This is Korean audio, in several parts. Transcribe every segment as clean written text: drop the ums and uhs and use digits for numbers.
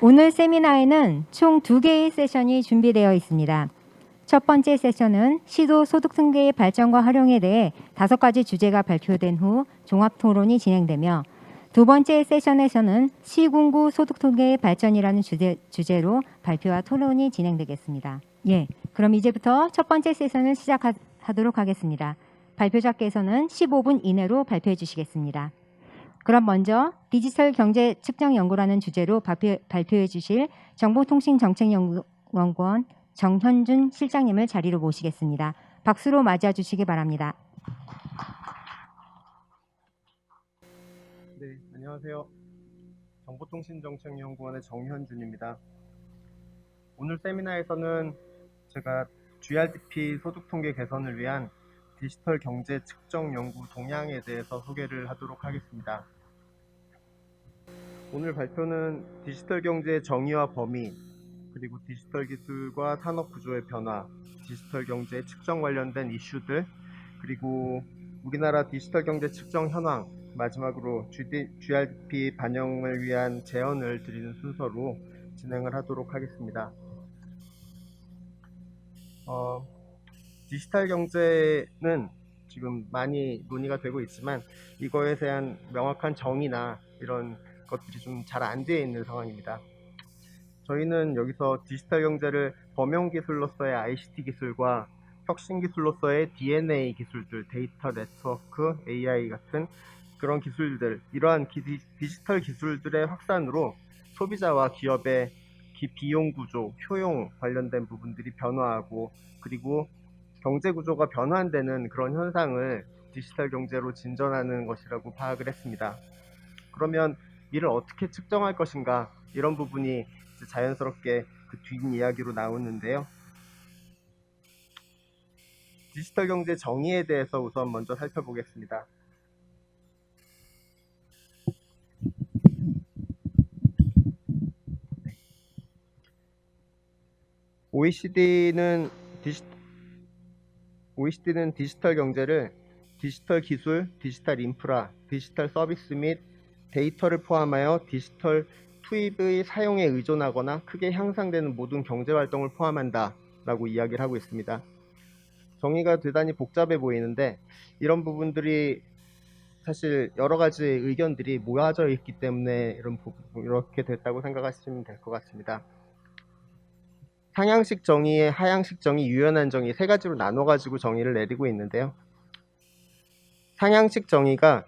오늘 세미나에는 총 2개의 세션이 준비되어 있습니다. 첫 번째 세션은 시도 소득 승계의 발전과 활용에 대해 5가지 주제가 발표된 후 종합 토론이 진행되며, 두 번째 세션에서는 시군구 소득 승계의 발전이라는 주제로 발표와 토론이 진행되겠습니다. 그럼 이제부터 첫 번째 세션을 시작하도록 하겠습니다. 발표자께서는 15분 이내로 발표해 주시겠습니다. 그럼 먼저 디지털 경제 측정 연구라는 주제로 발표해 주실 정보통신정책연구원 정현준 실장님을 자리로 모시겠습니다. 박수로 맞이해 주시기 바랍니다. 네, 안녕하세요. 정보통신정책연구원의 정현준입니다. 오늘 세미나에서는 제가 GRDP 소득통계 개선을 위한 디지털 경제 측정 연구 동향에 대해서 소개를 하도록 하겠습니다. 오늘 발표는 디지털 경제의 정의와 범위, 그리고 디지털 기술과 산업 구조의 변화, 디지털 경제 측정 관련된 이슈들, 그리고 우리나라 디지털 경제 측정 현황, 마지막으로 GRDP 반영을 위한 제언을 드리는 순서로 진행을 하도록 하겠습니다. 디지털 경제는 지금 많이 논의가 되고 있지만 이거에 대한 명확한 정의나 이런 것들이 좀 잘 안 되어 있는 상황입니다. 저희는 여기서 디지털 경제를 범용 기술로서의 ICT 기술과 혁신 기술로서의 DNA 기술들, 데이터 네트워크, AI 같은 그런 기술들, 이러한 디지털 기술들의 확산으로 소비자와 기업의 비용 구조, 효용 관련된 부분들이 변화하고, 그리고 경제 구조가 변환되는 그런 현상을 디지털 경제로 진전하는 것이라고 파악을 했습니다. 그러면 이를 어떻게 측정할 것인가, 이런 부분이 자연스럽게 그 뒷이야기로 나오는데요. 디지털 경제 정의에 대해서 우선 먼저 살펴보겠습니다. OECD는 디지털 경제를 디지털 기술, 디지털 인프라, 디지털 서비스 및 데이터를 포함하여 디지털 투입의 사용에 의존하거나 크게 향상되는 모든 경제 활동을 포함한다 라고 이야기를 하고 있습니다. 정의가 대단히 복잡해 보이는데 이런 부분들이 사실 여러 가지 의견들이 모아져 있기 때문에 이렇게 됐다고 생각하시면 될 것 같습니다. 상향식 정의에 하향식 정의, 유연한 정의 3가지로 나눠가지고 정의를 내리고 있는데요. 상향식 정의가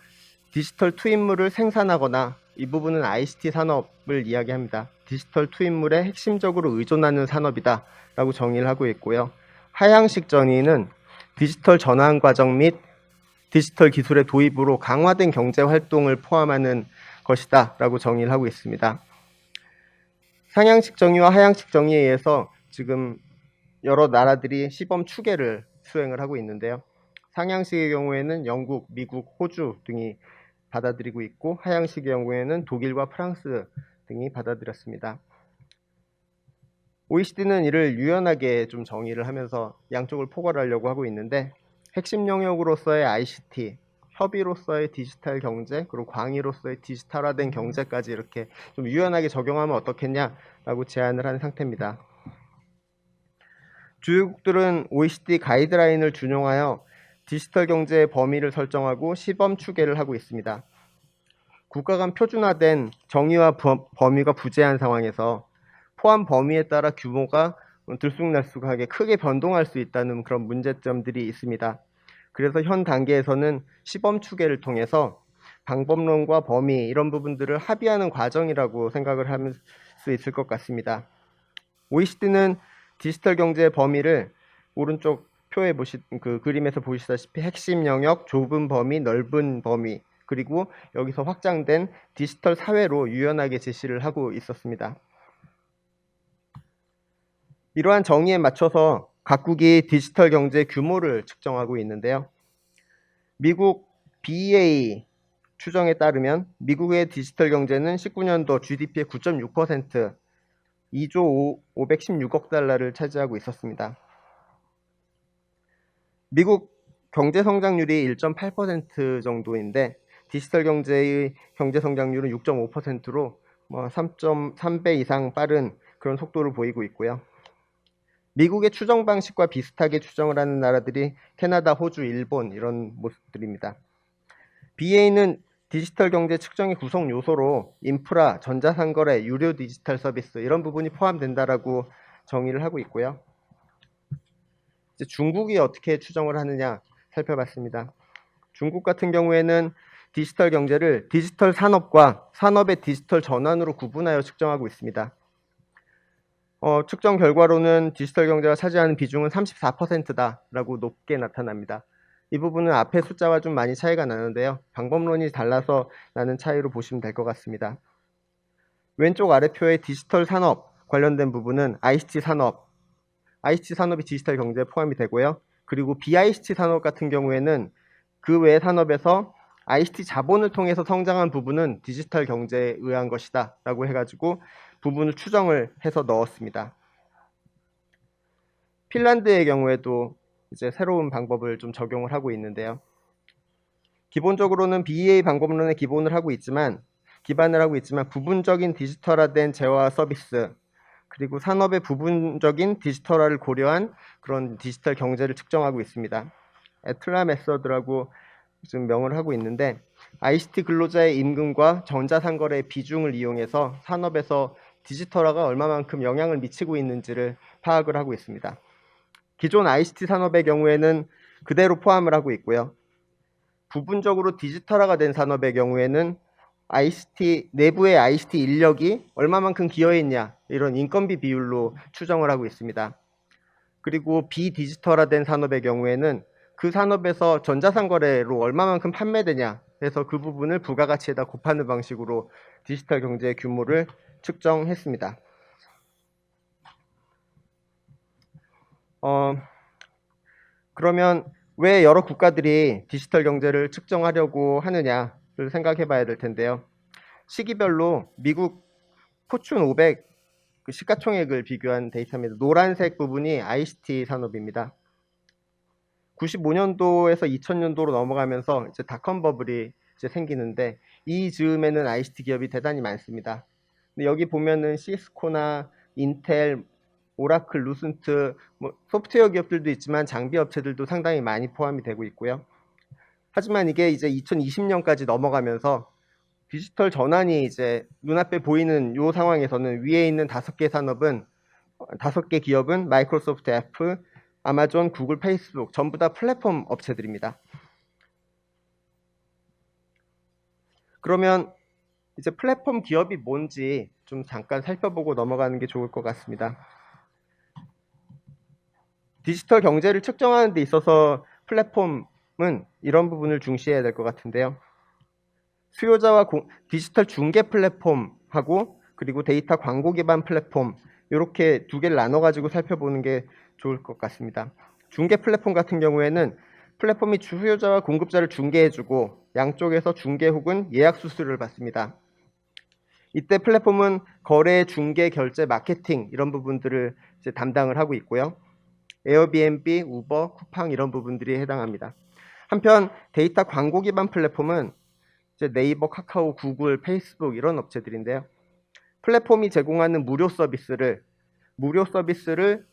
디지털 투입물을 생산하거나, 이 부분은 ICT 산업을 이야기합니다. 디지털 투입물에 핵심적으로 의존하는 산업이다 라고 정의를 하고 있고요. 하향식 정의는 디지털 전환 과정 및 디지털 기술의 도입으로 강화된 경제 활동을 포함하는 것이다 라고 정의를 하고 있습니다. 상향식 정의와 하향식 정의에 의해서 지금 여러 나라들이 시범 추계를 수행을 하고 있는데요. 상향식의 경우에는 영국, 미국, 호주 등이 받아들이고 있고, 하향식의 경우에는 독일과 프랑스 등이 받아들였습니다. OECD는 이를 유연하게 좀 정의를 하면서 양쪽을 포괄하려고 하고 있는데, 핵심 영역으로서의 ICT, 협의로서의 디지털 경제, 그리고 광의로서의 디지털화된 경제까지 이렇게 좀 유연하게 적용하면 어떻겠냐라고 제안을 한 상태입니다. 주요국들은 OECD 가이드라인을 준용하여 디지털 경제의 범위를 설정하고 시범 추계를 하고 있습니다. 국가 간 표준화된 정의와 범위가 부재한 상황에서 포함 범위에 따라 규모가 들쑥날쑥하게 크게 변동할 수 있다는 그런 문제점들이 있습니다. 그래서 현 단계에서는 시범 추계를 통해서 방법론과 범위, 이런 부분들을 합의하는 과정이라고 생각을 할 수 있을 것 같습니다. OECD는 디지털 경제의 범위를 오른쪽 표에 그림에서 보시다시피 핵심 영역, 좁은 범위, 넓은 범위, 그리고 여기서 확장된 디지털 사회로 유연하게 제시를 하고 있었습니다. 이러한 정의에 맞춰서 각국이 디지털 경제 규모를 측정하고 있는데요. 미국 BEA 추정에 따르면 미국의 디지털 경제는 19년도 GDP의 9.6%, 2조 516억 달러를 차지하고 있었습니다. 미국 경제 성장률이 1.8% 정도인데 디지털 경제의 경제 성장률은 6.5%로 뭐 3.3배 이상 빠른 그런 속도를 보이고 있고요. 미국의 추정 방식과 비슷하게 추정을 하는 나라들이 캐나다, 호주, 일본 이런 모습들입니다. BA는 디지털 경제 측정의 구성 요소로 인프라, 전자상거래, 유료 디지털 서비스 이런 부분이 포함된다라고 정의를 하고 있고요. 이제 중국이 어떻게 추정을 하느냐 살펴봤습니다. 중국 같은 경우에는 디지털 경제를 디지털 산업과 산업의 디지털 전환으로 구분하여 측정하고 있습니다. 측정 결과로는 디지털 경제가 차지하는 비중은 34%다라고 높게 나타납니다. 이 부분은 앞의 숫자와 좀 많이 차이가 나는데요. 방법론이 달라서 나는 차이로 보시면 될 것 같습니다. 왼쪽 아래표의 디지털 산업 관련된 부분은 ICT 산업이 디지털 경제에 포함이 되고요. 그리고 BICT 산업 같은 경우에는 그 외 산업에서 ICT 자본을 통해서 성장한 부분은 디지털 경제에 의한 것이다 라고 해가지고 부분을 추정을 해서 넣었습니다. 핀란드의 경우에도 이제 새로운 방법을 좀 적용을 하고 있는데요. 기본적으로는 BEA 방법론에 기반을 하고 있지만 부분적인 디지털화된 재화 서비스 그리고 산업의 부분적인 디지털화를 고려한 그런 디지털 경제를 측정하고 있습니다. 에틀라 메서드라고 지금 명을 하고 있는데 ICT 근로자의 임금과 전자상거래의 비중을 이용해서 산업에서 디지털화가 얼마만큼 영향을 미치고 있는지를 파악을 하고 있습니다. 기존 ICT 산업의 경우에는 그대로 포함을 하고 있고요. 부분적으로 디지털화가 된 산업의 경우에는 내부의 ICT 인력이 얼마만큼 기여했냐 이런 인건비 비율로 추정을 하고 있습니다. 그리고 비디지털화된 산업의 경우에는 그 산업에서 전자상거래로 얼마만큼 판매되냐 해서 그 부분을 부가가치에다 곱하는 방식으로 디지털 경제의 규모를 측정했습니다. 그러면 왜 여러 국가들이 디지털 경제를 측정하려고 하느냐를 생각해 봐야 될 텐데요. 시기별로 미국 포춘 500 시가총액을 비교한 데이터입니다. 노란색 부분이 ICT 산업입니다. 95년도에서 2000년도로 넘어가면서 이제 닷컴 버블이 이제 생기는데 이 즈음에는 ICT 기업이 대단히 많습니다. 근데 여기 보면은 시스코나 인텔, 오라클, 루센트, 소프트웨어 기업들도 있지만 장비 업체들도 상당히 많이 포함이 되고 있고요. 하지만 이게 이제 2020년까지 넘어가면서 디지털 전환이 이제 눈앞에 보이는 이 상황에서는 위에 있는 5개 기업은 마이크로소프트, 애플, 아마존, 구글, 페이스북 전부 다 플랫폼 업체들입니다. 그러면 이제 플랫폼 기업이 뭔지 좀 잠깐 살펴보고 넘어가는 게 좋을 것 같습니다. 디지털 경제를 측정하는 데 있어서 플랫폼은 이런 부분을 중시해야 될 것 같은데요. 수요자와 디지털 중개 플랫폼하고 그리고 데이터 광고 기반 플랫폼 이렇게 두 개를 나눠 가지고 살펴보는 게 좋을 것 같습니다. 중개 플랫폼 같은 경우에는 플랫폼이 수요자와 공급자를 중개해주고 양쪽에서 중개 혹은 예약 수수료를 받습니다. 이때 플랫폼은 거래, 중개, 결제, 마케팅 이런 부분들을 이제 담당을 하고 있고요. 에어비앤비, 우버, 쿠팡 이런 부분들이 해당합니다. 한편 데이터 광고 기반 플랫폼은 이제 네이버, 카카오, 구글, 페이스북 이런 업체들인데요. 플랫폼이 제공하는 무료 서비스를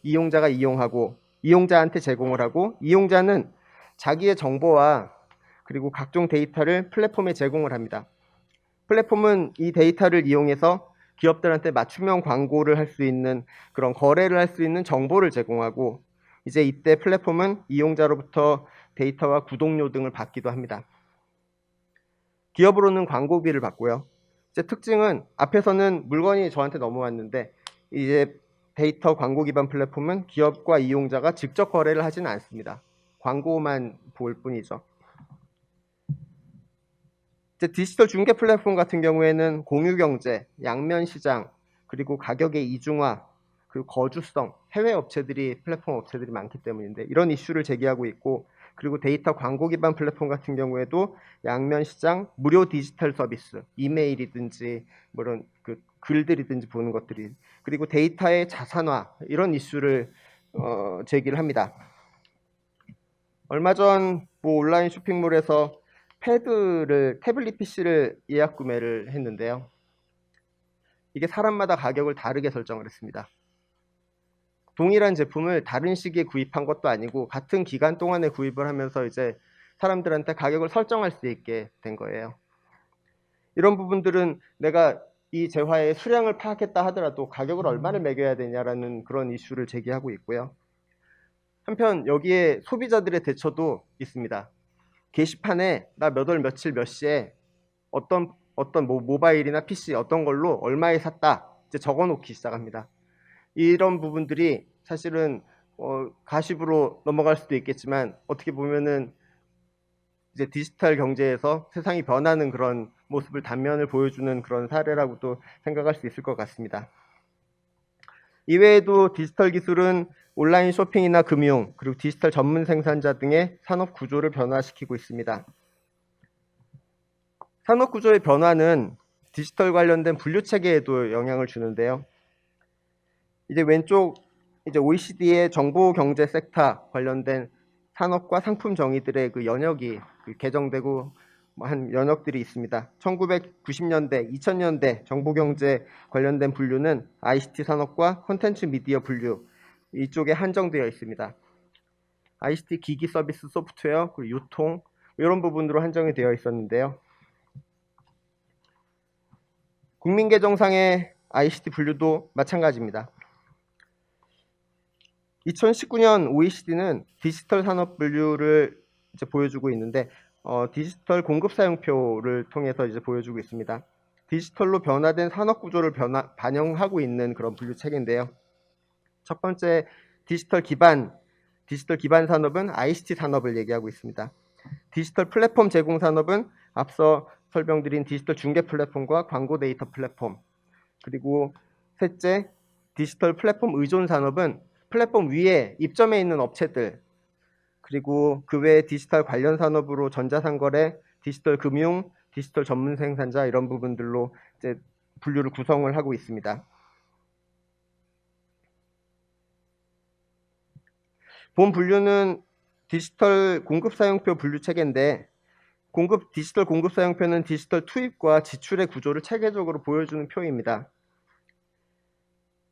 이용자가 이용하고 이용자한테 제공을 하고 이용자는 자기의 정보와 그리고 각종 데이터를 플랫폼에 제공을 합니다. 플랫폼은 이 데이터를 이용해서 기업들한테 맞춤형 광고를 할 수 있는 그런 거래를 할 수 있는 정보를 제공하고 이제 이때 플랫폼은 이용자로부터 데이터와 구독료 등을 받기도 합니다. 기업으로는 광고비를 받고요. 이제 특징은 앞에서는 물건이 저한테 넘어왔는데 이제 데이터 광고 기반 플랫폼은 기업과 이용자가 직접 거래를 하지는 않습니다. 광고만 볼 뿐이죠. 이제 디지털 중개 플랫폼 같은 경우에는 공유 경제, 양면 시장, 그리고 가격의 이중화, 그리고 거주성, 해외 업체들이 플랫폼 업체들이 많기 때문인데 이런 이슈를 제기하고 있고 그리고 데이터 광고 기반 플랫폼 같은 경우에도 양면 시장, 무료 디지털 서비스, 이메일이든지 뭐 이런 그 글들이든지 보는 것들이 그리고 데이터의 자산화 이런 이슈를 제기를 합니다. 얼마 전 뭐 온라인 쇼핑몰에서 태블릿 PC를 예약 구매를 했는데요. 이게 사람마다 가격을 다르게 설정을 했습니다. 동일한 제품을 다른 시기에 구입한 것도 아니고 같은 기간 동안에 구입을 하면서 이제 사람들한테 가격을 설정할 수 있게 된 거예요. 이런 부분들은 내가 이 재화의 수량을 파악했다 하더라도 가격을 얼마를 매겨야 되냐라는 그런 이슈를 제기하고 있고요. 한편 여기에 소비자들의 대처도 있습니다. 게시판에 나 몇 월 며칠 몇 시에 어떤 뭐 모바일이나 PC 어떤 걸로 얼마에 샀다 이제 적어놓기 시작합니다. 이런 부분들이 사실은 가십으로 넘어갈 수도 있겠지만 어떻게 보면은 이제 디지털 경제에서 세상이 변하는 그런 모습을 단면을 보여주는 그런 사례라고도 생각할 수 있을 것 같습니다. 이외에도 디지털 기술은 온라인 쇼핑이나 금융 그리고 디지털 전문 생산자 등의 산업 구조를 변화시키고 있습니다. 산업 구조의 변화는 디지털 관련된 분류 체계에도 영향을 주는데요. 이제 왼쪽 이제 OECD의 정보 경제 섹터 관련된 산업과 상품 정의들의 그 연역이 개정되고 한 연역들이 있습니다. 1990년대, 2000년대 정보 경제 관련된 분류는 ICT 산업과 콘텐츠 미디어 분류 이쪽에 한정되어 있습니다. ICT 기기 서비스 소프트웨어 그리고 유통 이런 부분으로 한정이 되어 있었는데요. 국민계정상의 ICT 분류도 마찬가지입니다. 2019년 OECD는 디지털 산업 분류를 이제 보여주고 있는데 디지털 공급 사용표를 통해서 이제 보여주고 있습니다. 디지털로 변화된 산업 구조를 반영하고 있는 그런 분류 체계인데요. 첫 번째 디지털 기반 산업은 ICT 산업을 얘기하고 있습니다. 디지털 플랫폼 제공 산업은 앞서 설명드린 디지털 중개 플랫폼과 광고 데이터 플랫폼, 그리고 셋째 디지털 플랫폼 의존 산업은 플랫폼 위에 입점해 있는 업체들, 그리고 그 외에 디지털 관련 산업으로 전자상거래, 디지털 금융, 디지털 전문 생산자 이런 부분들로 이제 분류를 구성을 하고 있습니다. 본 분류는 디지털 공급 사용표 분류 체계인데 디지털 공급 사용표는 디지털 투입과 지출의 구조를 체계적으로 보여주는 표입니다.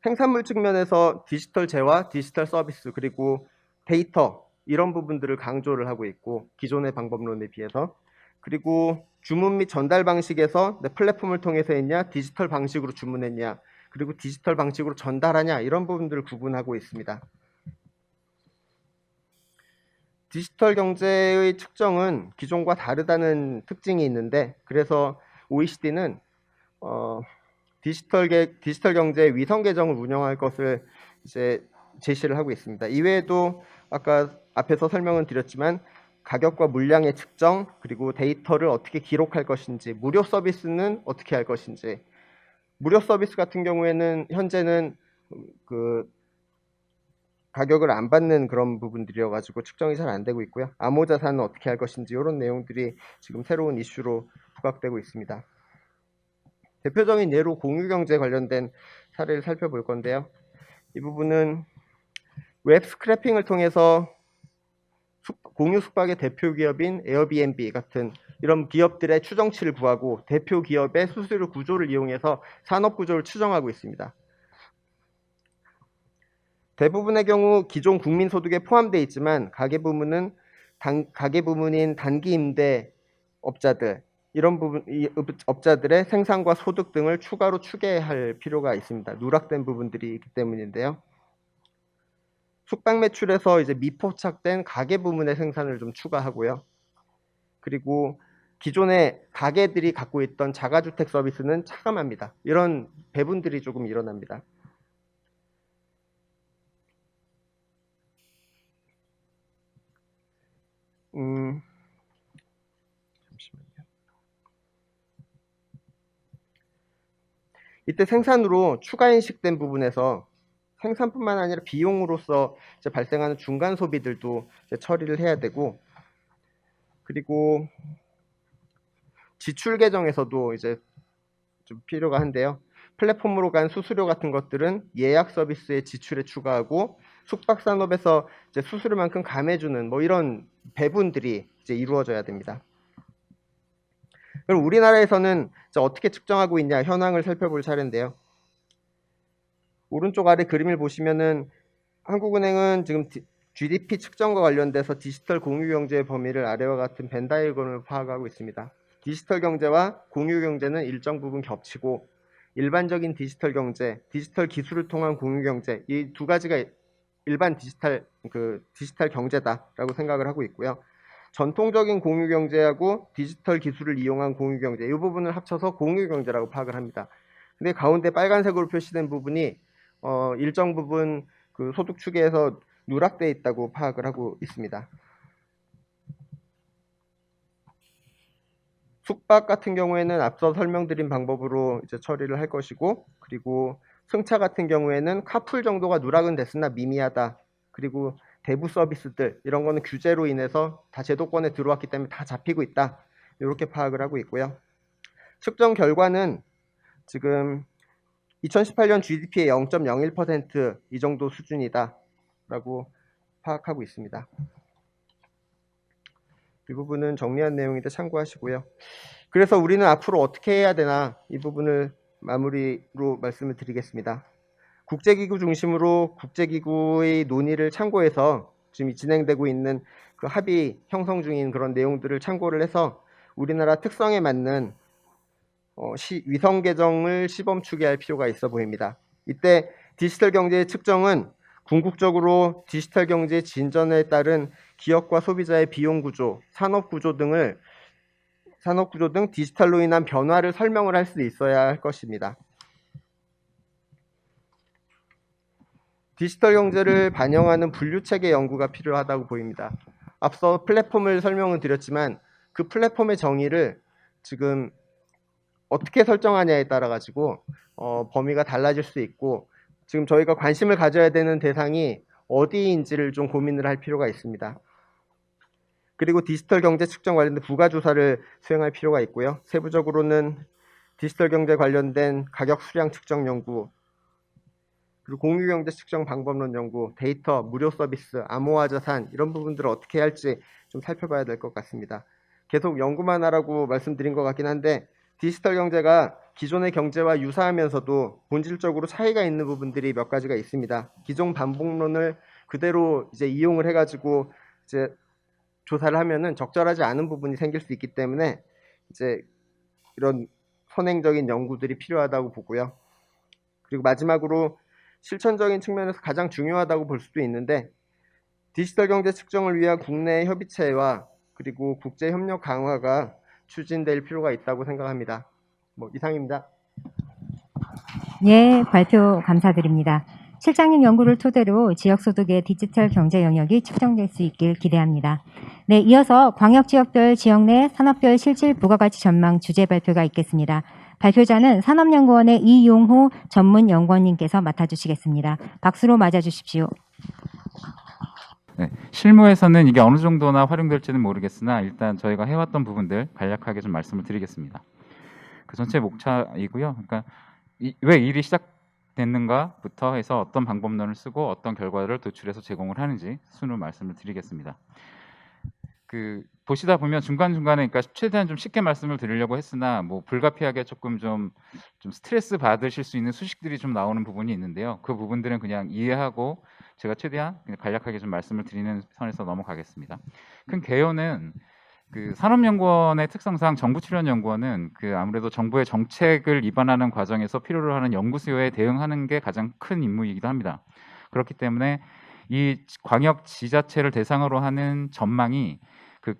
생산물 측면에서 디지털 재화, 디지털 서비스, 그리고 데이터 이런 부분들을 강조를 하고 있고 기존의 방법론에 비해서, 그리고 주문 및 전달 방식에서 내 플랫폼을 통해서 했냐, 디지털 방식으로 주문했냐, 그리고 디지털 방식으로 전달하냐 이런 부분들을 구분하고 있습니다. 디지털 경제의 측정은 기존과 다르다는 특징이 있는데 그래서 OECD는 디지털 경제의 위성 계정을 운영할 것을 이제 제시를 하고 있습니다. 이외에도 아까 앞에서 설명은 드렸지만 가격과 물량의 측정, 그리고 데이터를 어떻게 기록할 것인지, 무료 서비스는 어떻게 할 것인지. 무료 서비스 같은 경우에는 현재는 그 가격을 안 받는 그런 부분들이어가지고 측정이 잘 안 되고 있고요. 암호 자산은 어떻게 할 것인지 이런 내용들이 지금 새로운 이슈로 부각되고 있습니다. 대표적인 예로 공유경제 관련된 사례를 살펴볼 건데요. 이 부분은 웹 스크래핑을 통해서 공유 숙박의 대표 기업인 에어비앤비 같은 이런 기업들의 추정치를 구하고 대표 기업의 수수료 구조를 이용해서 산업 구조를 추정하고 있습니다. 대부분의 경우 기존 국민소득에 포함되어 있지만 가계부문인 단기 임대 업자들, 이런 업자들의 생산과 소득 등을 추가로 추계할 필요가 있습니다. 누락된 부분들이 있기 때문인데요. 숙박 매출에서 이제 미포착된 가계 부문의 생산을 좀 추가하고요. 그리고 기존의 가게들이 갖고 있던 자가주택 서비스는 차감합니다. 이런 배분들이 조금 일어납니다. 잠시만요. 이때 생산으로 추가 인식된 부분에서 생산뿐만 아니라 비용으로서 이제 발생하는 중간 소비들도 이제 처리를 해야 되고, 그리고 지출 계정에서도 이제 좀 필요가 한데요. 플랫폼으로 간 수수료 같은 것들은 예약 서비스의 지출에 추가하고 숙박 산업에서 이제 수수료만큼 감해주는 뭐 이런 배분들이 이제 이루어져야 됩니다. 그럼 우리나라에서는 어떻게 측정하고 있냐 현황을 살펴볼 차례인데요. 오른쪽 아래 그림을 보시면은 한국은행은 지금 GDP 측정과 관련돼서 디지털 공유경제의 범위를 아래와 같은 벤 다이어그램으로 파악하고 있습니다. 디지털 경제와 공유경제는 일정 부분 겹치고 일반적인 디지털 경제, 디지털 기술을 통한 공유경제 이 두 가지가 일반 디지털 경제다라고 생각을 하고 있고요. 전통적인 공유경제하고 디지털 기술을 이용한 공유경제 이 부분을 합쳐서 공유경제라고 파악을 합니다. 근데 가운데 빨간색으로 표시된 부분이 일정 부분 그 소득 추계에서 누락되어 있다고 파악을 하고 있습니다. 숙박 같은 경우에는 앞서 설명드린 방법으로 이제 처리를 할 것이고, 그리고 승차 같은 경우에는 카풀 정도가 누락은 됐으나 미미하다. 그리고 대부 서비스들 이런 거는 규제로 인해서 다 제도권에 들어왔기 때문에 다 잡히고 있다. 이렇게 파악을 하고 있고요. 측정 결과는 지금 2018년 GDP의 0.01% 이 정도 수준이다라고 파악하고 있습니다. 이 부분은 정리한 내용인데 참고하시고요. 그래서 우리는 앞으로 어떻게 해야 되나 이 부분을 마무리로 말씀을 드리겠습니다. 국제기구 중심으로 국제기구의 논의를 참고해서 지금 진행되고 있는 그 합의 형성 중인 그런 내용들을 참고를 해서 우리나라 특성에 맞는 위성 계정을 시범 추계할 필요가 있어 보입니다. 이때 디지털 경제의 측정은 궁극적으로 디지털 경제의 진전에 따른 기업과 소비자의 비용 구조, 산업 구조 등 디지털로 인한 변화를 설명을 할 수 있어야 할 것입니다. 디지털 경제를 반영하는 분류체계 연구가 필요하다고 보입니다. 앞서 플랫폼을 설명을 드렸지만 그 플랫폼의 정의를 지금 어떻게 설정하냐에 따라 가지고 범위가 달라질 수 있고, 지금 저희가 관심을 가져야 되는 대상이 어디인지를 좀 고민을 할 필요가 있습니다. 그리고 디지털 경제 측정 관련된 부가조사를 수행할 필요가 있고요. 세부적으로는 디지털 경제 관련된 가격 수량 측정 연구, 그리고 공유경제 측정 방법론 연구, 데이터, 무료 서비스, 암호화 자산 이런 부분들을 어떻게 할지 좀 살펴봐야 될 것 같습니다. 계속 연구만 하라고 말씀드린 것 같긴 한데 디지털 경제가 기존의 경제와 유사하면서도 본질적으로 차이가 있는 부분들이 몇 가지가 있습니다. 기존 반복론을 그대로 이제 이용을 해가지고 이제 조사를 하면은 적절하지 않은 부분이 생길 수 있기 때문에 이제 이런 선행적인 연구들이 필요하다고 보고요. 그리고 마지막으로 실천적인 측면에서 가장 중요하다고 볼 수도 있는데 디지털 경제 측정을 위한 국내 협의체와 그리고 국제 협력 강화가 추진될 필요가 있다고 생각합니다. 이상입니다. 예, 발표 감사드립니다. 실장님 연구를 토대로 지역소득의 디지털 경제 영역이 측정될 수 있길 기대합니다. 네, 이어서 광역지역별 지역 내 산업별 실질 부가가치 전망 주제 발표가 있겠습니다. 발표자는 산업연구원의 이용호 전문연구원님께서 맡아주시겠습니다. 박수로 맞아주십시오. 네, 실무에서는 이게 어느 정도나 활용될지는 모르겠으나 일단 저희가 해왔던 부분들 간략하게 좀 말씀을 드리겠습니다. 그 전체 목차이고요. 그러니까 왜 일이 시작됐는가부터 해서 어떤 방법론을 쓰고 어떤 결과를 도출해서 제공을 하는지 순으로 말씀을 드리겠습니다. 보시다 보면 중간중간에 그러니까 최대한 좀 쉽게 말씀을 드리려고 했으나 불가피하게 조금 좀 스트레스 받으실 수 있는 수식들이 좀 나오는 부분이 있는데요. 그 부분들은 그냥 이해하고 제가 최대한 그냥 간략하게 좀 말씀을 드리는 선에서 넘어가겠습니다. 큰 개요는 산업연구원의 특성상 정부출연연구원은 아무래도 정부의 정책을 입안하는 과정에서 필요로 하는 연구 수요에 대응하는 게 가장 큰 임무이기도 합니다. 그렇기 때문에 이 광역 지자체를 대상으로 하는 전망이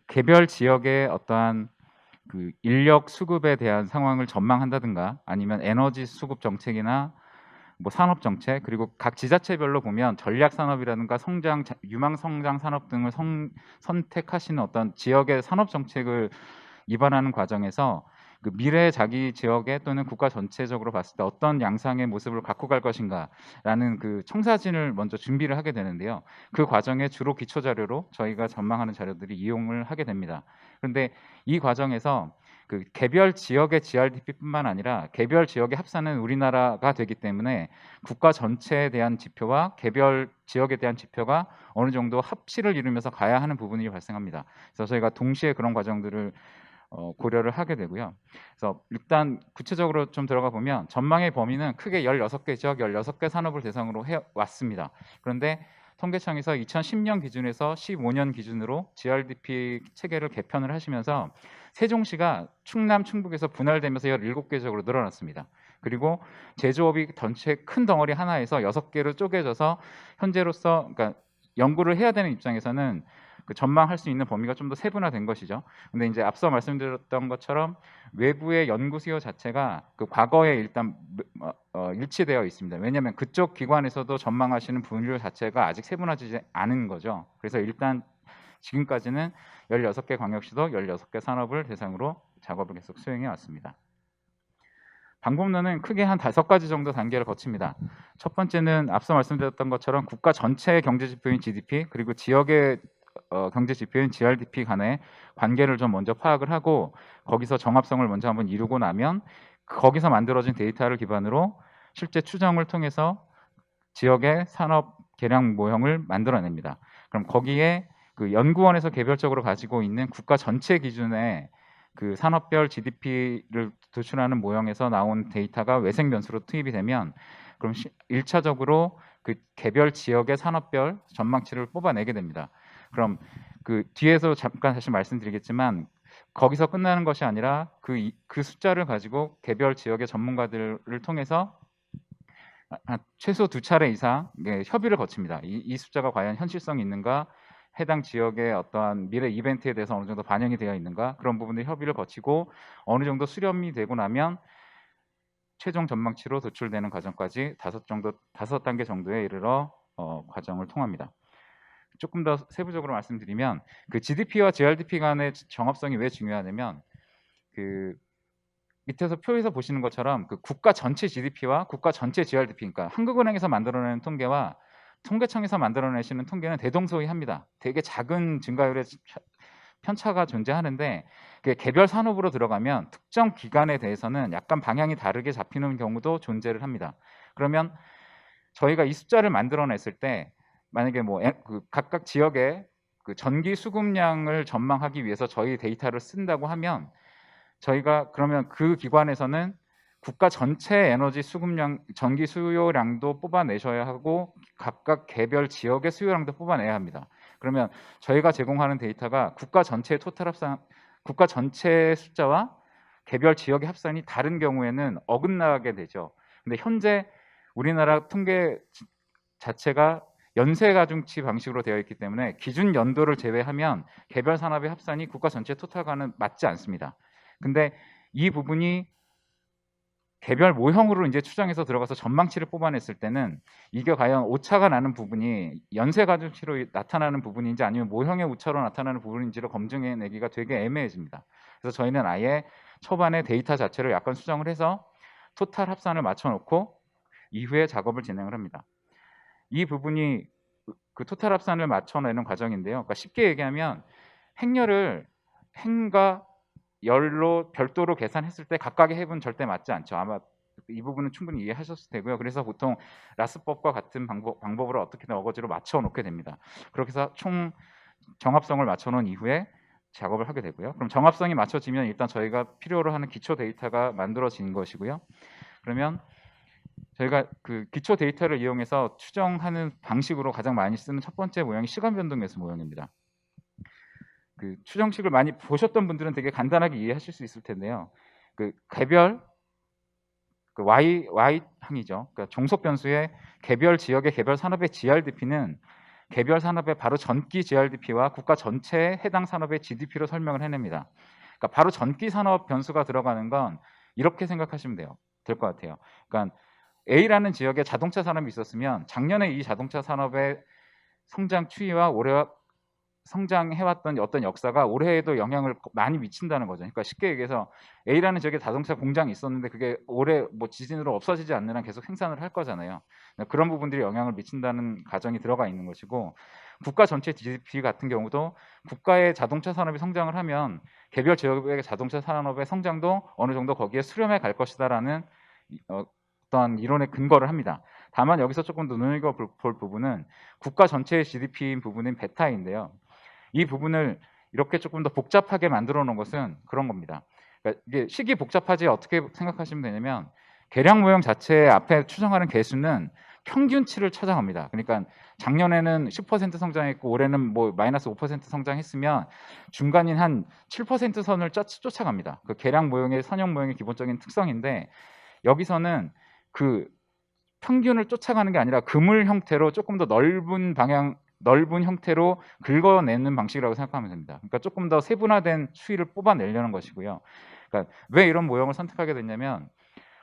개별 지역의 어떠한 인력 수급에 대한 상황을 전망한다든가 아니면 에너지 수급 정책이나 산업 정책, 그리고 각 지자체별로 보면 전략 산업이라든가 유망 성장 산업 등을 선택하시는 어떤 지역의 산업 정책을 입안하는 과정에서 미래 자기 지역에 또는 국가 전체적으로 봤을 때 어떤 양상의 모습을 갖고 갈 것인가라는 청사진을 먼저 준비를 하게 되는데요. 그 과정에 주로 기초 자료로 저희가 전망하는 자료들이 이용을 하게 됩니다. 그런데 이 과정에서 개별 지역의 GRDP뿐만 아니라 개별 지역의 합산은 우리나라가 되기 때문에 국가 전체에 대한 지표와 개별 지역에 대한 지표가 어느 정도 합치를 이루면서 가야 하는 부분이 발생합니다. 그래서 저희가 동시에 그런 과정들을 고려를 하게 되고요. 그래서 일단 구체적으로 좀 들어가 보면 전망의 범위는 크게 16개 지역, 16개 산업을 대상으로 해왔습니다. 그런데 통계청에서 2010년 기준에서 15년 기준으로 GRDP 체계를 개편을 하시면서 세종시가 충남, 충북에서 분할되면서 17개 지역으로 늘어났습니다. 그리고 제조업이 전체 큰 덩어리 하나에서 6개로 쪼개져서 현재로서 그러니까 연구를 해야 되는 입장에서는 그 전망할 수 있는 범위가 좀 더 세분화된 것이죠. 근데 이제 앞서 말씀드렸던 것처럼 외부의 연구 수요 자체가 그 과거에 일단 일치되어 있습니다. 왜냐하면 그쪽 기관에서도 전망하시는 분류 자체가 아직 세분화되지 않은 거죠. 그래서 일단 지금까지는 16개 광역시도 16개 산업을 대상으로 작업을 계속 수행해 왔습니다. 방법론은 크게 한 5가지 정도 단계를 거칩니다. 첫 번째는 앞서 말씀드렸던 것처럼 국가 전체의 경제 지표인 GDP 그리고 지역의 경제 지표인 GRDP 간의 관계를 좀 먼저 파악을 하고 거기서 정합성을 먼저 한번 이루고 나면 거기서 만들어진 데이터를 기반으로 실제 추정을 통해서 지역의 산업 계량 모형을 만들어냅니다. 그럼 거기에 그 연구원에서 개별적으로 가지고 있는 국가 전체 기준의 그 산업별 GDP를 도출하는 모형에서 나온 데이터가 외생 변수로 투입이 되면 그럼 1차적으로 그 개별 지역의 산업별 전망치를 뽑아내게 됩니다. 그럼 그 뒤에서 잠깐 다시 말씀드리겠지만 거기서 끝나는 것이 아니라 그 숫자를 가지고 개별 지역의 전문가들을 통해서 최소 2차례 이상 협의를 거칩니다. 이 숫자가 과연 현실성이 있는가, 해당 지역의 어떠한 미래 이벤트에 대해서 어느 정도 반영이 되어 있는가 그런 부분들 협의를 거치고 어느 정도 수렴이 되고 나면 최종 전망치로 도출되는 과정까지 5단계 정도에 이르러 과정을 통합니다. 조금 더 세부적으로 말씀드리면 그 GDP와 GRDP 간의 정합성이 왜 중요하냐면 그 밑에서 표에서 보시는 것처럼 그 국가 전체 GDP와 국가 전체 GRDP, 그러니까 한국은행에서 만들어내는 통계와 통계청에서 만들어내시는 통계는 대동소이합니다. 되게 작은 증가율의 편차가 존재하는데 그게 개별 산업으로 들어가면 특정 기간에 대해서는 약간 방향이 다르게 잡히는 경우도 존재를 합니다. 그러면 저희가 이 숫자를 만들어냈을 때 만약에 그 각각 지역의 그 전기 수급량을 전망하기 위해서 저희 데이터를 쓴다고 하면 저희가 그러면 그 기관에서는 국가 전체 에너지 수급량, 전기 수요량도 뽑아내셔야 하고 각각 개별 지역의 수요량도 뽑아내야 합니다. 그러면 저희가 제공하는 데이터가 국가 전체의 토탈 합산, 국가 전체의 숫자와 개별 지역의 합산이 다른 경우에는 어긋나게 되죠. 근데 현재 우리나라 통계 자체가 연쇄가중치 방식으로 되어 있기 때문에 기준 연도를 제외하면 개별 산업의 합산이 국가 전체 토탈과는 맞지 않습니다. 근데 이 부분이 개별 모형으로 이제 추정해서 들어가서 전망치를 뽑아냈을 때는 이게 과연 오차가 나는 부분이 연쇄가중치로 나타나는 부분인지 아니면 모형의 오차로 나타나는 부분인지를 검증해내기가 되게 애매해집니다. 그래서 저희는 아예 초반에 데이터 자체를 약간 수정을 해서 토탈 합산을 맞춰놓고 이후에 작업을 진행을 합니다. 이 부분이 그 토탈 합산을 맞춰내는 과정인데요. 그러니까 쉽게 얘기하면 행렬을 행과 열로 별도로 계산했을 때 각각의 합은 절대 맞지 않죠. 아마 이 부분은 충분히 이해하셨을 테고요. 그래서 보통 라스법과 같은 방법으로 어떻게든 어거지로 맞춰 놓게 됩니다. 그렇게 해서 총 정합성을 맞춰 놓은 이후에 작업을 하게 되고요. 그럼 정합성이 맞춰지면 일단 저희가 필요로 하는 기초 데이터가 만들어진 것이고요. 그러면 저희가 그 기초 데이터를 이용해서 추정하는 방식으로 가장 많이 쓰는 첫 번째 모형이 시간 변동 매수 모형입니다. 그 추정식을 많이 보셨던 분들은 되게 간단하게 이해하실 수 있을 텐데요. 그 개별 그 y 항이죠. 그러니까 종속 변수의 개별 지역의 개별 산업의 GRDP는 개별 산업의 바로 전기 GRDP와 국가 전체의 해당 산업의 GDP로 설명을 해냅니다. 그러니까 바로 전기 산업 변수가 들어가는 건 이렇게 생각하시면 될 것 같아요. 그러니까 A라는 지역에 자동차 산업이 있었으면 작년에 이 자동차 산업의 성장 추이와 올해 성장해왔던 어떤 역사가 올해에도 영향을 많이 미친다는 거죠. 그러니까 쉽게 얘기해서 A라는 지역에 자동차 공장이 있었는데 그게 올해 지진으로 없어지지 않는 한 계속 생산을 할 거잖아요. 그런 부분들이 영향을 미친다는 가정이 들어가 있는 것이고 국가 전체 GDP 같은 경우도 국가의 자동차 산업이 성장을 하면 개별 지역의 자동차 산업의 성장도 어느 정도 거기에 수렴해 갈 것이다라는 어떤 이론의 근거를 합니다. 다만 여기서 조금 더 눈여겨볼 부분은 국가 전체의 GDP인 부분인 베타인데요. 이 부분을 이렇게 조금 더 복잡하게 만들어 놓은 것은 그런 겁니다. 그러니까 이게 식이 복잡하지 어떻게 생각하시면 되냐면 계량 모형 자체 앞에 추정하는 개수는 평균치를 찾아갑니다. 그러니까 작년에는 10% 성장했고 올해는 뭐 마이너스 5% 성장했으면 중간인 한 7% 선을 쫓아갑니다. 그 계량 모형의 선형 모형의 기본적인 특성인데 여기서는 그 평균을 쫓아가는 게 아니라 그물 형태로 조금 더 넓은 형태로 긁어내는 방식이라고 생각하면 됩니다. 그러니까 조금 더 세분화된 수위를 뽑아내려는 것이고요. 그러니까 왜 이런 모형을 선택하게 됐냐면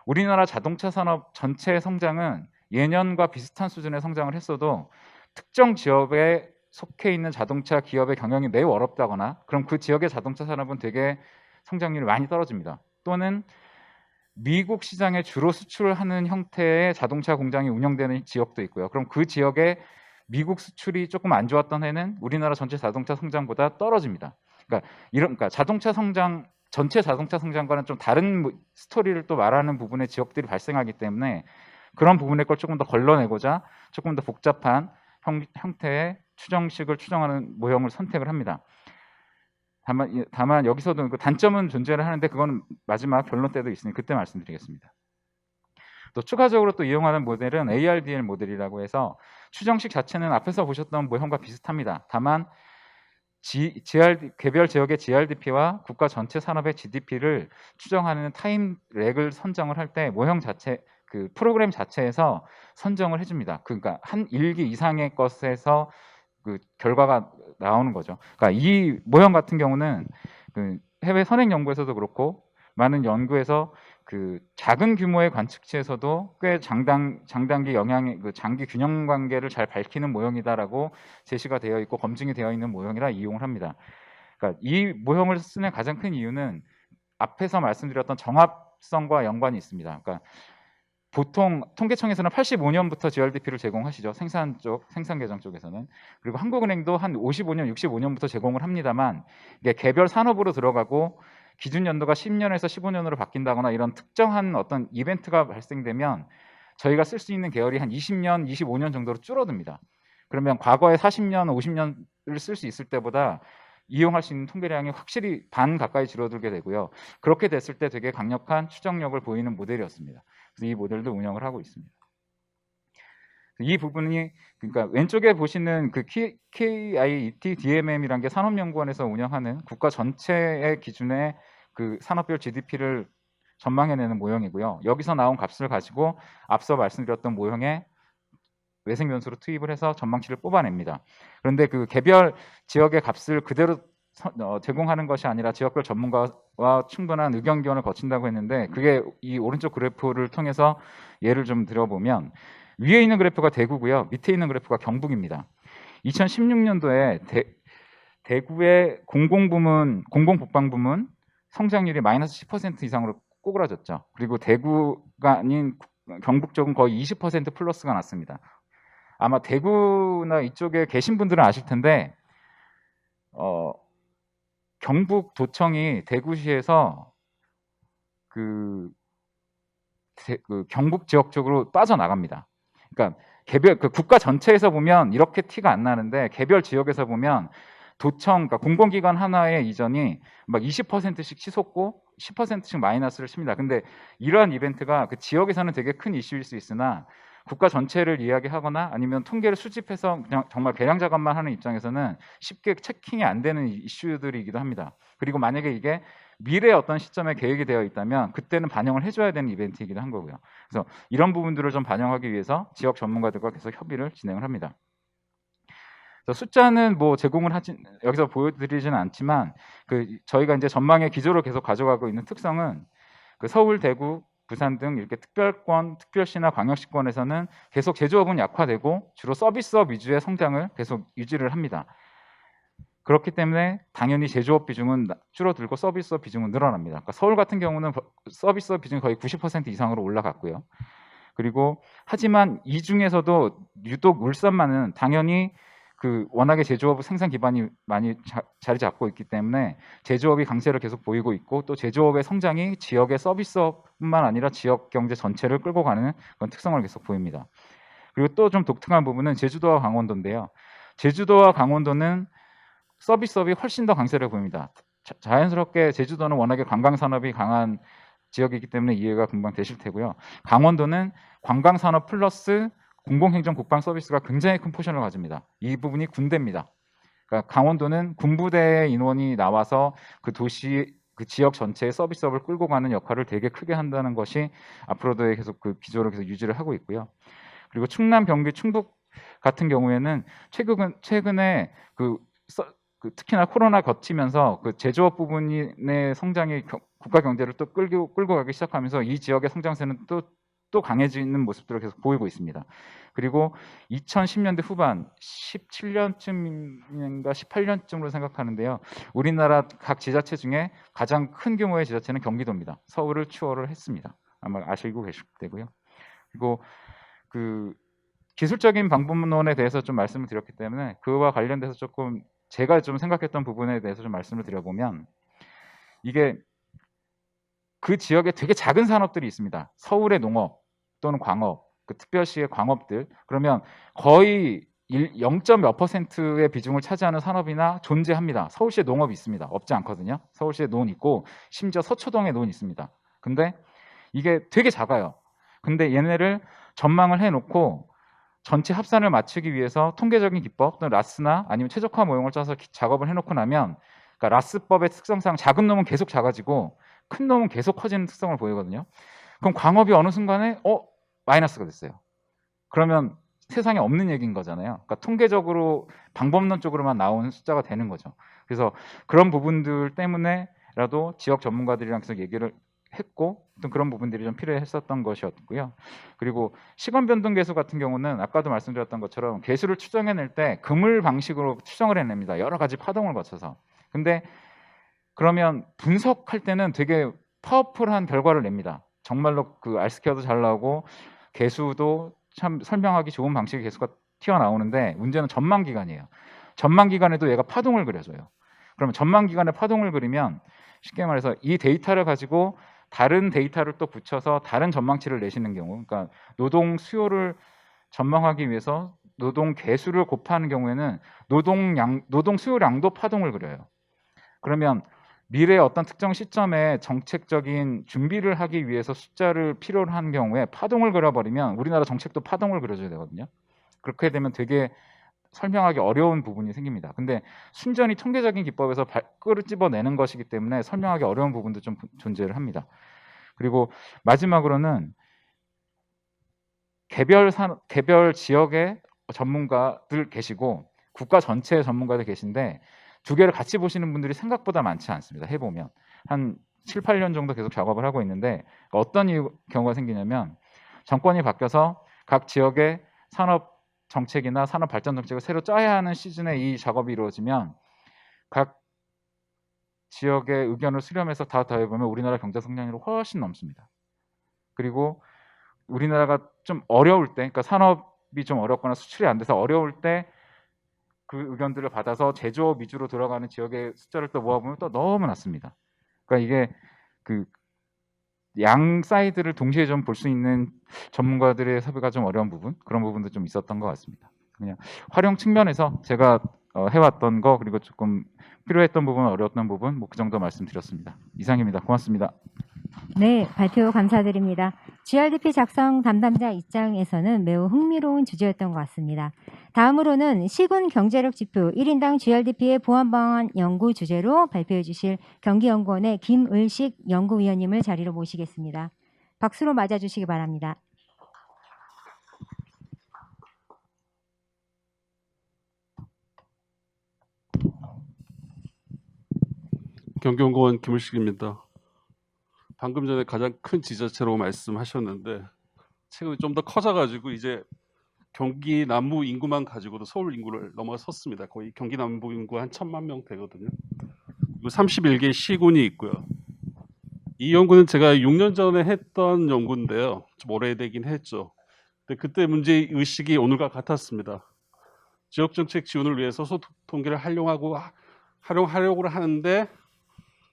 우리나라 자동차 산업 전체의 성장은 예년과 비슷한 수준의 성장을 했어도 특정 지역에 속해 있는 자동차 기업의 경영이 매우 어렵다거나 그럼 그 지역의 자동차 산업은 되게 성장률이 많이 떨어집니다. 또는 미국 시장에 주로 수출하는 형태의 자동차 공장이 운영되는 지역도 있고요. 그럼 그 지역에 미국 수출이 조금 안 좋았던 해는 우리나라 전체 자동차 성장보다 떨어집니다. 그러니까 전체 자동차 성장과는 좀 다른 스토리를 또 말하는 부분의 지역들이 발생하기 때문에 그런 부분의 걸 조금 더 걸러내고자 조금 더 복잡한 형태의 추정식을 추정하는 모형을 선택을 합니다. 다만 여기서도 그 단점은 존재를 하는데 그거는 마지막 변론 때도 있으니 그때 말씀드리겠습니다. 또 추가적으로 또 이용하는 모델은 ARDL 모델이라고 해서 추정식 자체는 앞에서 보셨던 모형과 비슷합니다. 다만 개별 지역의 GRDP와 국가 전체 산업의 GDP를 추정하는 타임 렉을 선정을 할 때 모형 자체 그 프로그램 자체에서 선정을 해줍니다. 그러니까 한 일기 이상의 것에서 그 결과가 나오는 거죠. 그러니까 이 모형 같은 경우는 그 해외 선행 연구에서도 그렇고 많은 연구에서 그 작은 규모의 관측치에서도 꽤 장단기 영향의 그 장기 균형 관계를 잘 밝히는 모형이다라고 제시가 되어 있고 검증이 되어 있는 모형이라 이용을 합니다. 그러니까 이 모형을 쓰는 가장 큰 이유는 앞에서 말씀드렸던 정합성과 연관이 있습니다. 그러니까 보통 통계청에서는 85년부터 GRDP를 제공하시죠. 생산 계정 쪽에서는. 그리고 한국은행도 한 55년, 65년부터 제공을 합니다만 이게 개별 산업으로 들어가고 기준 연도가 10년에서 15년으로 바뀐다거나 이런 특정한 어떤 이벤트가 발생되면 저희가 쓸 수 있는 계열이 한 20년, 25년 정도로 줄어듭니다. 그러면 과거에 40년, 50년을 쓸 수 있을 때보다 이용할 수 있는 통계량이 확실히 반 가까이 줄어들게 되고요. 그렇게 됐을 때 되게 강력한 추정력을 보이는 모델이었습니다. 그래서 이 모델도 운영을 하고 있습니다. 이 부분이 그러니까 왼쪽에 보시는 그 KIET DMM이라는 게 산업연구원에서 운영하는 국가 전체의 기준의 그 산업별 GDP를 전망해내는 모형이고요. 여기서 나온 값을 가지고 앞서 말씀드렸던 모형에 외생 변수로 투입을 해서 전망치를 뽑아냅니다. 그런데 그 개별 지역의 값을 그대로 제공하는 것이 아니라 지역별 전문가와 충분한 의견 교환을 거친다고 했는데 그게 이 오른쪽 그래프를 통해서 예를 좀 들어보면 위에 있는 그래프가 대구고요. 밑에 있는 그래프가 경북입니다. 2016년도에 대구의 공공복방 부문 성장률이 마이너스 10% 이상으로 꼬그라졌죠. 그리고 대구가 아닌 경북 쪽은 거의 20% 플러스가 났습니다. 아마 대구나 이쪽에 계신 분들은 아실 텐데 경북도청이 대구시에서 그 경북 지역 쪽으로 빠져나갑니다. 그러니까 개별 국가 전체에서 보면 이렇게 티가 안 나는데 개별 지역에서 보면 도청, 그러니까 공공기관 하나의 이전이 막 20%씩 치솟고 10%씩 마이너스를 칩니다. 근데 이러한 이벤트가 그 지역에서는 되게 큰 이슈일 수 있으나 국가 전체를 이야기하거나 아니면 통계를 수집해서 그냥 정말 계량 작업만 하는 입장에서는 쉽게 체킹이 안 되는 이슈들이기도 합니다. 그리고 만약에 이게 미래의 어떤 시점에 계획이 되어 있다면 그때는 반영을 해줘야 되는 이벤트이기도 한 거고요. 그래서 이런 부분들을 좀 반영하기 위해서 지역 전문가들과 계속 협의를 진행을 합니다. 숫자는 뭐 제공을 여기서 보여드리지는 않지만 저희가 이제 전망의 기조를 계속 가져가고 있는 특성은 서울, 대구, 부산 등 이렇게 특별권, 특별시나 광역시권에서는 계속 제조업은 약화되고 주로 서비스업 위주의 성장을 계속 유지를 합니다. 그렇기 때문에 당연히 제조업 비중은 줄어들고 서비스업 비중은 늘어납니다. 그러니까 서울 같은 경우는 서비스업 비중이 거의 90% 이상으로 올라갔고요. 그리고 하지만 이 중에서도 유독 울산만은 당연히 워낙에 제조업 생산 기반이 많이 자리 잡고 있기 때문에 제조업이 강세를 계속 보이고 있고 또 제조업의 성장이 지역의 서비스업뿐만 아니라 지역 경제 전체를 끌고 가는 그런 특성을 계속 보입니다. 그리고 또 좀 독특한 부분은 제주도와 강원도인데요. 제주도와 강원도는 서비스업이 훨씬 더 강세를 보입니다. 자연스럽게 제주도는 워낙에 관광 산업이 강한 지역이기 때문에 이해가 금방 되실 테고요. 강원도는 관광 산업 플러스 공공행정 국방 서비스가 굉장히 큰 포션을 가집니다. 이 부분이 군대입니다. 그러니까 강원도는 군부대 인원이 나와서 그 도시 그 지역 전체의 서비스업을 끌고 가는 역할을 되게 크게 한다는 것이 앞으로도 계속 그 기조를 계속 유지를 하고 있고요. 그리고 충남, 경기, 충북 같은 경우에는 최근에 특히나 코로나 거치면서 그 제조업 부분의 성장이 국가 경제를 또 끌고 가기 시작하면서 이 지역의 성장세는 또 강해지는 모습들을 계속 보이고 있습니다. 그리고 2010년대 후반 17년쯤인가 18년쯤으로 생각하는데요. 우리나라 각 지자체 중에 가장 큰 규모의 지자체는 경기도입니다. 서울을 추월을 했습니다. 아마 아시고 계실 테고요. 그리고 그 기술적인 방법론에 대해서 좀 말씀을 드렸기 때문에 그와 관련돼서 조금 제가 좀 생각했던 부분에 대해서 좀 말씀을 드려보면 이게 그 지역에 되게 작은 산업들이 있습니다. 서울의 농업 또는 광업, 그 특별시의 광업들 그러면 거의 0.몇 %의 비중을 차지하는 산업이나 존재합니다. 서울시에 농업이 있습니다. 없지 않거든요. 서울시에 논 있고 심지어 서초동에 논 있습니다. 근데 이게 되게 작아요. 근데 얘네를 전망을 해놓고 전체 합산을 맞추기 위해서 통계적인 기법 또는 라스나 아니면 최적화 모형을 짜서 작업을 해놓고 나면 그러니까 라스법의 특성상 작은 놈은 계속 작아지고 큰 놈은 계속 커지는 특성을 보이거든요. 그럼 광업이 어느 순간에 마이너스가 됐어요. 그러면 세상에 없는 얘기인 거잖아요. 그러니까 통계적으로 방법론적으로만 나온 숫자가 되는 거죠. 그래서 그런 부분들 때문에라도 지역 전문가들이랑 계속 얘기를 했고 어떤 그런 부분들이 좀 필요했었던 것이었고요. 그리고 시간 변동 계수 같은 경우는 아까도 말씀드렸던 것처럼 계수를 추정해낼 때 그물 방식으로 추정을 해냅니다. 여러 가지 파동을 거쳐서. 근데 그러면 분석할 때는 되게 파워풀한 결과를 냅니다. 정말로 그 R스퀘어도 잘 나오고 계수도 참 설명하기 좋은 방식의 계수가 튀어나오는데 문제는 전망 기간이에요. 전망 기간에도 얘가 파동을 그려줘요. 그러면 전망 기간에 파동을 그리면 쉽게 말해서 이 데이터를 가지고 다른 데이터를 또 붙여서 다른 전망치를 내시는 경우, 그러니까 노동 수요를 전망하기 위해서 노동 개수를 곱하는 경우에는 노동 수요량도 파동을 그려요. 그러면 미래의 어떤 특정 시점에 정책적인 준비를 하기 위해서 숫자를 필요로 하는 경우에 파동을 그려버리면 우리나라 정책도 파동을 그려줘야 되거든요. 그렇게 되면 되게 설명하기 어려운 부분이 생깁니다. 근데 순전히 통계적인 기법에서 밖으로 집어내는 것이기 때문에 설명하기 어려운 부분도 좀 존재를 합니다. 그리고 마지막으로는 개별 지역의 전문가들 계시고 국가 전체의 전문가들 계신데 두 개를 같이 보시는 분들이 생각보다 많지 않습니다. 해보면 한 7, 8년 정도 계속 작업을 하고 있는데 어떤 경우가 생기냐면 정권이 바뀌어서 각 지역의 산업 정책이나 산업 발전 정책을 새로 짜야 하는 시즌에 이 작업이 이루어지면 각 지역의 의견을 수렴해서 다 더해보면 우리나라 경제 성장률이 훨씬 넘습니다. 그리고 우리나라가 좀 어려울 때, 그러니까 산업이 좀 어렵거나 수출이 안 돼서 어려울 때 그 의견들을 받아서 제조업 위주로 들어가는 지역의 숫자를 또 모아보면 또 너무 낮습니다. 그러니까 이게 그 양 사이드를 동시에 좀 볼 수 있는 전문가들의 섭외가 좀 어려운 부분, 그런 부분도 좀 있었던 것 같습니다. 그냥 활용 측면에서 제가 해왔던 거 그리고 조금 필요했던 부분, 어려웠던 부분, 뭐 그 정도 말씀드렸습니다. 이상입니다. 고맙습니다. 네, 발표 감사드립니다. GRDP 작성 담당자 입장에서는 매우 흥미로운 주제였던 것 같습니다. 다음으로는 시군 경제력 지표 1인당 GRDP의 보완 방안 연구 주제로 발표해 주실 경기연구원의 김을식 연구위원님을 자리로 모시겠습니다. 박수로 맞아주시기 바랍니다. 경기연구원 김을식입니다. 방금 전에 가장 큰 지자체로 말씀하셨는데 최근에 좀 더 커져가지고 이제 경기 남부 인구만 가지고도 서울 인구를 넘어섰습니다. 거의 경기 남부 인구 한 1,000만 명 되거든요. 그리고 31개 시군이 있고요. 이 연구는 제가 6년 전에 했던 연구인데요. 좀 오래되긴 했죠. 근데 그때 문제 의식이 오늘과 같았습니다. 지역정책 지원을 위해서 소득 통계를 활용하려고 하는데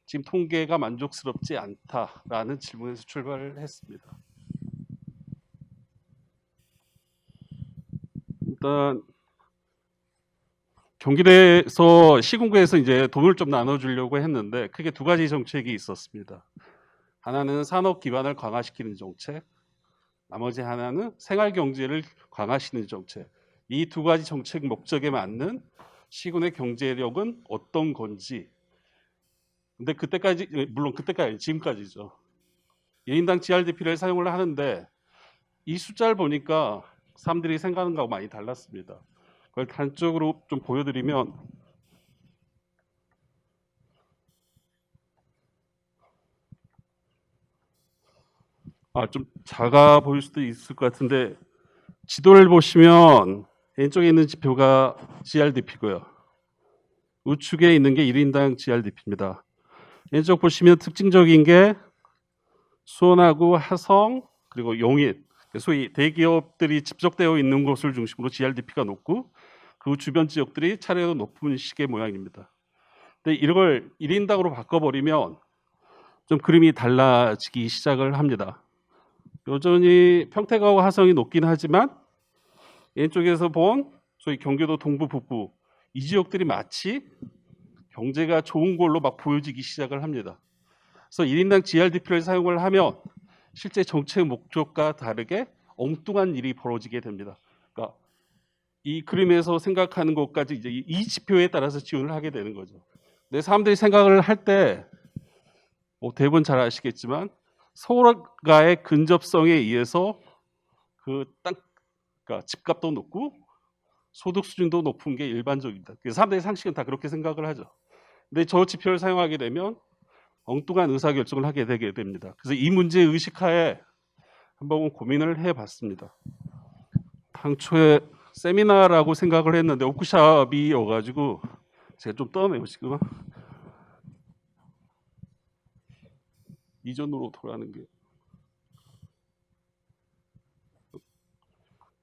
지금 통계가 만족스럽지 않다라는 질문에서 출발을 했습니다. 일단 경기도에서 시군구에서 이제 돈을 좀 나눠주려고 했는데 크게 두 가지 정책이 있었습니다. 하나는 산업 기반을 강화시키는 정책, 나머지 하나는 생활 경제를 강화시키는 정책. 이 두 가지 정책 목적에 맞는 시군의 경제력은 어떤 건지. 근데 그때까지, 물론 그때까지 지금까지죠. 1인당 GRDP를 사용을 하는데 이 숫자를 보니까 사람들이 생각하는 거하고 많이 달랐습니다. 그걸 단적으로 좀 보여드리면 좀 작아 보일 수도 있을 것 같은데 지도를 보시면 왼쪽에 있는 지표가 GRDP고요. 우측에 있는 게 1인당 GRDP입니다. 왼쪽 보시면 특징적인 게 수원하고 화성 그리고 용인, 소위 대기업들이 집적되어 있는 곳을 중심으로 GRDP가 높고 그 주변 지역들이 차례로 높은 시계 모양입니다. 근데 이걸 1인당으로 바꿔버리면 좀 그림이 달라지기 시작을 합니다. 여전히 평택하고 화성이 높긴 하지만 왼쪽에서 본 소위 경기도 동부 북부 이 지역들이 마치 경제가 좋은 걸로 막 보여지기 시작을 합니다. 그래서 1인당 GRDP를 사용을 하면 실제 정책 목적과 다르게 엉뚱한 일이 벌어지게 됩니다. 그러니까 이 그림에서 생각하는 것까지 이제 이 지표에 따라서 지원을 하게 되는 거죠. 근데 사람들이 생각을 할 때 대부분 잘 아시겠지만 서울과의 근접성에 의해서 그 땅, 그러니까 집값도 높고 소득 수준도 높은 게 일반적입니다. 그래서 사람들의 상식은 다 그렇게 생각을 하죠. 근데 저 지표를 사용하게 되면 엉뚱한 의사결정을 하게 되게 됩니다. 그래서 이 문제 의식하에 한번 고민을 해봤습니다. 당초에 세미나라고 생각을 했는데 워크숍이어가지고 제가 좀 떠네요 지금. 이전으로 돌아가는 게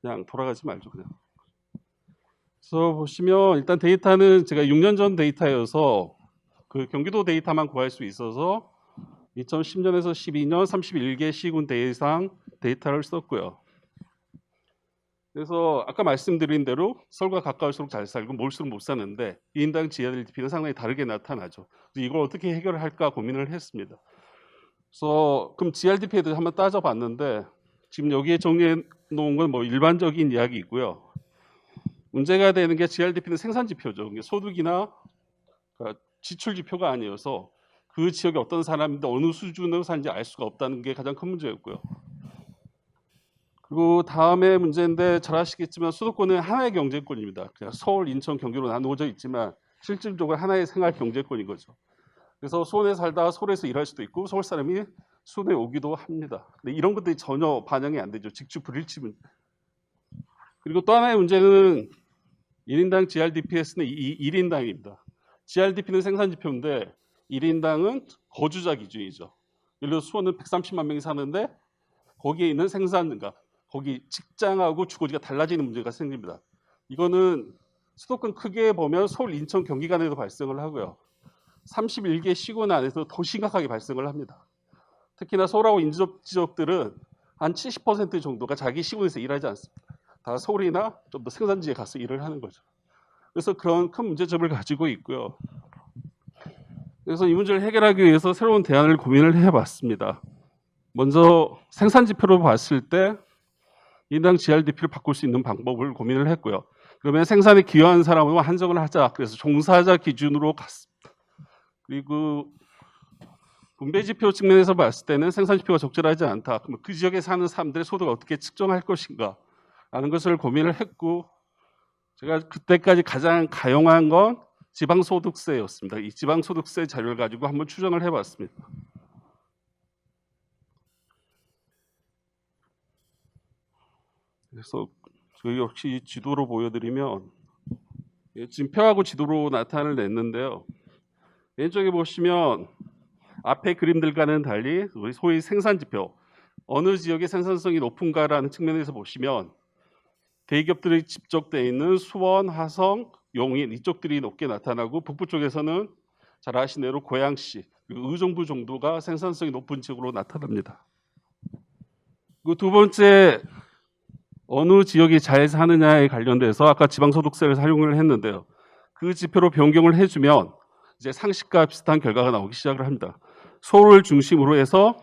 그냥 돌아가지 말죠 그냥. 그래서 보시면 일단 데이터는 제가 6년 전 데이터여서 그 경기도 데이터만 구할 수 있어서 2010년에서 12년 31개 시군 대상 데이터를 썼고요. 그래서 아까 말씀드린 대로 서울과 가까울수록 잘 살고 멀수록 못 사는데 2인당 GRDP는 상당히 다르게 나타나죠. 그래서 이걸 어떻게 해결을 할까 고민을 했습니다. 그래서 그럼 GRDP에 대해서 한번 따져봤는데 지금 여기에 정리해 놓은 건 뭐 일반적인 이야기이고요. 문제가 되는 게 GRDP는 생산 지표죠. 소득이나 지출 지표가 아니어서 그 지역에 어떤 사람인데 어느 수준으로 사는지 알 수가 없다는 게 가장 큰 문제였고요. 그리고 다음에 문제인데 잘 아시겠지만 수도권은 하나의 경제권입니다. 그냥 서울, 인천, 경기로 나누어져 있지만 실질적으로 하나의 생활 경제권인 거죠. 그래서 수원에 살다가 서울에서 일할 수도 있고 서울 사람이 수원에 오기도 합니다. 근데 이런 것들이 전혀 반영이 안 되죠. 직주 불일치문. 그리고 또 하나의 문제는 1인당 GRDP에서는 1인당입니다. GRDP는 생산 지표인데 1인당은 거주자 기준이죠. 예를 들어 수원은 130만 명이 사는데 거기에 있는 생산인가 거기 직장하고 주거지가 달라지는 문제가 생깁니다. 이거는 수도권 크게 보면 서울, 인천, 경기 간에도 발생을 하고요. 31개 시군 안에서 더 심각하게 발생을 합니다. 특히나 서울하고 인접 지역들은 한 70% 정도가 자기 시군에서 일하지 않습니다. 다 서울이나 좀 더 생산지에 가서 일을 하는 거죠. 그래서 그런 큰 문제점을 가지고 있고요. 그래서 이 문제를 해결하기 위해서 새로운 대안을 고민을 해봤습니다. 먼저 생산 지표로 봤을 때 인당 GRDP를 바꿀 수 있는 방법을 고민을 했고요. 그러면 생산에 기여한 사람으로 한정을 하자. 그래서 종사자 기준으로 갔습니다. 그리고 분배 지표 측면에서 봤을 때는 생산 지표가 적절하지 않다. 그럼 그 지역에 사는 사람들의 소득을 어떻게 측정할 것인가 라는 것을 고민을 했고 제가 그때까지 가장 가용한 건 지방소득세였습니다. 이 지방소득세 자료를 가지고 한번 추정을 해봤습니다. 그래서 저희 역시 지도로 보여드리면 지금 표하고 지도로 나타를 냈는데요. 왼쪽에 보시면 앞에 그림들과는 달리 우리 소위 생산지표 어느 지역의 생산성이 높은가라는 측면에서 보시면 대기업들이 집적되어 있는 수원, 화성, 용인 이쪽들이 높게 나타나고 북부 쪽에서는 잘 아시는 대로 고양시, 그리고 의정부 정도가 생산성이 높은 지역으로 나타납니다. 그리고 두 번째 어느 지역이 잘 사느냐에 관련돼서 아까 지방소득세를 사용을 했는데요. 그 지표로 변경을 해주면 이제 상식과 비슷한 결과가 나오기 시작을 합니다. 서울을 중심으로 해서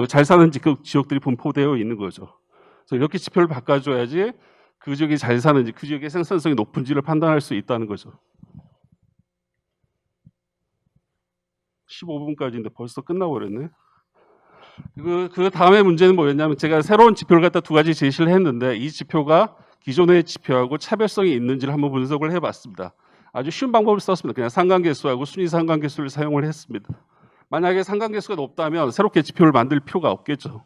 잘 사는 지역들이 분포되어 있는 거죠. 그래서 이렇게 지표를 바꿔줘야지 그 지역이 잘 사는지, 그 지역의 생산성이 높은지를 판단할 수 있다는 거죠. 15분까지인데 벌써 끝나버렸네. 그 다음에 문제는 뭐였냐면, 제가 새로운 지표를 갖다 두 가지 제시를 했는데, 이 지표가 기존의 지표하고 차별성이 있는지를 한번 분석을 해봤습니다. 아주 쉬운 방법을 썼습니다. 그냥 상관계수하고 순위 상관계수를 사용을 했습니다. 만약에 상관계수가 높다면 새롭게 지표를 만들 필요가 없겠죠.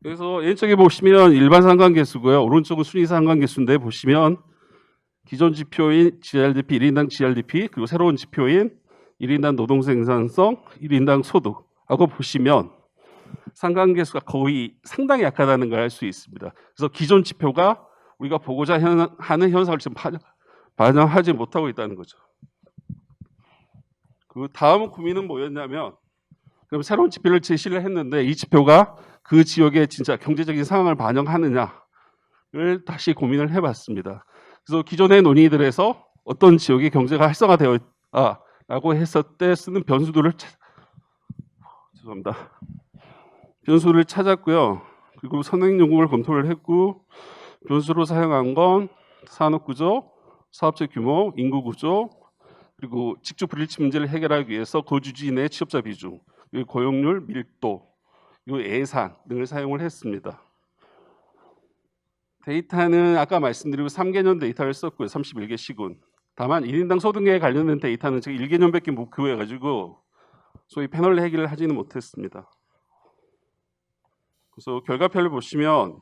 그래서 왼쪽에 보시면 일반 상관계수고요. 오른쪽은 순위 상관계수인데, 보시면 기존 지표인 GRDP, 1인당 GRDP, 그리고 새로운 지표인 1인당 노동생산성, 1인당 소득하고 보시면 상관계수가 거의 상당히 약하다는 걸 알 수 있습니다. 그래서 기존 지표가 우리가 보고자 하는 현상을 지금 반영하지 못하고 있다는 거죠. 그 다음 고민은 뭐였냐면, 그럼 새로운 지표를 제시를 했는데 이 지표가 그 지역의 진짜 경제적인 상황을 반영하느냐를 다시 고민을 해봤습니다. 그래서 기존의 논의들에서 어떤 지역의 경제가 활성화되어 있다라고 했을 때 쓰는 변수들을 변수를 찾았고요. 그리고 선행 연구를 검토를 했고, 변수로 사용한 건 산업구조, 사업체 규모, 인구구조, 그리고 직접 불일치 문제를 해결하기 위해서 거주지 내 취업자 비중, 그리고 고용률, 밀도, 요 예산 등을 사용을 했습니다. 데이터는 아까 말씀드리고 3개년 데이터를 썼고요. 31개 시군. 다만 1인당 소득에 관련된 데이터는 제가 1개년밖에 못 구해가지고 소위 패널 해결을 하지는 못했습니다. 그래서 결과표를 보시면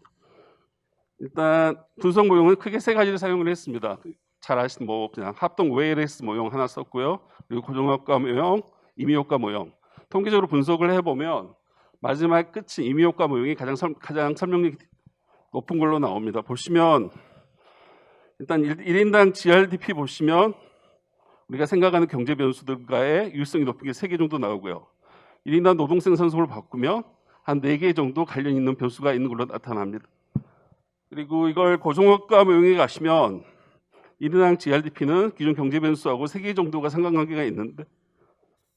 일단 분석 모형은 크게 세 가지를 사용을 했습니다. 잘 아시는 그냥 합동 OLS 모형 하나 썼고요. 그리고 고정효과 모형, 임의효과 모형. 통계적으로 분석을 해보면 마지막 끝이 임의효과 모형이 가장 설명력이 높은 걸로 나옵니다. 보시면 일단 1인당 GRDP 보시면 우리가 생각하는 경제 변수들과의 유일성이 높은 게 3개 정도 나오고요. 1인당 노동생산성을 바꾸면 한 4개 정도 관련 있는 변수가 있는 걸로 나타납니다. 그리고 이걸 고정효과 모형에 가시면 1인당 GRDP는 기존 경제 변수하고 3개 정도가 상관관계가 있는데,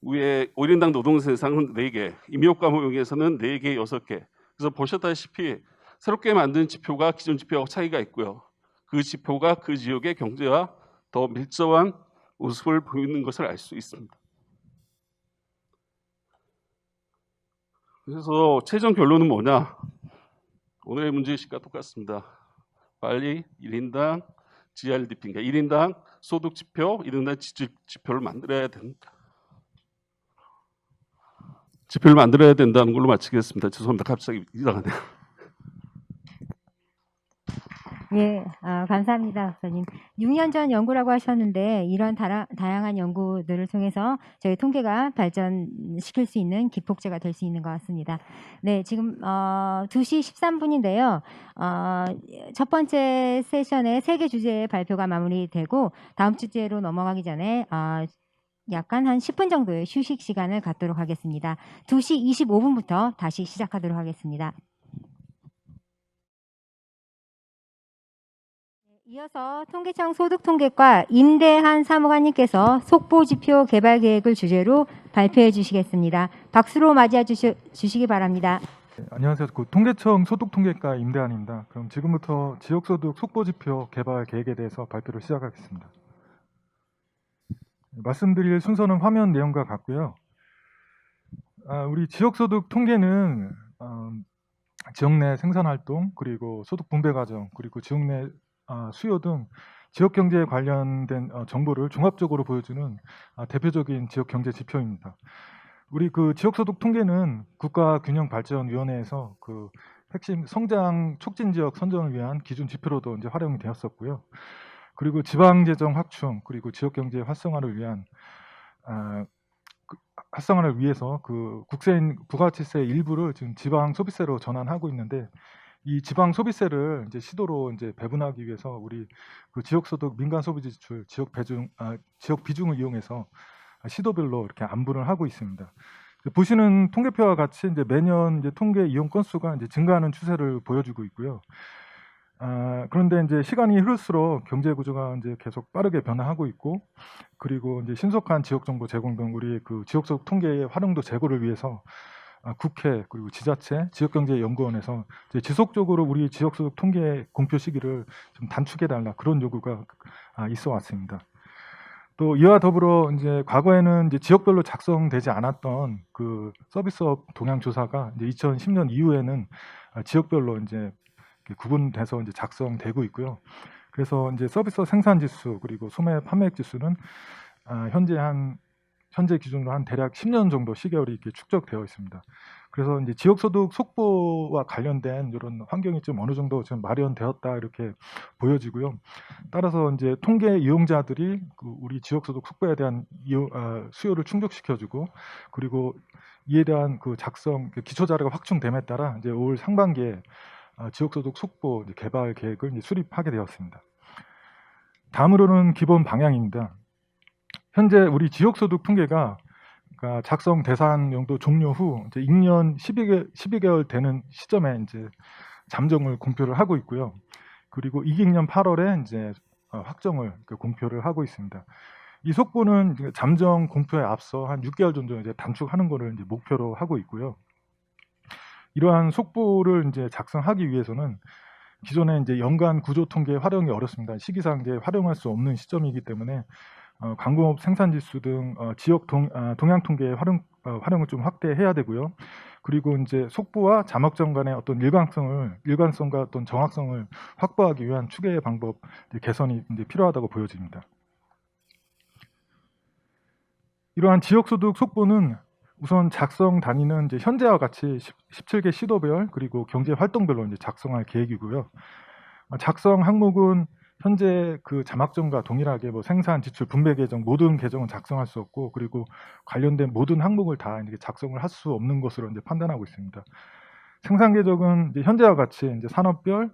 위에 1인당 노동생산은 4개, 임의효과 모형에서는 4개, 6개. 그래서 보셨다시피 새롭게 만든 지표가 기존 지표하고 차이가 있고요. 그 지표가 그 지역의 경제와 더 밀접한 모습을 보이는 것을 알 수 있습니다. 그래서 최종 결론은 뭐냐? 오늘의 문제의식과 똑같습니다. 빨리 1인당 GRDP, 그러니까 1인당 소득 지표, 1인당 지표를 만들어야 된다. 지표를 만들어야 된다는 걸로 마치겠습니다. 죄송합니다. 갑자기 이상하네요. 예, 감사합니다, 박사님. 6년 전 연구라고 하셨는데 이런 다양한 연구들을 통해서 저희 통계가 발전시킬 수 있는 기폭제가 될 수 있는 것 같습니다. 네, 지금 2시 13분인데요. 첫 번째 세션의 3개 주제의 발표가 마무리되고 다음 주제로 넘어가기 전에 약간 한 10분 정도의 휴식 시간을 갖도록 하겠습니다. 2시 25분부터 다시 시작하도록 하겠습니다. 이어서 통계청 소득통계과 임대한 사무관님께서 속보지표 개발 계획을 주제로 발표해 주시겠습니다. 박수로 맞이해 주시기 바랍니다. 네, 안녕하세요. 통계청 소득통계과 임대한입니다. 그럼 지금부터 지역소득 속보지표 개발 계획에 대해서 발표를 시작하겠습니다. 말씀드릴 순서는 화면 내용과 같고요. 우리 지역소득 통계는 지역 내 생산활동, 그리고 소득 분배 과정, 그리고 지역 내 수요 등 지역 경제에 관련된 정보를 종합적으로 보여주는 대표적인 지역 경제 지표입니다. 우리 그 지역소득 통계는 국가균형발전위원회에서 그 핵심 성장 촉진 지역 선정을 위한 기준 지표로도 이제 활용이 되었었고요. 그리고 지방재정 확충, 그리고 지역 경제 활성화를 위해서 그 국세인 부가가치세 일부를 지금 지방 소비세로 전환하고 있는데, 이 지방 소비세를 이제 시도로 이제 배분하기 위해서 우리 그 지역소득 민간 소비 지출 지역 비중을 이용해서 시도별로 이렇게 안분을 하고 있습니다. 보시는 통계표와 같이 이제 매년 이제 통계 이용 건수가 이제 증가하는 추세를 보여주고 있고요. 그런데 이제 시간이 흐를수록 경제 구조가 이제 계속 빠르게 변화하고 있고, 그리고 이제 신속한 지역 정보 제공 등 우리 그 지역적 통계의 활용도 제고를 위해서 국회 그리고 지자체, 지역경제연구원에서 이제 지속적으로 우리 지역소득 통계 공표 시기를 좀 단축해달라 그런 요구가 있어 왔습니다. 또 이와 더불어 이제 과거에는 이제 지역별로 작성되지 않았던 그 서비스업 동향 조사가 이제 2010년 이후에는 지역별로 이제 구분돼서 이제 작성되고 있고요. 그래서 이제 서비스 생산 지수 그리고 소매 판매액 지수는 현재 기준으로 한 대략 10년 정도 시계열이 이렇게 축적되어 있습니다. 그래서 이제 지역소득 속보와 관련된 이런 환경이 좀 어느 정도 좀 마련되었다 이렇게 보여지고요. 따라서 이제 통계 이용자들이 그 우리 지역소득 속보에 대한 수요를 충족시켜주고, 그리고 이에 대한 그 작성 기초 자료가 확충됨에 따라 이제 올 상반기에 지역소득 속보 개발 계획을 이제 수립하게 되었습니다. 다음으로는 기본 방향입니다. 현재 우리 지역소득 통계가 작성 대상 용도 종료 후 이제 2년 12개월 되는 시점에 이제 잠정을 공표를 하고 있고요. 그리고 2020년 8월에 이제 확정을 공표를 하고 있습니다. 이 속보는 이제 잠정 공표에 앞서 한 6개월 정도 이제 단축하는 것을 이제 목표로 하고 있고요. 이러한 속보를 이제 작성하기 위해서는 기존에 이제 연간 구조 통계 활용이 어렵습니다. 시기상 이제 활용할 수 없는 시점이기 때문에 광공업 생산 지수 등 지역 동향 통계의 활용을 좀 확대해야 되고요. 그리고 이제 속보와 자막점 간의 어떤 일관성과 어떤 정확성을 확보하기 위한 추계 방법 개선이 이제 필요하다고 보여집니다. 이러한 지역소득 속보는 우선 작성 단위는 이제 현재와 같이 17개 시도별 그리고 경제 활동별로 이제 작성할 계획이고요. 작성 항목은 현재 그 자막점과 동일하게 뭐 생산, 지출, 분배 계정 모든 계정은 작성할 수 없고, 그리고 관련된 모든 항목을 다 이렇게 작성을 할 수 없는 것으로 이제 판단하고 있습니다. 생산 계정은 이제 현재와 같이 이제 산업별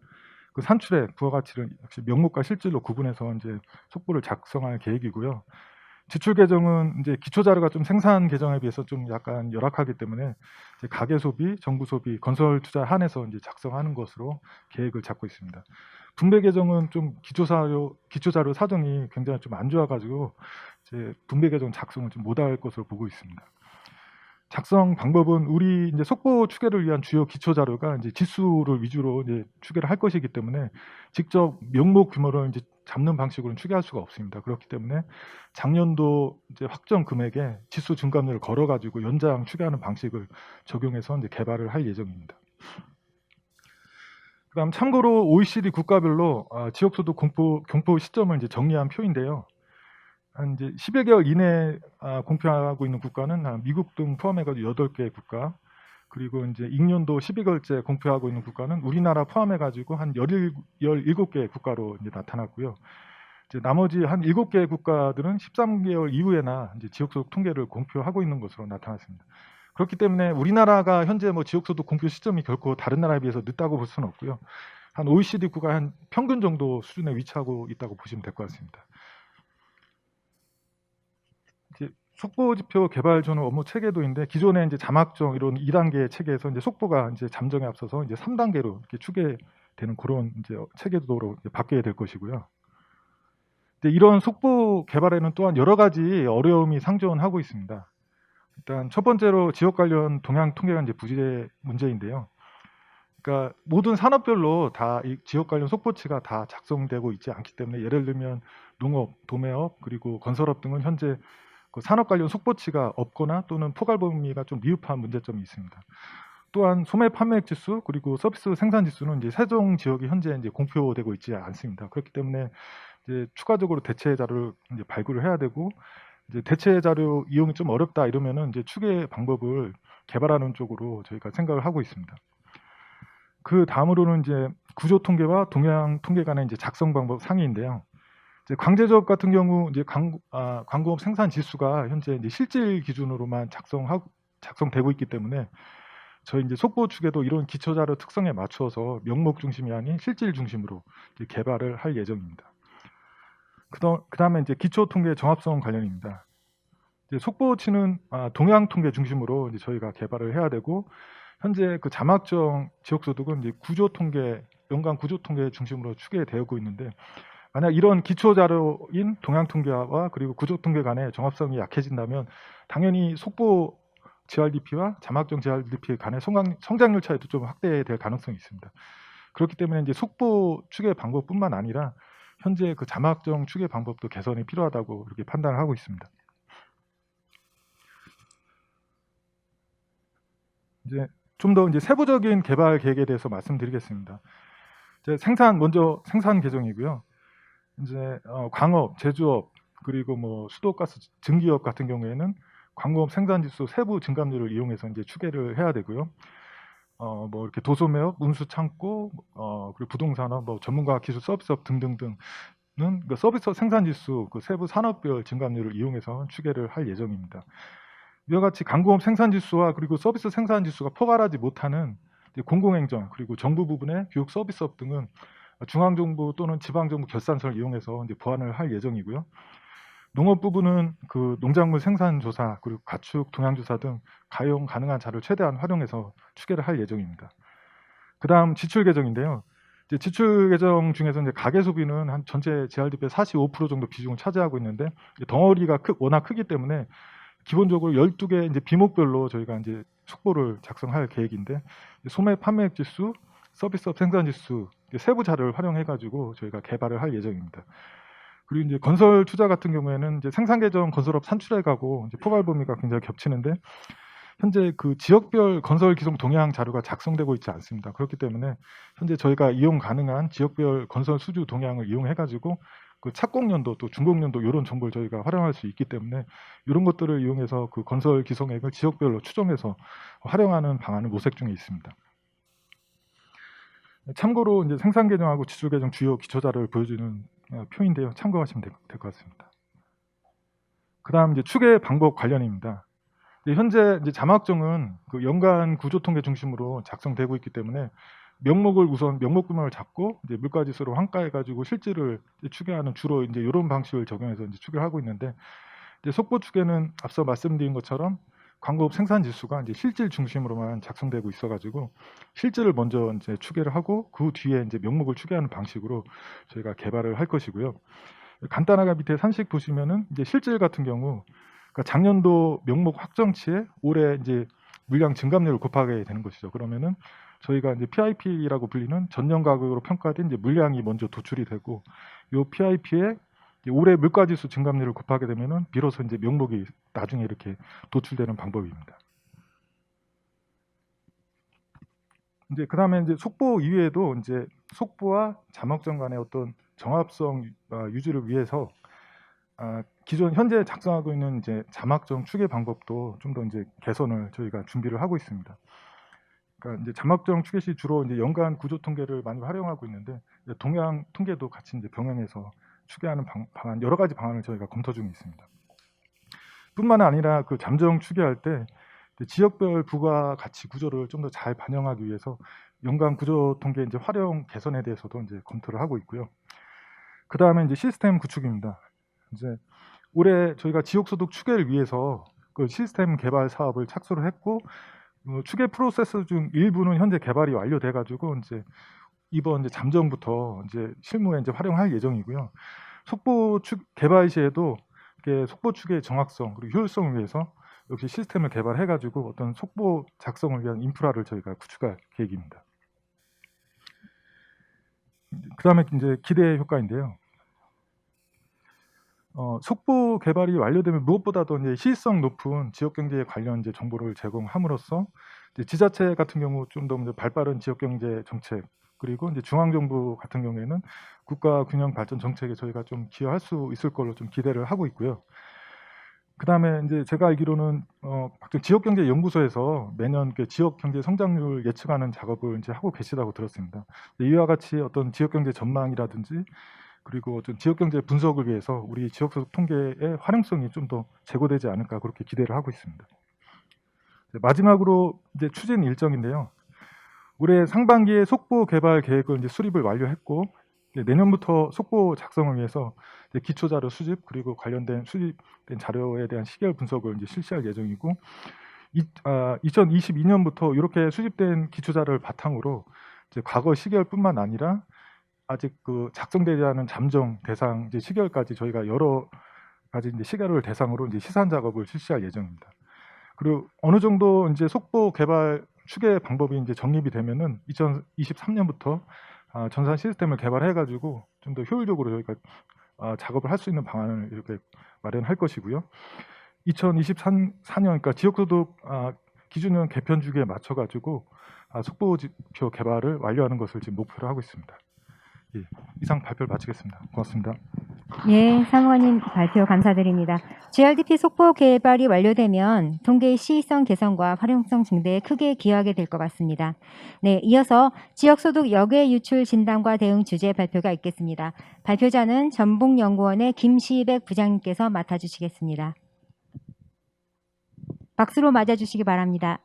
그 산출액 부가가치를 역시 명목과 실질로 구분해서 이제 속보를 작성할 계획이고요. 지출 계정은 이제 기초 자료가 좀 생산 계정에 비해서 좀 약간 열악하기 때문에 이제 가계 소비, 정부 소비, 건설 투자 한해서 이제 작성하는 것으로 계획을 잡고 있습니다. 분배 계정은 좀 기초 자료 사정이 굉장히 좀 안 좋아가지고 이제 분배 계정 작성을 좀 못할 것으로 보고 있습니다. 작성 방법은 우리 이제 속보 추계를 위한 주요 기초 자료가 이제 지수를 위주로 이제 추계를 할 것이기 때문에 직접 명목 규모를 이제 잡는 방식으로는 추계할 수가 없습니다. 그렇기 때문에 작년도 이제 확정 금액에 지수 중감률을 걸어가지고 연장 추계하는 방식을 적용해서 이제 개발을 할 예정입니다. 그다음 참고로 OECD 국가별로 지역소득 공표 시점을 이제 정리한 표인데요. 한 이제 11개월 이내 공표하고 있는 국가는 미국 등 포함해가지고 8개 국가, 그리고 이제 2년도 12개월째 공표하고 있는 국가는 우리나라 포함해가지고 한 17개 국가로 이제 나타났고요. 이제 나머지 한 7개 국가들은 13개월 이후에나 이제 지역소득 통계를 공표하고 있는 것으로 나타났습니다. 그렇기 때문에 우리나라가 현재 뭐 지역소득 공표 시점이 결코 다른 나라에 비해서 늦다고 볼 수는 없고요. 한 OECD 국가 한 평균 정도 수준에 위치하고 있다고 보시면 될 것 같습니다. 이제 속보지표 개발 전후 업무 체계도인데, 기존에 이제 자막정 이런 2단계 체계에서 이제 속보가 이제 잠정에 앞서서 이제 3단계로 이렇게 추계되는 그런 이제 체계도로 이제 바뀌게 될 것이고요. 이런 속보 개발에는 또한 여러 가지 어려움이 상존하고 있습니다. 일단 첫 번째로 지역 관련 동향 통계가 이제 부재 문제인데요. 그러니까 모든 산업별로 다 이 지역 관련 속보치가 다 작성되고 있지 않기 때문에, 예를 들면 농업, 도매업 그리고 건설업 등은 현재 그 산업 관련 속보치가 없거나 또는 포괄 범위가 좀 미흡한 문제점이 있습니다. 또한 소매 판매액 지수 그리고 서비스 생산 지수는 이제 세종 지역이 현재 이제 공표되고 있지 않습니다. 그렇기 때문에 이제 추가적으로 대체 자료를 이제 발굴을 해야 되고, 이제 대체 자료 이용이 좀 어렵다 이러면은 이제 추계 방법을 개발하는 쪽으로 저희가 생각을 하고 있습니다. 그 다음으로는 이제 구조 통계와 동향 통계 간의 이제 작성 방법 상의인데요. 이제 광제조업 같은 경우 이제 광공업 생산 지수가 현재 이제 실질 기준으로만 작성되고 있기 때문에 저희 이제 속보 추계도 이런 기초 자료 특성에 맞추어서 명목 중심이 아닌 실질 중심으로 이제 개발을 할 예정입니다. 그다음에 이제 기초 통계 정합성 관련입니다. 이제 속보치는 동향 통계 중심으로 이제 저희가 개발을 해야 되고, 현재 그 자막정 지역소득은 이제 구조 통계를 연간 구조 통계 중심으로 추계되고 있는데 만약 이런 기초 자료인 동향 통계와 그리고 구조 통계 간의 정합성이 약해진다면 당연히 속보 GRDP와 자막정 GRDP 간의 성장률 차이도 좀 확대될 가능성이 있습니다. 그렇기 때문에 이제 속보 추계 방법뿐만 아니라 현재 그 자막정 추계 방법도 개선이 필요하다고 이렇게 판단을 하고 있습니다. 이제 좀 더 이제 세부적인 개발 계획에 대해서 말씀드리겠습니다. 이제 먼저 생산 계정이고요. 이제 광업, 제조업 그리고 뭐 수도가스 증기업 같은 경우에는 광업 생산지수 세부 증감률을 이용해서 이제 추계를 해야 되고요. 뭐 이렇게 도소매업, 운수 창고, 그리고 부동산업, 뭐 전문가 기술 서비스업 등등등은 그 서비스 생산지수 그 세부 산업별 증감률을 이용해서 추계를 할 예정입니다. 이와 같이 광공업 생산지수와 그리고 서비스 생산지수가 포괄하지 못하는 공공행정 그리고 정부 부분의 교육 서비스업 등은 중앙정부 또는 지방정부 결산서를 이용해서 이제 보완을 할 예정이고요. 농업 부분은 그 농작물 생산조사 그리고 가축 동향조사 등 가용 가능한 자료를 최대한 활용해서 추계를 할 예정입니다. 그다음 지출 계정인데요. 이제 지출 계정 중에서 이제 가계 소비는 한 전체 GRDP의 45% 정도 비중을 차지하고 있는데 덩어리가 워낙 크기 때문에 기본적으로 12개 이제 비목별로 저희가 이제 속보를 작성할 계획인데 소매 판매액 지수, 서비스업 생산 지수 세부 자료를 활용해 가지고 저희가 개발을 할 예정입니다. 그리고 이제 건설 투자 같은 경우에는 이제 생산 계정 건설업 산출해가고 이제 포괄 범위가 굉장히 겹치는데 현재 그 지역별 건설 기성 동향 자료가 작성되고 있지 않습니다. 그렇기 때문에 현재 저희가 이용 가능한 지역별 건설 수주 동향을 이용해 가지고 그 착공연도 또 준공연도 이런 정보를 저희가 활용할 수 있기 때문에 이런 것들을 이용해서 그 건설 기성액을 지역별로 추정해서 활용하는 방안을 모색 중에 있습니다. 참고로 이제 생산 계정하고 지출 계정 주요 기초 자료를 보여주는 표인데요. 참고하시면 될 것 같습니다. 그다음 이제 추계 방법 관련입니다. 현재 이제 자막정은 그 연간 구조 통계 중심으로 작성되고 있기 때문에 명목을 우선 명목 규모를 잡고 이제 물가지수로 환가해 가지고 실질을 추계하는 주로 이제 이런 방식을 적용해서 이제 추계를 하고 있는데 이제 속보 추계는 앞서 말씀드린 것처럼 광고업 생산 지수가 이제 실질 중심으로만 작성되고 있어가지고 실질을 먼저 이제 추계를 하고 그 뒤에 이제 명목을 추계하는 방식으로 저희가 개발을 할 것이고요. 간단하게 밑에 산식 보시면은 이제 실질 같은 경우 그러니까 작년도 명목 확정치에 올해 이제 물량 증감률을 곱하게 되는 것이죠. 그러면은 저희가 이제 PIP라고 불리는 전년 가격으로 평가된 이제 물량이 먼저 도출이 되고 이 PIP에 올해 물가지수 증감률을 곱하게 되면은 비로소 이제 명목이 나중에 이렇게 도출되는 방법입니다. 이제 그다음에 이제 속보 이외에도 이제 속보와 자막정 간의 어떤 정합성 유지를 위해서 기존 현재 작성하고 있는 이제 자막정 추계 방법도 좀 더 이제 개선을 저희가 준비를 하고 있습니다. 그러니까 이제 자막정 추계 시 주로 이제 연간 구조 통계를 많이 활용하고 있는데 동향 통계도 같이 이제 병행해서 추계하는 방안 여러 가지 방안을 저희가 검토 중에 있습니다. 뿐만 아니라 그 잠정 추계할 때 지역별 부가 가치 구조를 좀 더 잘 반영하기 위해서 연간 구조 통계 이제 활용 개선에 대해서도 이제 검토를 하고 있고요. 그 다음에 이제 시스템 구축입니다. 이제 올해 저희가 지역소득 추계를 위해서 그 시스템 개발 사업을 착수를 했고 추계 프로세스 중 일부는 현재 개발이 완료돼가지고 이제 이번 이제 잠정부터 이제 실무에 이제 활용할 예정이고요. 속보 개발 시에도 속보 추계의 정확성 그리고 효율성을 위해서 역시 시스템을 개발해가지고 어떤 속보 작성을 위한 인프라를 저희가 구축할 계획입니다. 그다음에 이제 기대 효과인데요. 속보 개발이 완료되면 무엇보다도 이제 시의성 높은 지역 경제에 관련 이제 정보를 제공함으로써 이제 지자체 같은 경우 좀 더 발빠른 지역 경제 정책 그리고 이제 중앙 정부 같은 경우에는 국가 균형 발전 정책에 저희가 좀 기여할 수 있을 걸로 좀 기대를 하고 있고요. 그다음에 이제 제가 알기로는 각종 지역 경제 연구소에서 매년 그 지역 경제 성장률 예측하는 작업을 이제 하고 계시다고 들었습니다. 이와 같이 어떤 지역 경제 전망이라든지 그리고 좀 지역 경제 분석을 위해서 우리 지역소득 통계의 활용성이 좀 더 제고되지 않을까 그렇게 기대를 하고 있습니다. 마지막으로 이제 추진 일정인데요. 올해 상반기에 속보 개발 계획을 이제 수립을 완료했고 내년부터 속보 작성을 위해서 이제 기초 자료 수집 그리고 관련된 수집된 자료에 대한 시계열 분석을 이제 실시할 예정이고 2022년부터 이렇게 수집된 기초 자료를 바탕으로 이제 과거 시결뿐만 아니라 아직 그 작성되지 않은 잠정 대상 이제 시결까지 저희가 여러 가지 이제 시결을 대상으로 이제 시산 작업을 실시할 예정입니다. 그리고 어느 정도 이제 속보 개발 추계 방법이 이제 정립이 되면은 2023년부터 전산 시스템을 개발해 가지고 좀 더 효율적으로 저희가 작업을 할 수 있는 방안을 이렇게 마련할 것이고요. 2024년 그러니까 지역소득 기준형 개편 주기에 맞춰 가지고 속보 지표 개발을 완료하는 것을 지금 목표로 하고 있습니다. 예, 이상 발표를 마치겠습니다. 고맙습니다. 예, 사무관님 발표 감사드립니다. GRDP 속보 개발이 완료되면 통계의 시의성 개선과 활용성 증대에 크게 기여하게 될 것 같습니다. 네, 이어서 지역소득 역외 유출 진단과 대응 주제 발표가 있겠습니다. 발표자는 전북연구원의 김시백 부장님께서 맡아주시겠습니다. 박수로 맞아주시기 바랍니다.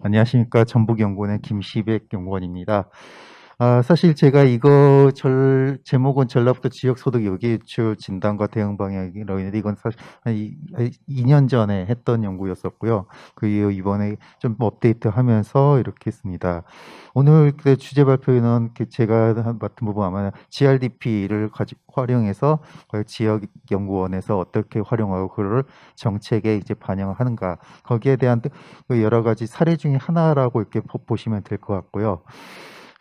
안녕하십니까. 전북연구원의 김시백 연구원입니다. 사실 제가 이거 제목은 전라북도 지역소득 역외유출 진단과 대응 방향이라고 했는데 이건 사실 한 2년 전에 했던 연구였었고요. 그 이후 이번에 좀 업데이트하면서 이렇게 했습니다. 오늘 그 주제 발표는 제가 맡은 부분 아마 GRDP를 활용해서 지역연구원에서 어떻게 활용하고 그걸 정책에 이제 반영을 하는가 거기에 대한 여러 가지 사례 중에 하나라고 이렇게 보시면 될 것 같고요.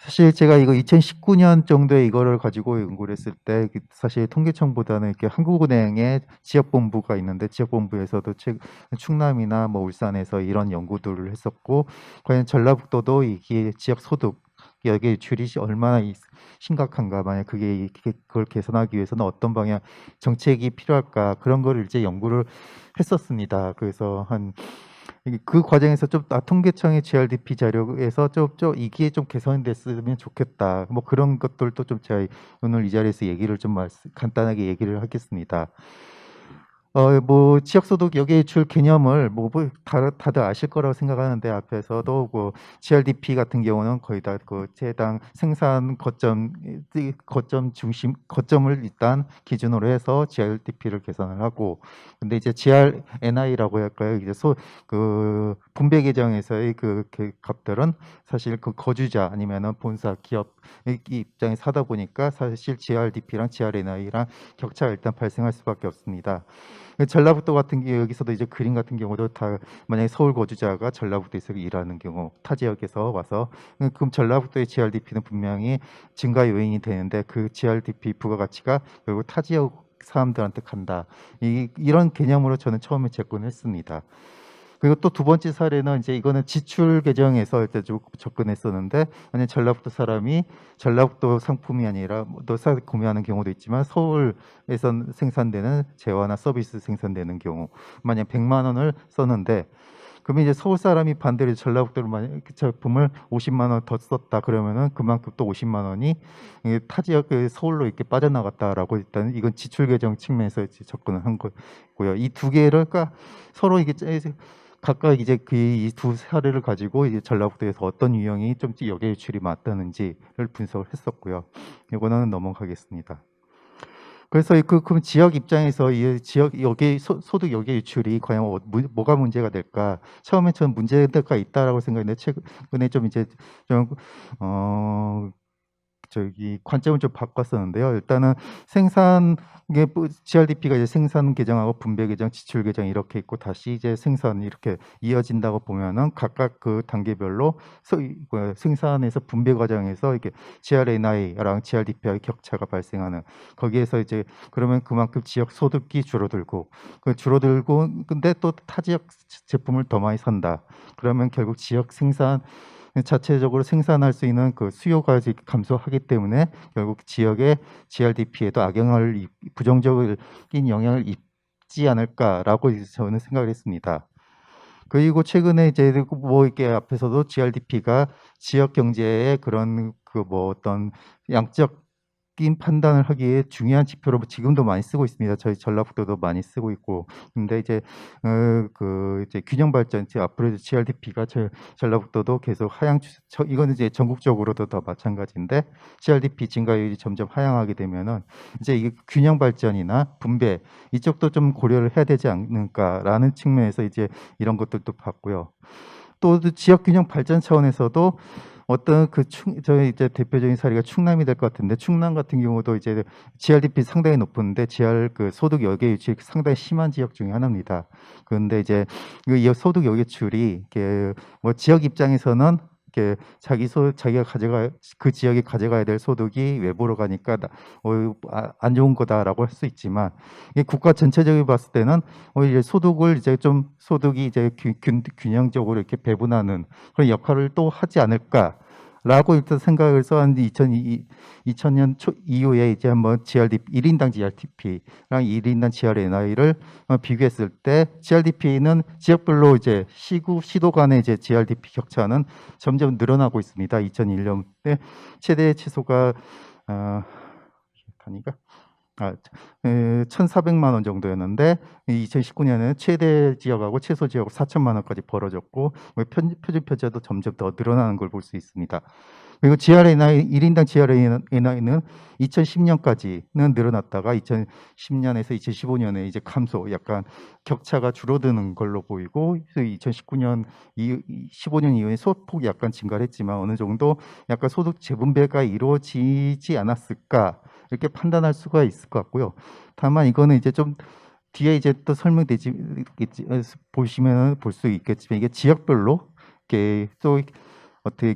사실 제가 이거 2019년 정도에 이거를 가지고 연구를 했을 때 사실 통계청보다는 이렇게 한국은행의 지역본부가 있는데 지역본부에서도 충남이나 뭐 울산에서 이런 연구들을 했었고 과연 전라북도도 이게 지역 소득 여기에 유출이 얼마나 심각한가 만약 그걸 개선하기 위해서는 어떤 방향 정책이 필요할까 그런 거를 이제 연구를 했었습니다. 그래서 그 과정에서 좀 통계청의 GRDP 자료에서 좀 이게 좀 개선됐으면 좋겠다. 뭐 그런 것들도 좀 제가 오늘 이 자리에서 얘기를 좀 간단하게 얘기를 하겠습니다. 뭐 지역소득 역외유출 개념을 다들 아실 거라고 생각하는데 앞에서도 뭐 GRDP 같은 경우는 거의 다 그 해당 생산 거점을 일단 기준으로 해서 GRDP를 계산을 하고 근데 이제 GRNI라고 할까요? 이제 그 분배 계정에서의 그 값들은 사실 그 거주자 아니면은 본사 기업 입장에 사다 보니까 사실 GRDP랑 GRNI랑 격차가 일단 발생할 수밖에 없습니다. 전라북도 같은 경우 여기서도 이제 그림 같은 경우도 다 만약에 서울 거주자가 전라북도에서 일하는 경우 타 지역에서 와서 그럼 전라북도의 GRDP는 분명히 증가 요인이 되는데 그 GRDP 부가가치가 결국 타 지역 사람들한테 간다. 이런 개념으로 저는 처음에 접근했습니다. 그리고 또 두 번째 사례는 이제 이거는 지출 계정에서 일단 좀 접근했었는데 만약 전라북도 사람이 전라북도 상품이 아니라 구매하는 경우도 있지만 서울에서 생산되는 재화나 서비스 생산되는 경우 만약 100만 원을 썼는데 그러면 이제 서울 사람이 반대로 전라북도로 만약 그 제품을 50만 원 더 썼다 그러면은 그만큼 또 50만 원이 타 지역 서울로 이렇게 빠져나갔다라고 일단 이건 지출 계정 측면에서 이제 접근을 한 거고요. 이 두 개를 서로 이게 각각 이제 이 두 사례를 가지고 이제 전라북도에서 어떤 유형이 좀 역외유출이 맞다는지를 분석을 했었고요. 이거는 넘어가겠습니다. 그래서 그럼 지역 입장에서 이 지역 소득 역외유출이 과연 뭐가 문제가 될까? 처음에 저는 문제가 있다라고 생각했는데 최근에 좀 이제 관점을 좀 바꿨었는데요. 일단은 GRDP가 이제 생산 계정하고 분배 계정, 지출 계정 이렇게 있고 다시 이제 생산 이렇게 이어진다고 보면은 각각 그 단계별로 생산에서 분배 과정에서 이렇게 GRNI랑 GRDP의 격차가 발생하는 거기에서 이제 그러면 그만큼 지역 소득이 줄어들고 근데 또 타 지역 제품을 더 많이 산다. 그러면 결국 지역 생산 자체적으로 생산할 수 있는 그 수요가 감소하기 때문에 결국 지역의 GRDP에도 부정적인 영향을 입지 않을까라고 저는 생각을 했습니다. 그리고 최근에 이제 뭐 이렇게 앞에서도 GRDP가 지역 경제의 그런 어떤 양적 객관적인 판단을 하기에 중요한 지표로 지금도 많이 쓰고 있습니다. 저희 전라북도도 많이 쓰고 있고. 근데 이제 이제 균형 발전, 이제 앞으로 GRDP가 전라북도도 계속 하향 추세. 이거는 이제 전국적으로도 다 마찬가지인데 GRDP 증가율이 점점 하향하게 되면은 이제 이게 균형 발전이나 분배 이쪽도 좀 고려를 해야 되지 않을까라는 측면에서 이제 이런 것들도 봤고요. 또 지역 균형 발전 차원에서도 어떤 저희 이제 대표적인 사례가 충남이 될 것 같은데 충남 같은 경우도 이제 GRDP 상당히 높은데 그 소득 역외 유출이 상당히 심한 지역 중에 하나입니다. 그런데 이제 이 소득 역외 유출이 뭐 지역 입장에서는 자기가 그 지역이 가져가야 될 소득이 외부로 가니까 안 좋은 거다라고 할 수 있지만 이게 국가 전체적으로 봤을 때는 이제 소득이 이제 균형적으로 이렇게 배분하는 그런 역할을 또 하지 않을까라고 일단 생각을 해서 한 2000년 초 이후에 이제 한번 GRDP 1인당 GRDP랑 1인당 GRNI를 비교했을 때 GRDP는 지역별로 이제 시도 간의 이제 GRDP 격차는 점점 늘어나고 있습니다. 2001년에 최대 최소가 1,400만 원 정도였는데 2019년에는 최대 지역하고 최소 지역하고 4천만 원까지 벌어졌고 표준 표제도 점점 더 늘어나는 걸 볼 수 있습니다. 그리고 GRNI 1인당 GRNI는 2010년까지는 늘어났다가 2010년에서 2015년에 이제 감소, 약간 격차가 줄어드는 걸로 보이고 2019년, 15년 이후에 소폭 약간 증가를 했지만 어느 정도 약간 소득 재분배가 이루어지지 않았을까 이렇게 판단할 수가 있을 것 같고요. 다만 이거는 이제 좀 뒤에 이제 또 보시면 볼 수 있겠지만 이게 지역별로 이렇게 또 어떻게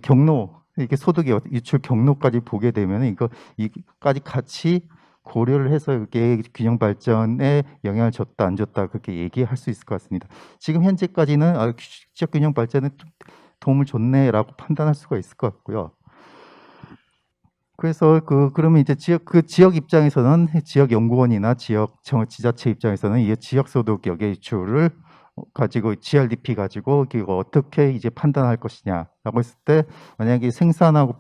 이렇게 소득의 유출 경로까지 보게 되면 이까지 같이 고려를 해서 이게 균형 발전에 영향을 줬다 안 줬다 그렇게 얘기할 수 있을 것 같습니다. 지금 현재까지는 지역 균형 발전에 도움을 줬네라고 판단할 수가 있을 것 같고요. 그래서 그러면 이제 지역 입장에서는 지역 연구원이나 지자체 입장에서는 이 지역 소득 역외 유출을 가지고 GRDP 가지고 이거 어떻게 이제 판단할 것이냐라고 했을 때 만약에 생산하고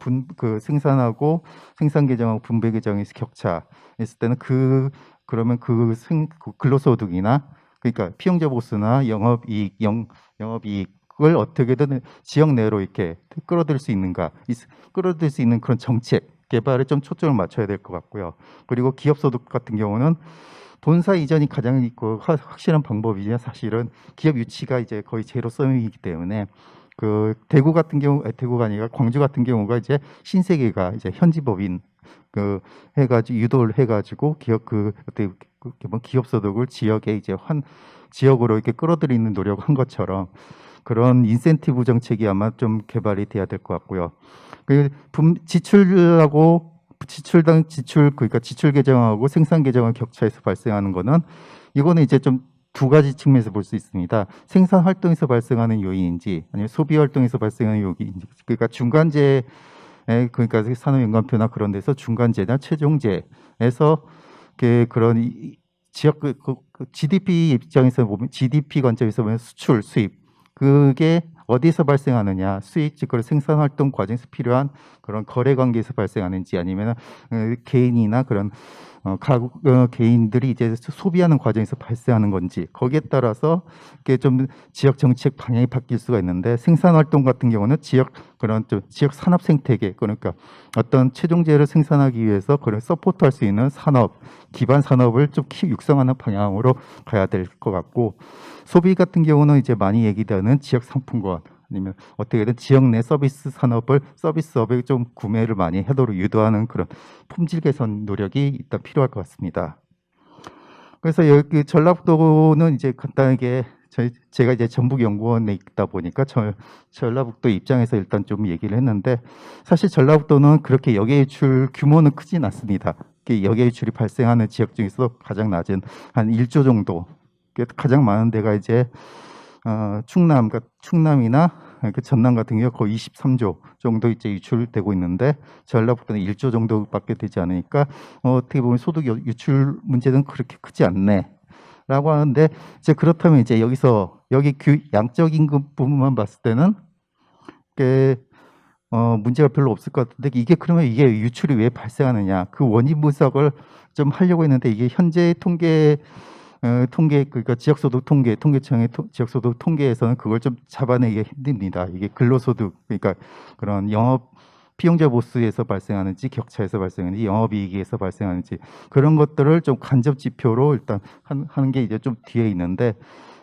생산 계정하고 분배 계정의 격차 있을 때는 그러면 근로소득이나 그러니까 피용자 보수나 영업이익을 어떻게든 지역 내로 이렇게 끌어들일 수 있는 그런 정책 개발에 좀 초점을 맞춰야 될 것 같고요. 그리고 기업 소득 같은 경우는 본사 이전이 가장 확실한 방법이냐 사실은 기업 유치가 이제 거의 제로섬이기 때문에 대구가 아니라 광주 같은 경우가 이제 신세계가 이제 현지법인 해가지고 유도를 해가지고 기업 소득을 지역에 이제 지역으로 이렇게 끌어들이는 노력을 한 것처럼 그런 인센티브 정책이 아마 좀 개발이 돼야 될 것 같고요. 그러니까 지출 계정하고 생산 계정의 격차에서 발생하는 거는 이거는 이제 좀 두 가지 측면에서 볼 수 있습니다. 생산 활동에서 발생하는 요인인지 아니면 소비 활동에서 발생하는 요인인지 그러니까 중간재 그러니까 산업연관표나 그런 데서 중간재나 최종재에서 그런 지역 GDP 입장에서 보면 GDP 관점에서 보면 수출 수입 그게 어디서 발생하느냐 수익 즉 생산 활동 과정에서 필요한 그런 거래 관계에서 발생하는지 아니면 개인이나 그런 개인들이 이제 소비하는 과정에서 발생하는 건지 거기에 따라서 이게 좀 지역 정책 방향이 바뀔 수가 있는데 생산 활동 같은 경우는 지역 산업 생태계 그러니까 어떤 최종재를 생산하기 위해서 그런 서포트할 수 있는 기반 산업을 좀 육성하는 방향으로 가야 될 것 같고 소비 같은 경우는 이제 많이 얘기되는 지역 상품권 아니면 어떻게든 지역 내 서비스업에 좀 구매를 많이 하도록 유도하는 그런 품질 개선 노력이 일단 필요할 것 같습니다. 그래서 여기 전라북도는 이제 간단하게 제가 이제 전북연구원에 있다 보니까 전라북도 입장에서 일단 좀 얘기를 했는데 사실 전라북도는 그렇게 역외 유출 규모는 크진 않습니다. 역외 유출이 발생하는 지역 중에서 가장 낮은 한 1조 정도 가장 많은 데가 이제 충남이나 전남 같은 경우 거의 23조 정도 이제 유출되고 있는데 전라북도는 1조 정도밖에 되지 않으니까 어떻게 보면 소득 유출 문제는 그렇게 크지 않네라고 하는데 이제 그렇다면 이제 여기 양적 임금 부분만 봤을 때는 문제가 별로 없을 것 같은데 이게 그러면 이게 유출이 왜 발생하느냐 그 원인 분석을 좀 하려고 했는데 이게 현재 통계 그러니까 지역소득 통계청의 지역소득 통계에서는 그걸 좀 잡아내기 힘듭니다. 이게 근로소득 그러니까 그런 영업 피용자 보수에서 발생하는지 격차에서 발생하는지 영업이익에서 발생하는지 그런 것들을 좀 간접 지표로 일단 하는 게 이제 좀 뒤에 있는데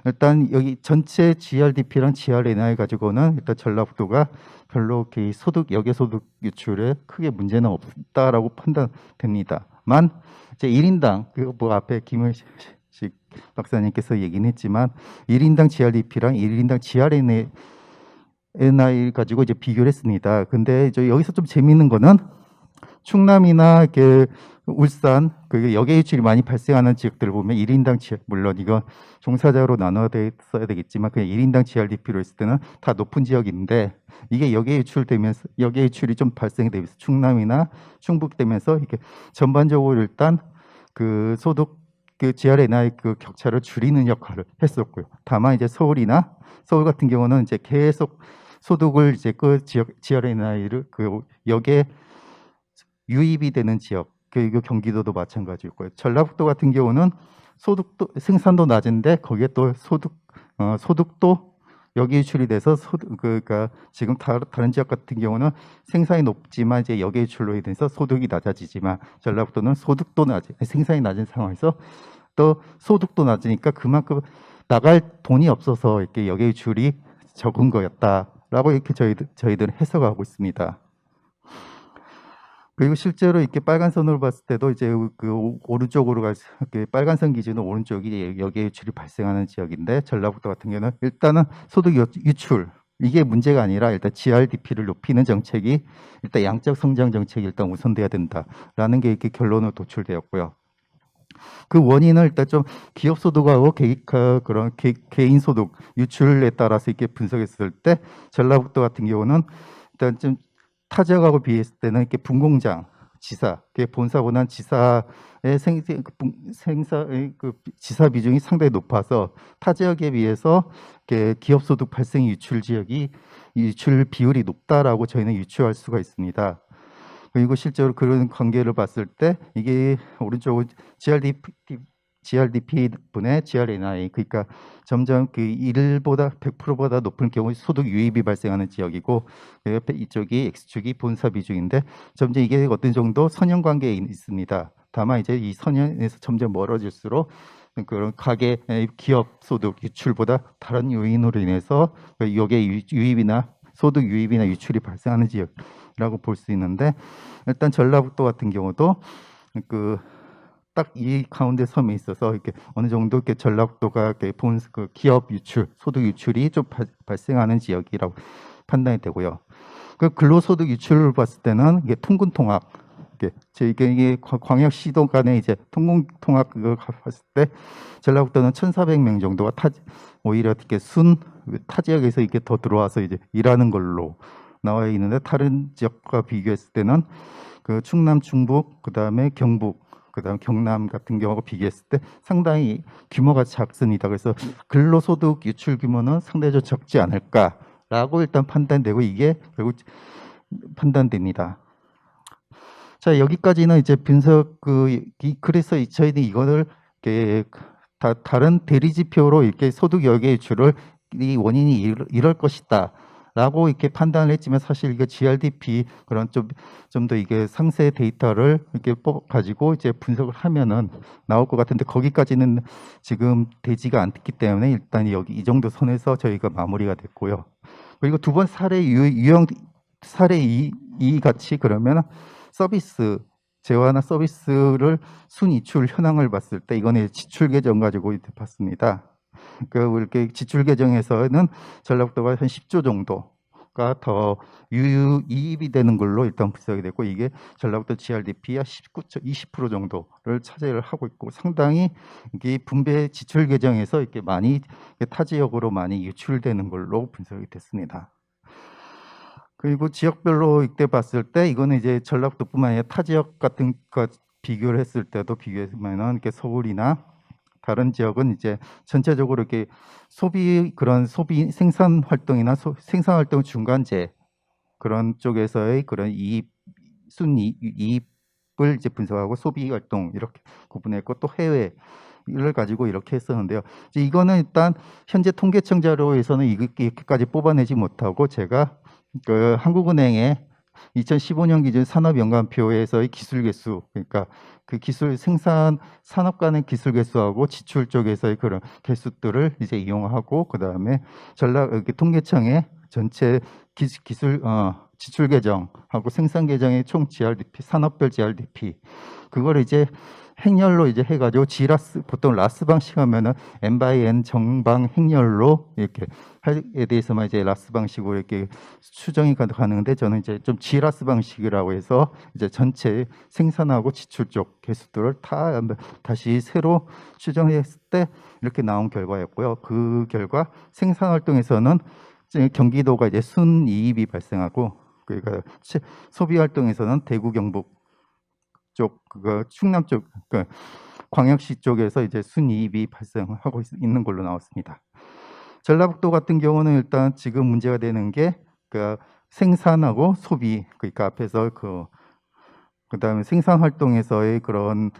일단 여기 전체 GRDP랑 GRNI 가지고는 일단 전라북도가 별로 이렇게 여계 소득 유출에 크게 문제는 없다라고 판단됩니다만 이제 1인당 그거 뭐 앞에 김은식 박사님께서 얘기는 했지만 1인당 GRDP랑 1인당 GRNI 가지고 이제 비교를 했습니다. 근데 이제 여기서 좀 재미있는 거는 충남이나 이렇게 울산 그 역외 유출이 많이 발생하는 지역들을 보면 1인당 물론 이거 종사자로 나눠야 써야 되겠지만 그냥 1인당 GRDP로 했을 때는 다 높은 지역인데 이게 역외 유출이 좀 발생되면서 충남이나 충북되면서 이렇게 전반적으로 일단 그 소득 그 GRNI 그 격차를 줄이는 역할을 했었고요. 다만 이제 서울 같은 경우는 이제 계속 소득을 이제 그 지역 GRNI를 그 역에 유입이 되는 지역 그리고 경기도도 마찬가지고요. 전라북도 같은 경우는 소득도 생산도 낮은데 거기에 또 소득도 역이 유출이 돼서 그러니까 지금 다른 지역 같은 경우는 생산이 높지만 이제 역의 유출로 인해서 소득이 낮아지지만 전라북도는 생산이 낮은 상황에서 또 소득도 낮으니까 그만큼 나갈 돈이 없어서 이렇게 역의 유출이 적은 거였다라고 이렇게 저희들은 해석하고 있습니다. 그리고 실제로 이렇게 빨간 선으로 봤을 때도 이제 그 오른쪽으로 빨간선 기준은 오른쪽이 역의 유출이 발생하는 지역인데 전라북도 같은 경우는 일단은 소득 유출 이게 문제가 아니라 일단 GRDP를 높이는 정책이 일단 양적 성장 정책이 일단 우선돼야 된다라는 게 이렇게 결론으로 도출되었고요. 그 원인을 일단 좀 기업 소득하고 그런 개인 소득 유출에 따라서 이렇게 분석했을 때 전라북도 같은 경우는 일단 좀 타 지역하고 비했을 때는 이렇게 분공장, 지사, 본사보다는 지사의 지사 비중이 상당히 높아서 타 지역에 비해서 이렇게 기업 소득 발생 유출 비율이 높다라고 저희는 유추할 수가 있습니다. 그리고 실제로 그런 관계를 봤을 때 이게 오른쪽은 GRDP 분의 GRNI 그러니까 점점 그 100%보다 높은 경우 소득 유입이 발생하는 지역이고 그 옆에 이쪽이 X축이 본사 비중인데 점점 이게 어떤 정도 선형 관계에 있습니다. 다만 이제 이 선형에서 점점 멀어질수록 그런 기업 소득 유출보다 다른 요인으로 인해서 여기에 소득 유입이나 유출이 발생하는 지역이라고 볼 수 있는데 일단 전라북도 같은 경우도 딱 이 가운데 섬에 있어서 이렇게 어느 정도 이렇게 전라북도가 이렇게 기업 유출, 소득 유출이 좀 발생하는 지역이라고 판단이 되고요. 그 근로소득 유출을 봤을 때는 이게 통군통합, 이게 광역시도 간에 이제 통군통합 그걸 봤을 때 전라북도는 1,400명 정도가 오히려 이렇게 타 지역에서 이렇게 더 들어와서 이제 일하는 걸로 나와 있는데 다른 지역과 비교했을 때는 그 충남, 충북, 그다음에 경북, 그다음 경남 같은 경우하고 비교했을 때 상당히 규모가 작습니다. 그래서 근로소득 유출 규모는 상대적으로 적지 않을까라고 일단 판단되고 이게 결국 판단됩니다. 자 여기까지는 이제 분석 그래서 저희는 이거를 이렇게 다른 대리 지표로 이렇게 소득 역의 유출을 이 원인이 이럴 것이다. 라고 이렇게 판단을 했지만 사실 이게 GRDP 그런 좀 더 이게 상세 데이터를 이렇게 가지고 이제 분석을 하면은 나올 것 같은데 거기까지는 지금 되지가 않기 때문에 일단 여기 이 정도 선에서 저희가 마무리가 됐고요. 그리고 두 번 유형 사례 2 같이 그러면 재화나 서비스를 순이출 현황을 봤을 때 이거는 지출 계정 가지고 봤습니다. 이렇게 지출 계정에서는 전라북도가 한 10조 정도가 더 유입이 되는 걸로 일단 분석이 됐고 이게 전라북도 GRDP가 20% 정도를 차지를 하고 있고 상당히 이게 분배 지출 계정에서 이렇게 많이 타 지역으로 많이 유출되는 걸로 분석이 됐습니다. 그리고 지역별로 이때 봤을 때 이거는 이제 전라북도뿐만 아니라 타 지역 같은 것 비교를 했을 때도 비교해보면은 이렇게 서울이나 다른 지역은 이제 전체적으로 이렇게 소비 생산 활동이나 생산 활동 중간재 그런 쪽에서의 그런 순이익을 이제 분석하고 소비 활동 이렇게 구분했고 또 해외를 가지고 이렇게 했었는데요. 이제 이거는 일단 현재 통계청 자료에서는 이렇게까지 뽑아내지 못하고 제가 그 한국은행의 2015년 기준 산업연관표에서의 기술 개수, 그러니까 그 기술 생산 산업 간의 기술 개수하고 지출 쪽에서의 그런 개수들을 이제 이용하고 그 다음에 통계청의 전체 기술 지출 계정하고 생산 계정의 총 GRDP, 산업별 GRDP 그걸 이제 행렬로 이제 해가지고 보통 라스 방식 하면은 n by n 정방 행렬로 이렇게 에 대해서만 이제 라스 방식으로 이렇게 추정이 가능한데 저는 이제 좀 G라스 방식이라고 해서 이제 전체 생산하고 지출 쪽 개수들을 다시 새로 추정했을 때 이렇게 나온 결과였고요. 그 결과 생산 활동에서는 이제 경기도가 이제 순이익이 발생하고 그러니까 소비 활동에서는 대구 경북 쪽, 충남 쪽, 광역시 쪽에서 이제 순이익이 발생하고 있는 걸로 나왔습니다. 전라북도 같은 경우는 일단 지금 문제가 되는 게 생산하고 소비, 그러니까 앞에서 그다음에 생산 활동에서의 그런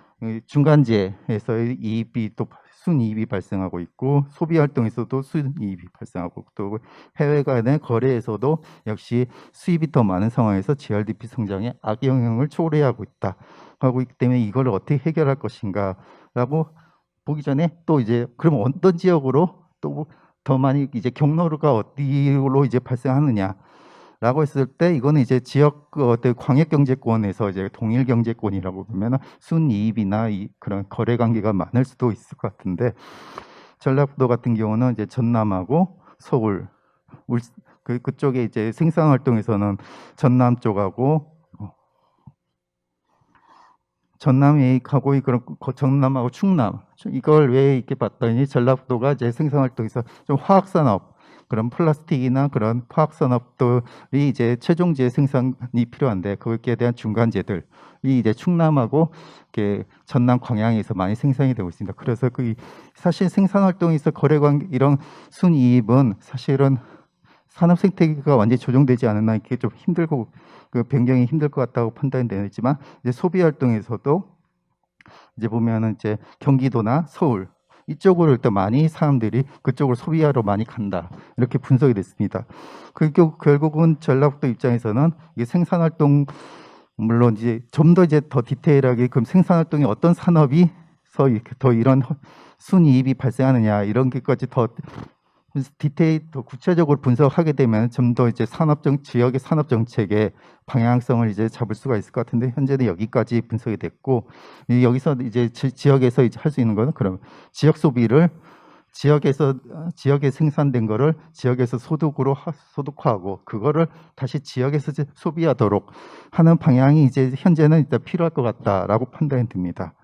중간재에서의 이익이 또 순이익이 발생하고 있고 소비 활동에서도 순이익이 발생하고 또 해외 간의 거래에서도 역시 수입이 더 많은 상황에서 GRDP 성장에 악영향을 초래하고 있다 하고 있기 때문에 이걸 어떻게 해결할 것인가라고 보기 전에 또 이제 그럼 어떤 지역으로 또 더 많이 이제 경로가 어디로 이제 발생하느냐라고 했을 때 이거는 이제 지역 어떤 광역 경제권에서 이제 동일 경제권이라고 보면은 순이익이나 그런 거래 관계가 많을 수도 있을 것 같은데 전라북도 같은 경우는 이제 전남하고 서울 그쪽에 이제 생산 활동에서는 전남 쪽하고 전남이익하고 그런 전남하고 충남 이걸 왜 이렇게 봤더니 전라북도가 이제 생산 활동에서 좀 화학산업 그런 플라스틱이나 그런 화학산업들이 이제 최종재 생산이 필요한데 거기에 대한 중간재들이 이제 충남하고 이렇게 전남 광양에서 많이 생산이 되고 있습니다. 그래서 사실 생산 활동에서 거래관 이런 순이익은 사실은 산업 생태계가 완전히 조정되지 않았나 이렇게 좀 힘들고 변경이 힘들 것 같다고 판단이 되지만 이제 소비 활동에서도 이제 보면은 이제 경기도나 서울 이쪽으로 일단 많이 사람들이 그쪽으로 소비하러 많이 간다 이렇게 분석이 됐습니다. 결국은 전라북도 입장에서는 이게 생산 활동 물론 이제 좀 더 이제 더 디테일하게 그럼 생산 활동이 어떤 산업이 더 이런 순이익이 발생하느냐 이런 것까지 더 더 구체적으로 분석하게 되면 좀 더 이제 지역의 산업 정책의 방향성을 이제 잡을 수가 있을 것 같은데 현재는 여기까지 분석이 됐고 여기서 이제 지역에서 이제 할 수 있는 거는 그럼 지역 소비를 지역에 생산된 거를 지역에서 소득으로 소득화하고 그거를 다시 지역에서 소비하도록 하는 방향이 이제 현재는 일단 필요할 것 같다라고 판단이 듭니다.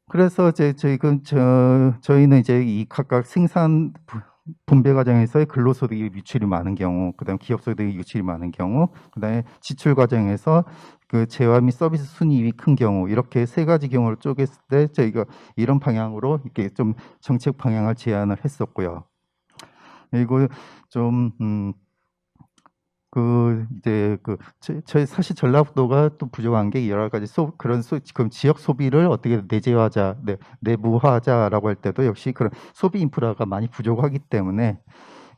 그래서 이제 저희는 이제 이 각각 생산 분배 과정에서의 근로소득이 유출이 많은 경우, 그다음 기업소득이 유출이 많은 경우, 그다음에 지출 과정에서 재화 및 서비스 순이익이 큰 경우 이렇게 세 가지 경우를 쪼갰을 때 저희가 이런 방향으로 이렇게 좀 정책 방향을 제안을 했었고요. 그리고 좀 저희 사실 전라북도가 또 부족한 게 여러 가지 그럼 지역 소비를 어떻게 내부화하자라고 할 때도 역시 그런 소비 인프라가 많이 부족하기 때문에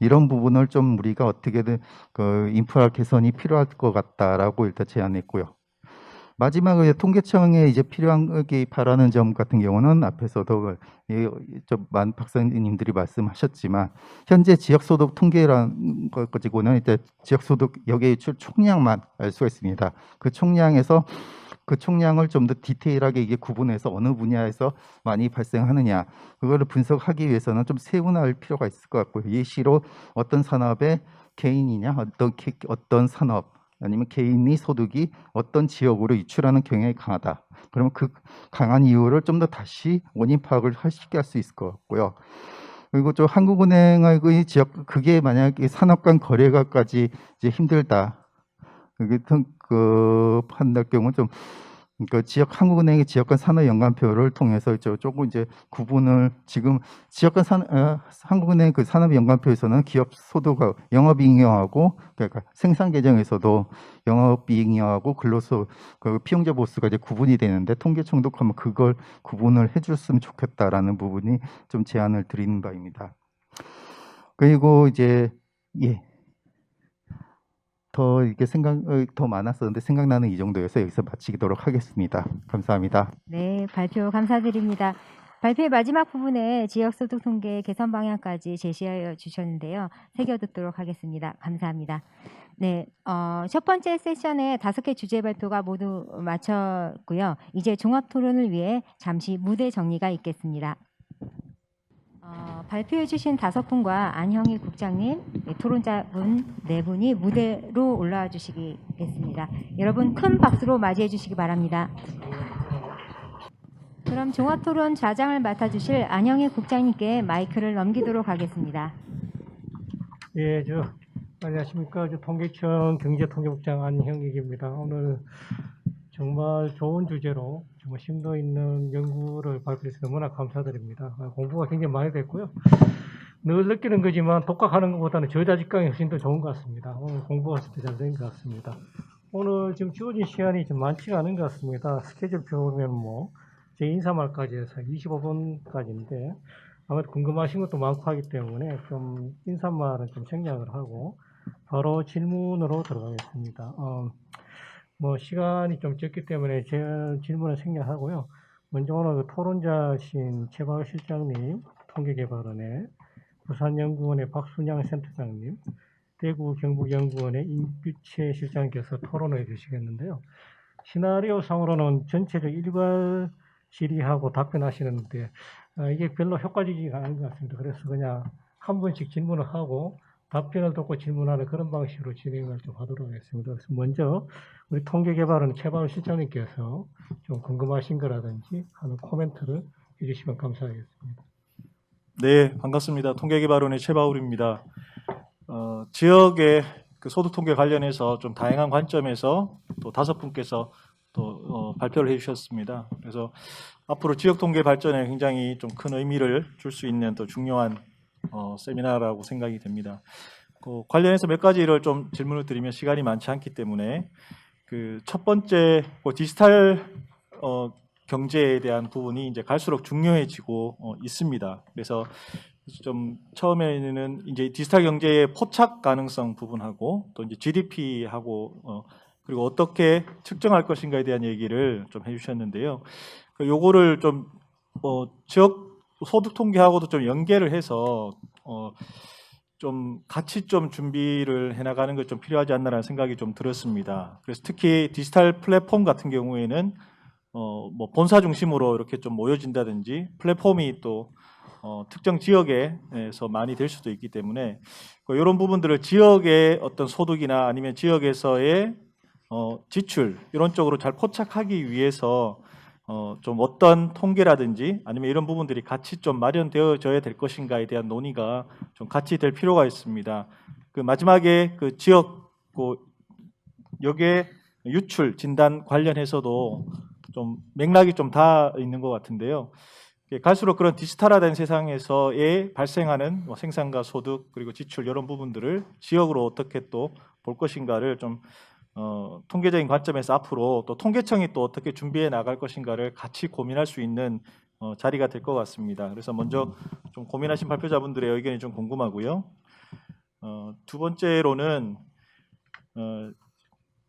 이런 부분을 좀 우리가 어떻게든 인프라 개선이 필요할 것 같다라고 일단 제안했고요. 마지막으로 통계청에 이제 필요하게 바라는 점 같은 경우는 앞에서도 만 박사님들이 말씀하셨지만 현재 지역소득 통계라는 것 가지고는 이제 지역소득 역외유출 총량만 알 수가 있습니다. 그 총량에서 그 총량을 좀 더 디테일하게 이게 구분해서 어느 분야에서 많이 발생하느냐 그거를 분석하기 위해서는 좀 세분화할 필요가 있을 것 같고요. 예시로 어떤 산업의 개인이냐 어떤 산업 아니면 개인이 소득이 어떤 지역으로 유출하는 경향이 강하다. 그러면 그 강한 이유를 좀 더 다시 원인 파악을 쉽게 할 수 있을 것 같고요. 그리고 좀 한국은행의 그게 만약에 산업 간 거래가까지 이제 힘들다. 그게 판단할 경우 좀 그러니까 한국은행의 지역간 산업 연관표를 통해서 조금 이제 구분을 지금 한국은행 그 산업 연관표에서는 기업 소득하고 영업이익령하고 그러니까 생산 계정에서도 영업이익령하고 그 피용자 보수가 이제 구분이 되는데 통계청도 하면 그걸 구분을 해줬으면 좋겠다라는 부분이 좀 제안을 드리는 바입니다. 그리고 이제 더 이게 더 많았었는데 생각나는 이 정도여서 여기서 마치도록 하겠습니다. 감사합니다. 네, 발표 감사드립니다. 발표의 마지막 부분에 지역소득 통계 개선 방향까지 제시하여 주셨는데요. 새겨 듣도록 하겠습니다. 감사합니다. 네, 첫 번째 세션에 5개 주제 발표가 모두 마쳤고요. 이제 종합 토론을 위해 잠시 무대 정리가 있겠습니다. 발표해 주신 5분과 안형희 국장님, 토론자분 4분이 무대로 올라와 주시겠습니다. 여러분 큰 박수로 맞이해 주시기 바랍니다. 그럼 종합토론 좌장을 맡아주실 안형희 국장님께 마이크를 넘기도록 하겠습니다. 예, 안녕하십니까. 통계청 경제통계국장 안형익입니다. 오늘 정말 좋은 주제로 정말 심도 있는 연구를 발표해서 너무나 감사드립니다. 공부가 굉장히 많이 됐고요. 늘 느끼는 거지만 독학하는 것보다는 저자직강이 훨씬 더 좋은 것 같습니다. 오늘 공부가 잘 된 것 같습니다. 오늘 지금 주어진 시간이 좀 많지가 않은 것 같습니다. 스케줄표 보면 제 인사말까지 해서 25분까지인데 아무래도 궁금하신 것도 많고 하기 때문에 좀 인사말은 좀 생략을 하고 바로 질문으로 들어가겠습니다. 시간이 좀 적기 때문에 제 질문을 생략하고요. 먼저 오늘 토론자신 최바울 실장님, 통계개발원의 부산연구원의 박순양 센터장님, 대구 경북연구원의 임규채 실장님께서 토론을 해주시겠는데요. 시나리오 상으로는 전체적 일괄 질의하고 답변하시는데 이게 별로 효과적이지 않은 것 같습니다. 그래서 그냥 한 분씩 질문을 하고 답변을 듣고 질문하는 그런 방식으로 진행을 좀 하도록 하겠습니다. 그래서 먼저 우리 통계개발원 최바울 실장님께서 좀 궁금하신 거라든지 하는 코멘트를 해주시면 감사하겠습니다. 네, 반갑습니다. 통계개발원의 최바울입니다. 지역의 그 소득 통계 관련해서 좀 다양한 관점에서 또 5분께서 또 발표를 해주셨습니다. 그래서 앞으로 지역 통계 발전에 굉장히 좀 큰 의미를 줄 수 있는 또 중요한 세미나라고 생각이 됩니다. 관련해서 몇 가지를 좀 질문을 드리면 시간이 많지 않기 때문에 그 첫 번째 디지털 경제에 대한 부분이 이제 갈수록 중요해지고 있습니다. 그래서 좀 처음에는 이제 디지털 경제의 포착 가능성 부분하고 또 이제 GDP하고 그리고 어떻게 측정할 것인가에 대한 얘기를 좀 해주셨는데요. 요거를 좀 지역 소득 통계하고도 좀 연계를 해서 좀 같이 좀 준비를 해나가는 것 좀 필요하지 않나라는 생각이 좀 들었습니다. 그래서 특히 디지털 플랫폼 같은 경우에는 본사 중심으로 이렇게 좀 모여진다든지 플랫폼이 또 특정 지역에서 많이 될 수도 있기 때문에 이런 부분들을 지역의 어떤 소득이나 아니면 지역에서의 지출 이런 쪽으로 잘 포착하기 위해서 좀 어떤 통계라든지 아니면 이런 부분들이 같이 좀 마련되어져야 될 것인가에 대한 논의가 좀 같이 될 필요가 있습니다. 그 마지막에 그 지역 여기에 유출 진단 관련해서도 좀 맥락이 좀 다 있는 것 같은데요. 갈수록 그런 디지털화된 세상에서의 발생하는 생산과 소득 그리고 지출 이런 부분들을 지역으로 어떻게 또 볼 것인가를 좀 통계적인 관점에서 앞으로 또 통계청이 또 어떻게 준비해 나갈 것인가를 같이 고민할 수 있는 자리가 될 것 같습니다. 그래서 먼저 좀 고민하신 발표자분들의 의견이 좀 궁금하고요. 두 번째로는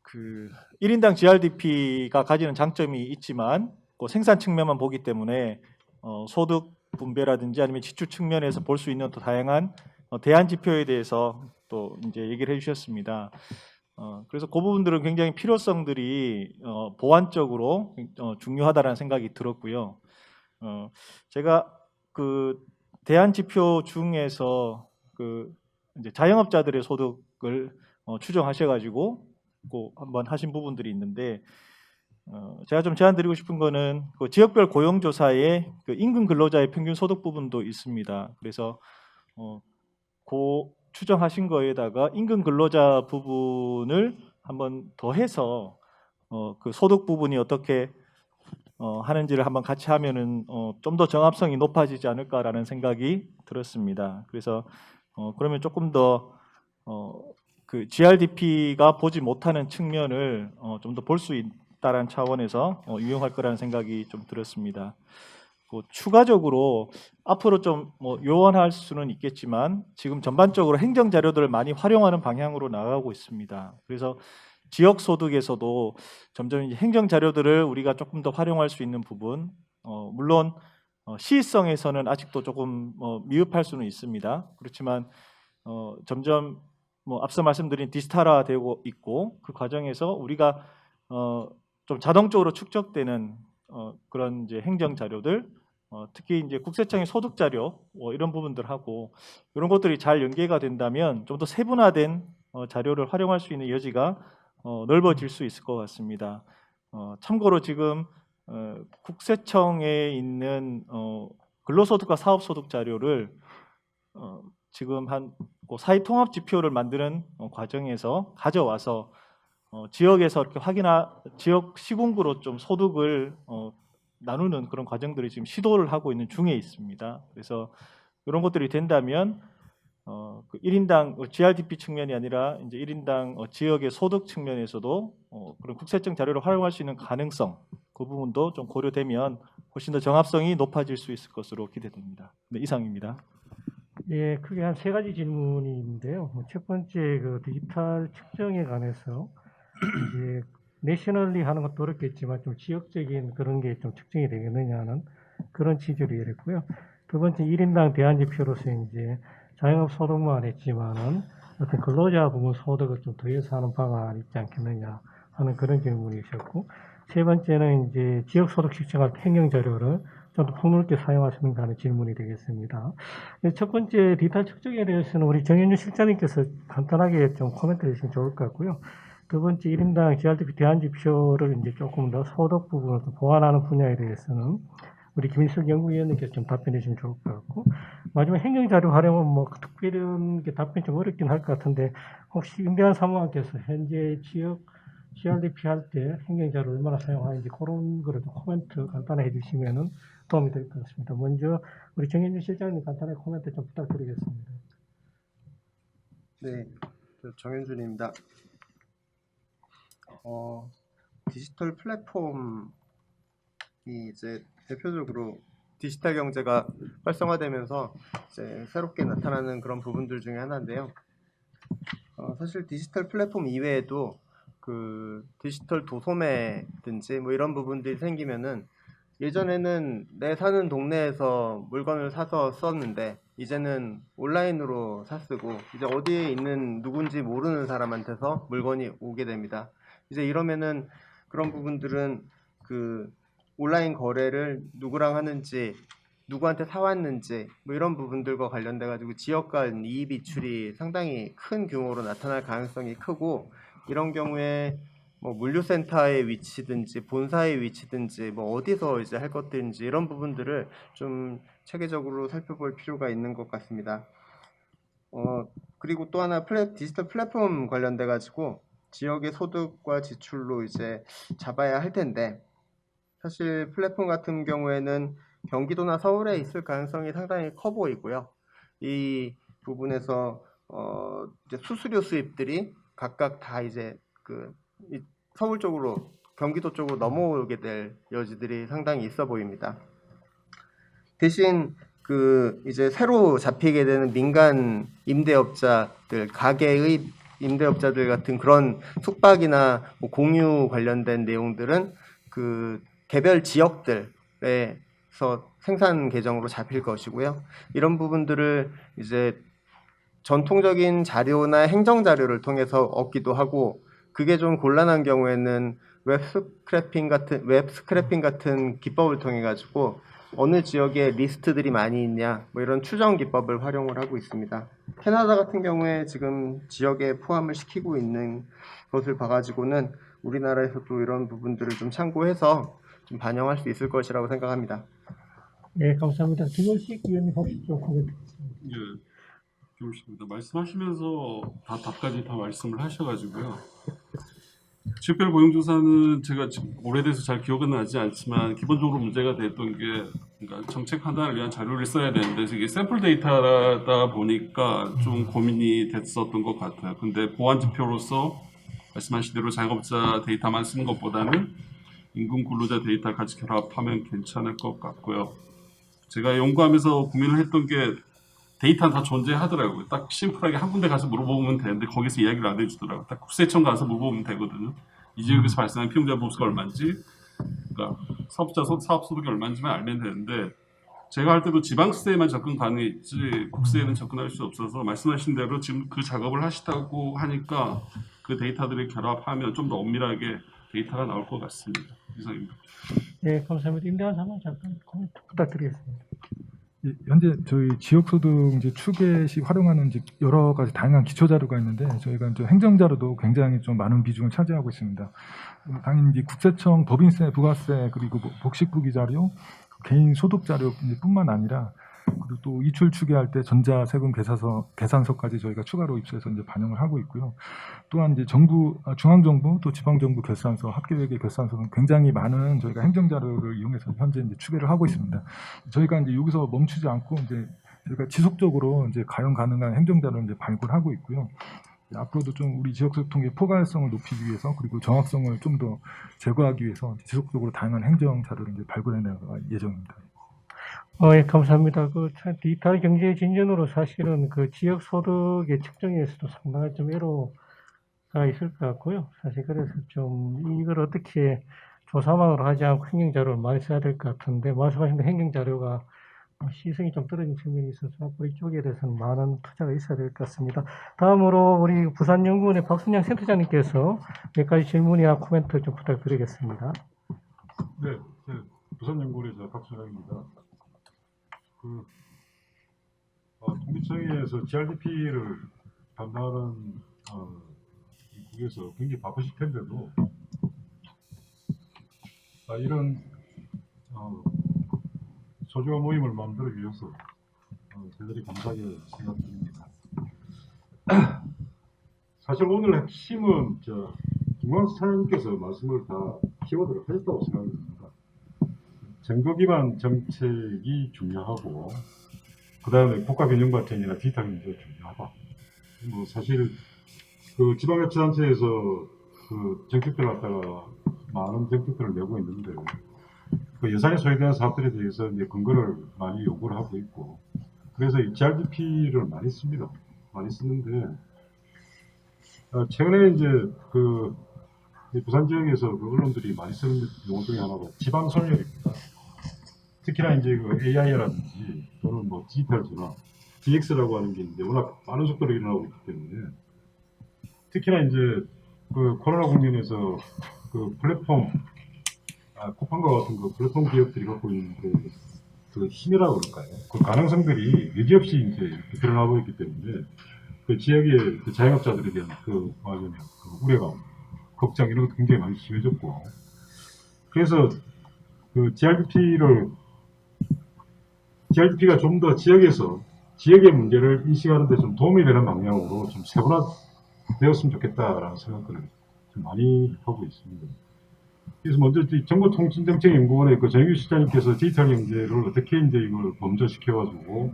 그 1인당 GRDP가 가지는 장점이 있지만 그 생산 측면만 보기 때문에 소득 분배라든지 아니면 지출 측면에서 볼 수 있는 또 다양한 대안 지표에 대해서 또 이제 얘기를 해주셨습니다. 그래서 그 부분들은 굉장히 필요성들이 보완적으로 중요하다라는 생각이 들었고요. 제가 그 대안 지표 중에서 그 이제 자영업자들의 소득을 추정하셔가지고 한번 하신 부분들이 있는데 제가 좀 제안드리고 싶은 거는 그 지역별 고용조사에 그 임금 근로자의 평균 소득 부분도 있습니다. 그래서 그 추정하신 거에다가 임금 근로자 부분을 한번 더해서 그 소득 부분이 어떻게 하는지를 한번 같이 하면은 좀 더 정합성이 높아지지 않을까라는 생각이 들었습니다. 그래서 그러면 조금 더 그 GRDP가 보지 못하는 측면을 좀 더 볼 수 있다라는 차원에서 유용할 거라는 생각이 좀 들었습니다. 추가적으로 앞으로 좀 요원할 수는 있겠지만 지금 전반적으로 행정 자료들을 많이 활용하는 방향으로 나가고 있습니다. 그래서 지역 소득에서도 점점 이제 행정 자료들을 우리가 조금 더 활용할 수 있는 부분, 물론 시의성에서는 아직도 조금 미흡할 수는 있습니다. 그렇지만 점점 앞서 말씀드린 디지털화되고 있고 그 과정에서 우리가 좀 자동적으로 축적되는 그런 이제 행정 자료들, 특히 이제 국세청의 소득 자료 이런 부분들하고 이런 것들이 잘 연계가 된다면 좀 더 세분화된 자료를 활용할 수 있는 여지가 넓어질 수 있을 것 같습니다. 참고로 지금 국세청에 있는 근로소득과 사업소득 자료를 지금 그 사회통합 지표를 만드는 과정에서 가져와서 지역에서 이렇게 지역 시군구로 좀 소득을 나누는 그런 과정들이 지금 시도를 하고 있는 중에 있습니다. 그래서 이런 것들이 된다면 그 1인당 GRDP 측면이 아니라 이제 1인당 지역의 소득 측면에서도 그런 국세청 자료를 활용할 수 있는 가능성 그 부분도 좀 고려되면 훨씬 더 정합성이 높아질 수 있을 것으로 기대됩니다. 네, 이상입니다. 예, 크게 한 세 가지 질문이 있는데요. 첫 번째 그 디지털 측정에 관해서 이제 내셔널리 하는 것도 어렵겠지만 좀 지역적인 그런 게 좀 측정이 되겠느냐는 그런 취지로 이랬고요. 두 번째 1인당 대안지표로서 이제 자영업 소득만 했지만은 어떤 근로자 부분 소득을 좀 더해서 하는 방안이 있지 않겠느냐 하는 그런 질문이셨고, 세 번째는 이제 지역 소득 측정할 때 행정 자료를 좀 더 폭넓게 사용하시는가 하는 질문이 되겠습니다. 첫 번째 디지털 측정에 대해서는 우리 정현주 실장님께서 간단하게 좀 코멘트 해주시면 좋을 것 같고요. 두 번째 1인당 GRDP 대안지표를 이제 조금 더 소득 부분을 더 보완하는 분야에 대해서는 우리 김일숙 연구위원님께서 좀 답변해 주시면 좋을 것 같고, 마지막 행정자료 활용은 뭐 특별한 게 답변이 좀 어렵긴 할 것 같은데, 혹시 임대한 사무관께서 현재 지역 GRDP 할 때 행정자료 얼마나 사용하는지 그런 거를 좀 코멘트 간단히 해주시면은 도움이 될 것 같습니다. 먼저 우리 정현준 실장님 간단하게 코멘트 좀 부탁드리겠습니다. 네, 정현준입니다. 디지털 플랫폼이 이제 대표적으로 디지털 경제가 활성화되면서 이제 새롭게 나타나는 그런 부분들 중에 하나인데요. 사실 디지털 플랫폼 이외에도 그 디지털 도소매든지 뭐 이런 부분들이 생기면은 예전에는 내 사는 동네에서 물건을 사서 썼는데 이제는 온라인으로 사쓰고 이제 어디에 있는 누군지 모르는 사람한테서 물건이 오게 됩니다. 이제 이러면은 그런 부분들은 그 온라인 거래를 누구랑 하는지 누구한테 사왔는지 뭐 이런 부분들과 관련돼 가지고 지역 간 이익 비출이 상당히 큰 규모로 나타날 가능성이 크고, 이런 경우에 뭐 물류센터의 위치든지 본사의 위치든지 뭐 어디서 이제 할 것들인지 이런 부분들을 좀 체계적으로 살펴볼 필요가 있는 것 같습니다. 그리고 또 하나 디지털 플랫폼 관련돼 가지고 지역의 소득과 지출로 이제 잡아야 할 텐데, 사실 플랫폼 같은 경우에는 경기도나 서울에 있을 가능성이 상당히 커 보이고요. 이 부분에서 이제 수수료 수입들이 각각 다 이제 서울 쪽으로 경기도 쪽으로 넘어오게 될 여지들이 상당히 있어 보입니다. 대신 이제 새로 잡히게 되는 민간 임대업자들, 가게의 임대업자들 같은 그런 숙박이나 뭐 공유 관련된 내용들은 그 개별 지역들에서 생산 계정으로 잡힐 것이고요. 이런 부분들을 이제 전통적인 자료나 행정 자료를 통해서 얻기도 하고, 그게 좀 곤란한 경우에는 웹 스크래핑 같은 기법을 통해 가지고 어느 지역에 리스트들이 많이 있냐 뭐 이런 추정 기법을 활용을 하고 있습니다. 캐나다 같은 경우에 지금 지역에 포함을 시키고 있는 것을 봐가지고는 우리나라에서도 이런 부분들을 좀 참고해서 좀 반영할 수 있을 것이라고 생각합니다. 네, 감사합니다. 김일식 위원님 혹시 좀 코멘트. 예, 김우식입니다. 말씀하시면서 답까지 다 말씀을 하셔가지고요. 지역별 고용조사는 제가 지금 오래돼서 잘 기억은 나지 않지만 기본적으로 문제가 됐던 게 그러니까 정책 판단을 위한 자료를 써야 되는데 이게 샘플 데이터다 보니까 좀 고민이 됐었던 것 같아요. 근데 보완 지표로서 말씀하신 대로 자영업자 데이터만 쓰는 것보다는 임금 근로자 데이터 같이 결합하면 괜찮을 것 같고요. 제가 연구하면서 고민을 했던 게 데이터는 다 존재하더라고요. 딱 심플하게 한 군데 가서 물어보면 되는데 거기서 이야기를 안 해주더라고요. 딱 국세청 가서 물어보면 되거든요. 이 지역에서 발생한 피용자 보수가 얼마인지, 그러니까 사업자 사업 소득이 얼마인지만 알면 되는데 제가 할 때도 지방세에만 접근 가능했지 국세에는 접근할 수 없어서 말씀하신 대로 지금 그 작업을 하시다고 하니까 그 데이터들을 결합하면 좀 더 엄밀하게 데이터가 나올 것 같습니다. 이상입니다. 네, 감사합니다. 임대한 사람 잠깐 코멘트 부탁드리겠습니다. 현재 저희 지역소득 이제 추계 시 활용하는 이제 여러 가지 다양한 기초 자료가 있는데 저희가 이제 행정 자료도 굉장히 좀 많은 비중을 차지하고 있습니다. 당연히 이제 국세청 법인세, 부가세 그리고 복식부기 자료, 개인 소득 자료뿐만 아니라 그리고 또 이출 추계할 때 전자세금 계산서까지 저희가 추가로 입수해서 이제 반영을 하고 있고요. 또한 이제 정부, 중앙정부 또 지방정부 결산서, 학계회계 결산서 등 굉장히 많은 저희가 행정 자료를 이용해서 현재 이제 추계를 하고 있습니다. 저희가 이제 여기서 멈추지 않고 이제 저희가 지속적으로 이제 가용 가능한 행정 자료를 이제 발굴하고 있고요. 앞으로도 좀 우리 지역소득 통계 포괄성을 높이기 위해서 그리고 정확성을 좀 더 제고하기 위해서 지속적으로 다양한 행정 자료를 이제 발굴해 나갈 예정입니다. 예, 감사합니다. 그 참 디지털 경제 진전으로 사실은 그 지역 소득의 측정에서도 상당한 좀 애로가 있을 것 같고요. 사실 그래서 좀 이걸 어떻게 조사만으로 하지 않고 행정 자료를 많이 써야 될 것 같은데 말씀하신 대로 행정 자료가 시성이 좀 떨어진 측면이 있어서 앞으로 이쪽에 대해서는 많은 투자가 있어야 될 것 같습니다. 다음으로 우리 부산연구원의 박순양 센터장님께서 몇 가지 질문이나 코멘트 좀 부탁드리겠습니다. 네, 부산연구원의 박순양입니다. 통계청에서 GRDP를 담당하는 국에서 굉장히 바쁘실 텐데도 이런 소중한 모임을 만들기 위해서 대단히 감사하게 생각드립니다. 사실 오늘 핵심은 김광수 차장님께서 말씀을 다 키워드를 하셨다고 생각합니다. 정보 기반 정책이 중요하고 그 다음에 국가균형발전이나 디지털 경제가 중요하다. 뭐 사실 그 지방자치단체에서 그 정책들을 갖다가 많은 정책들을 내고 있는데 그 예산에 소요되는 사업들에 대해서 이제 근거를 많이 요구를 하고 있고 그래서 이 GRDP를 많이 씁니다. 많이 쓰는데 최근에 이제 그 부산 지역에서 그 언론들이 많이 쓰는 용어 중에 하나가 지방소멸입니다. 특히나 이제 그 AI라든지 또는 뭐 디지털 전환, DX라고 하는 게 있는데 워낙 빠른 속도로 일어나고 있기 때문에 특히나 이제 그 코로나 국면에서 그 플랫폼, 쿠팡과 같은 그 플랫폼 기업들이 갖고 있는 그 힘이라고 그럴까요? 그 가능성들이 여지없이 이제 이렇게 드러나고 있기 때문에 그 지역의 그 자영업자들에 대한 그 우려감, 걱정 이런 것도 굉장히 많이 심해졌고 그래서 그 GRDP가 좀 더 지역에서 지역의 문제를 인식하는 데 좀 도움이 되는 방향으로 좀 세분화되었으면 좋겠다라는 생각들을 좀 많이 하고 있습니다. 그래서 먼저 정보통신정책연구원의 그 정유 실장님께서 디지털 경제를 어떻게 이제 이걸 범죄시켜가지고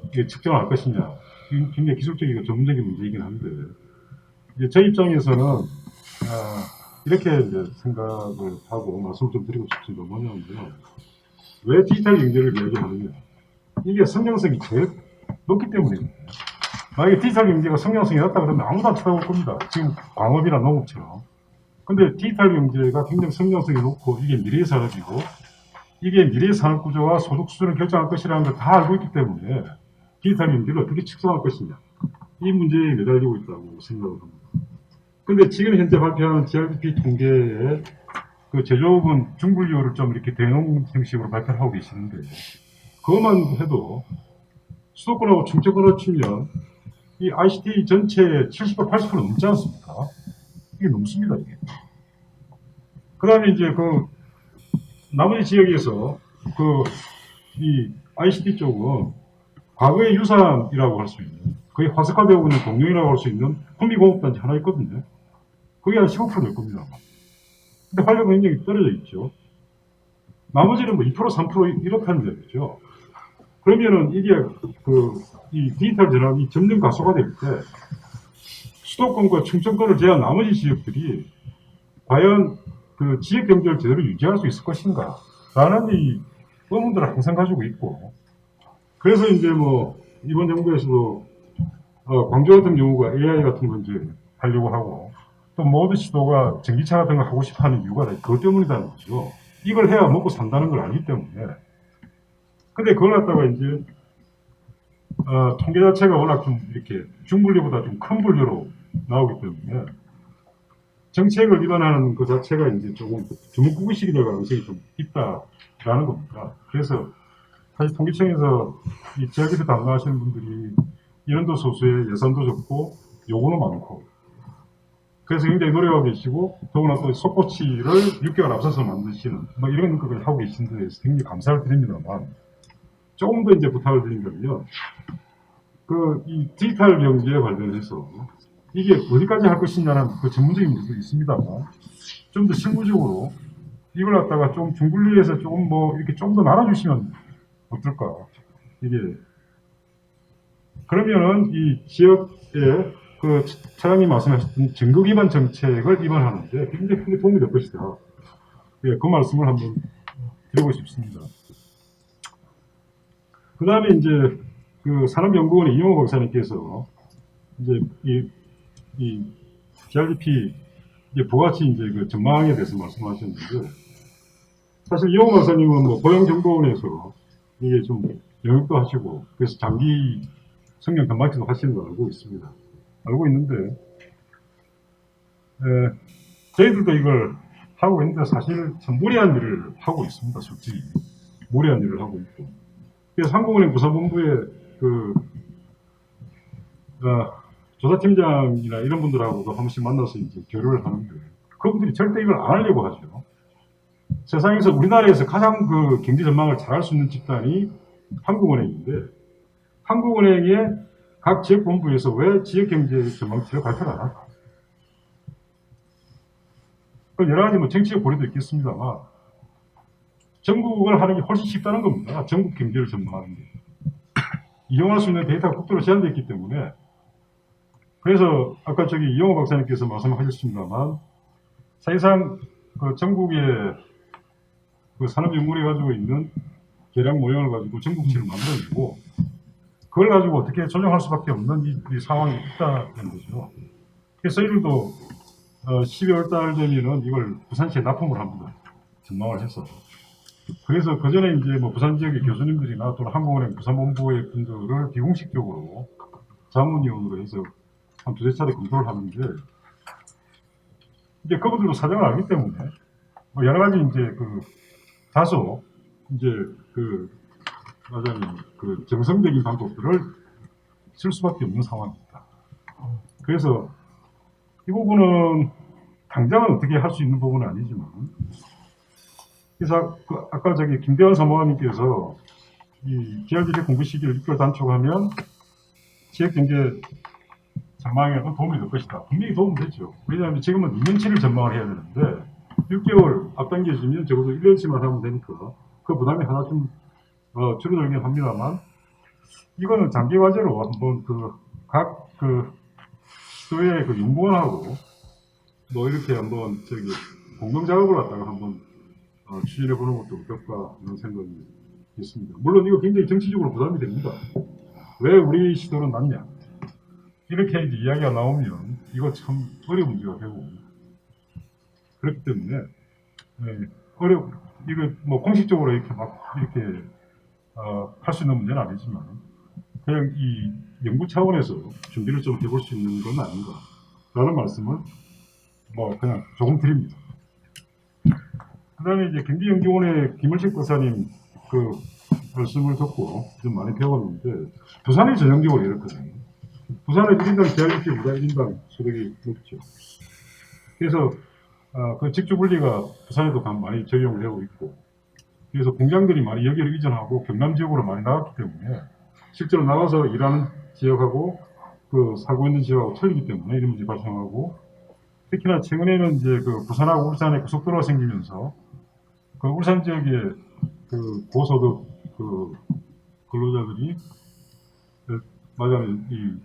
이게 측정할 것이냐, 굉장히 기술적이고 전문적인 문제이긴 한데 이제 제 입장에서는 이렇게 이제 생각을 하고 말씀을 좀 드리고 싶습니다. 뭐냐면요. 왜 디지털 경제를 이야기하느냐. 이게 성장성이 제일 높기 때문입니다. 만약에 디지털 경제가 성장성이 낮다 그러면 아무도 안 쳐다볼 겁니다. 지금 광업이나 농업처럼. 근데 디지털 경제가 굉장히 성장성이 높고 이게 미래의 산업이고 이게 미래의 산업 구조와 소득 수준을 결정할 것이라는 걸 다 알고 있기 때문에 디지털 경제를 어떻게 측정할 것이냐. 이 문제에 매달리고 있다고 생각을 합니다. 근데 지금 현재 발표하는 GRDP 통계의 그 제조업은 중분류를 좀 이렇게 대농 형식으로 발표를 하고 계시는데 그것만 해도 수도권하고 충청권을 치면 이 ICT 전체의 70% 80% 넘지 않습니까? 이게 넘습니다, 이게. 그 다음에 이제 그 나머지 지역에서 이 ICT 쪽은 과거의 유산이라고 할 수 있는 거의 화석화되고 있는 동력이라고 할 수 있는 풍미공업단지 하나 있거든요. 거의 한 15%될 겁니다. 근데 활력 능력이 떨어져 있죠. 나머지는 뭐 2%, 3% 이렇다는 얘기죠. 그러면은 이게 이 디지털 전환이 점점 가속화 될 때 수도권과 충청권을 제한 나머지 지역들이 과연 그 지역 경제를 제대로 유지할 수 있을 것인가 라는 이 의문들을 항상 가지고 있고, 그래서 이제 뭐 이번 정부에서도 광주 같은 경우가 AI 같은 거 이제 하려고 하고, 또 모든 시도가 전기차 같은 거 하고 싶어 하는 이유가 그것 때문이라는 거죠. 이걸 해야 먹고 산다는 걸 알기 때문에. 근데 그걸 갖다가 이제 통계 자체가 워낙 좀 이렇게 중분류보다 좀 큰 분류로 나오기 때문에 정책을 위반하는 그 자체가 이제 조금 주먹구구식이 될 가능성이 좀 있다라는 겁니다. 그래서 사실 통계청에서 이 지역에서 담당하시는 분들이 인원도 소수에 예산도 적고 요구는 많고, 그래서 굉장히 노력하고 계시고, 더구나 또 속보치를 6개월 앞서서 만드시는 뭐 이런 걸 하고 계신 데 대해서 굉장히 감사를 드립니다만, 조금 더 이제 부탁을 드린다면 이 디지털 경제에 관련해서 이게 어디까지 할 것이냐는 그 전문적인 문제도 있습니다만, 좀 더 실무적으로 이걸 갖다가 좀 중분리해서 조금 뭐 이렇게 좀 더 나눠주시면 어떨까. 이게 그러면은 이 지역에 그 차장님 말씀하셨던 증거 기반 정책을 입안하는데 굉장히 크게 도움이 될 것이다. 예, 그 말씀을 한번 드리고 싶습니다. 그 다음에 이제 그 산업연구원의 이용호 박사님께서 이제 이 GRDP 이제 부가치 이제 그 전망에 대해서 말씀하셨는데, 사실 이용호 박사님은 뭐 고용정보원에서 이게 좀 영역도 하시고, 그래서 장기 성장 전망치도 하시는 걸 알고 있습니다. 알고 있는데, 저희들도 이걸 하고 있는데 사실 참 무리한 일을 하고 있습니다. 솔직히 무리한 일을 하고 있고, 그래서 한국은행 부산본부의 조사팀장이나 이런 분들하고도 한 번씩 만나서 이제 교류를 하는데, 그분들이 절대 이걸 안 하려고 하죠. 세상에서 우리나라에서 가장 그 경제 전망을 잘할 수 있는 집단이 한국은행인데, 한국은행의 각 지역 본부에서 왜 지역 경제 전망치를 발표를 안 할까? 여러 가지 뭐 정치적 고려도 있겠습니다만, 전국을 하는 게 훨씬 쉽다는 겁니다. 전국 경제를 전망하는 게. 이용할 수 있는 데이터가 국도로 제한되어 있기 때문에. 그래서 아까 이용호 박사님께서 말씀하셨습니다만, 사실상 그 전국의 그 산업연구원이 가지고 있는 계량 모형을 가지고 전국치를 만들어내고, 그걸 가지고 어떻게 조정할 수밖에 없는 이 상황이 있다는 거죠. 그래서 저희들도 12월 달 되면은 이걸 부산시에 납품을 합니다. 전망을 해서. 그래서 그 전에 이제 뭐 부산 지역의 교수님들이나 또는 한국은행 부산본부의 분들을 비공식적으로 자문위원으로 해서 한 두세 차례 검토를 하는데, 이제 그분들도 사정을 알기 때문에 뭐 여러 가지 이제 다소 이제 말하자면 정성적인 방법들을 쓸 수밖에 없는 상황입니다. 그래서 이 부분은 당장은 어떻게 할 수 있는 부분은 아니지만, 그래서 아까 김대환 사무관님께서 이 GRDP 공부 시기를 6개월 단축하면 지역 경제 전망에 도움이 될 것이다. 분명히 도움이 되죠. 왜냐하면 지금은 2년치를 전망을 해야 되는데 6개월 앞당겨지면 적어도 1년치만 하면 되니까 그 부담이 하나 좀 줄어들긴 합니다만, 이거는 장기 과제로 한번 각 시도의 연구원하고 뭐 이렇게 한번 공동 작업을 갖다가 한번 추진해 보는 것도 어떨까 이런 생각이 있습니다. 물론 이거 굉장히 정치적으로 부담이 됩니다. 왜 우리 시도는 낫냐 이렇게 이제 이야기가 나오면 이거 참 어려운 문제가 되고, 그렇기 때문에 이거 뭐 공식적으로 이렇게 할 수 있는 문제는 아니지만, 그냥 이 연구 차원에서 준비를 좀 해볼 수 있는 건 아닌가라는 말씀을 뭐 그냥 조금 드립니다. 그다음에 이제 경기연구원의 김을식 박사님 말씀을 듣고 좀 많이 배웠는데, 부산이 전형적으로 이렇거든요. 부산의 1인당 GRDP보다 1인당 소득이 높죠. 그래서 그 직주 분리가 부산에도 많이 적용을 되고 있고, 그래서 공장들이 많이 여기를 이전하고 경남 지역으로 많이 나갔기 때문에 실제로 나가서 일하는 지역하고 살고 있는 지역하고 틀리기 때문에 이런 문제 발생하고, 특히나 최근에는 이제 그 부산하고 울산에 고속도로가 생기면서 그 울산 지역에 그 고소득 그 근로자들이 말하자면 이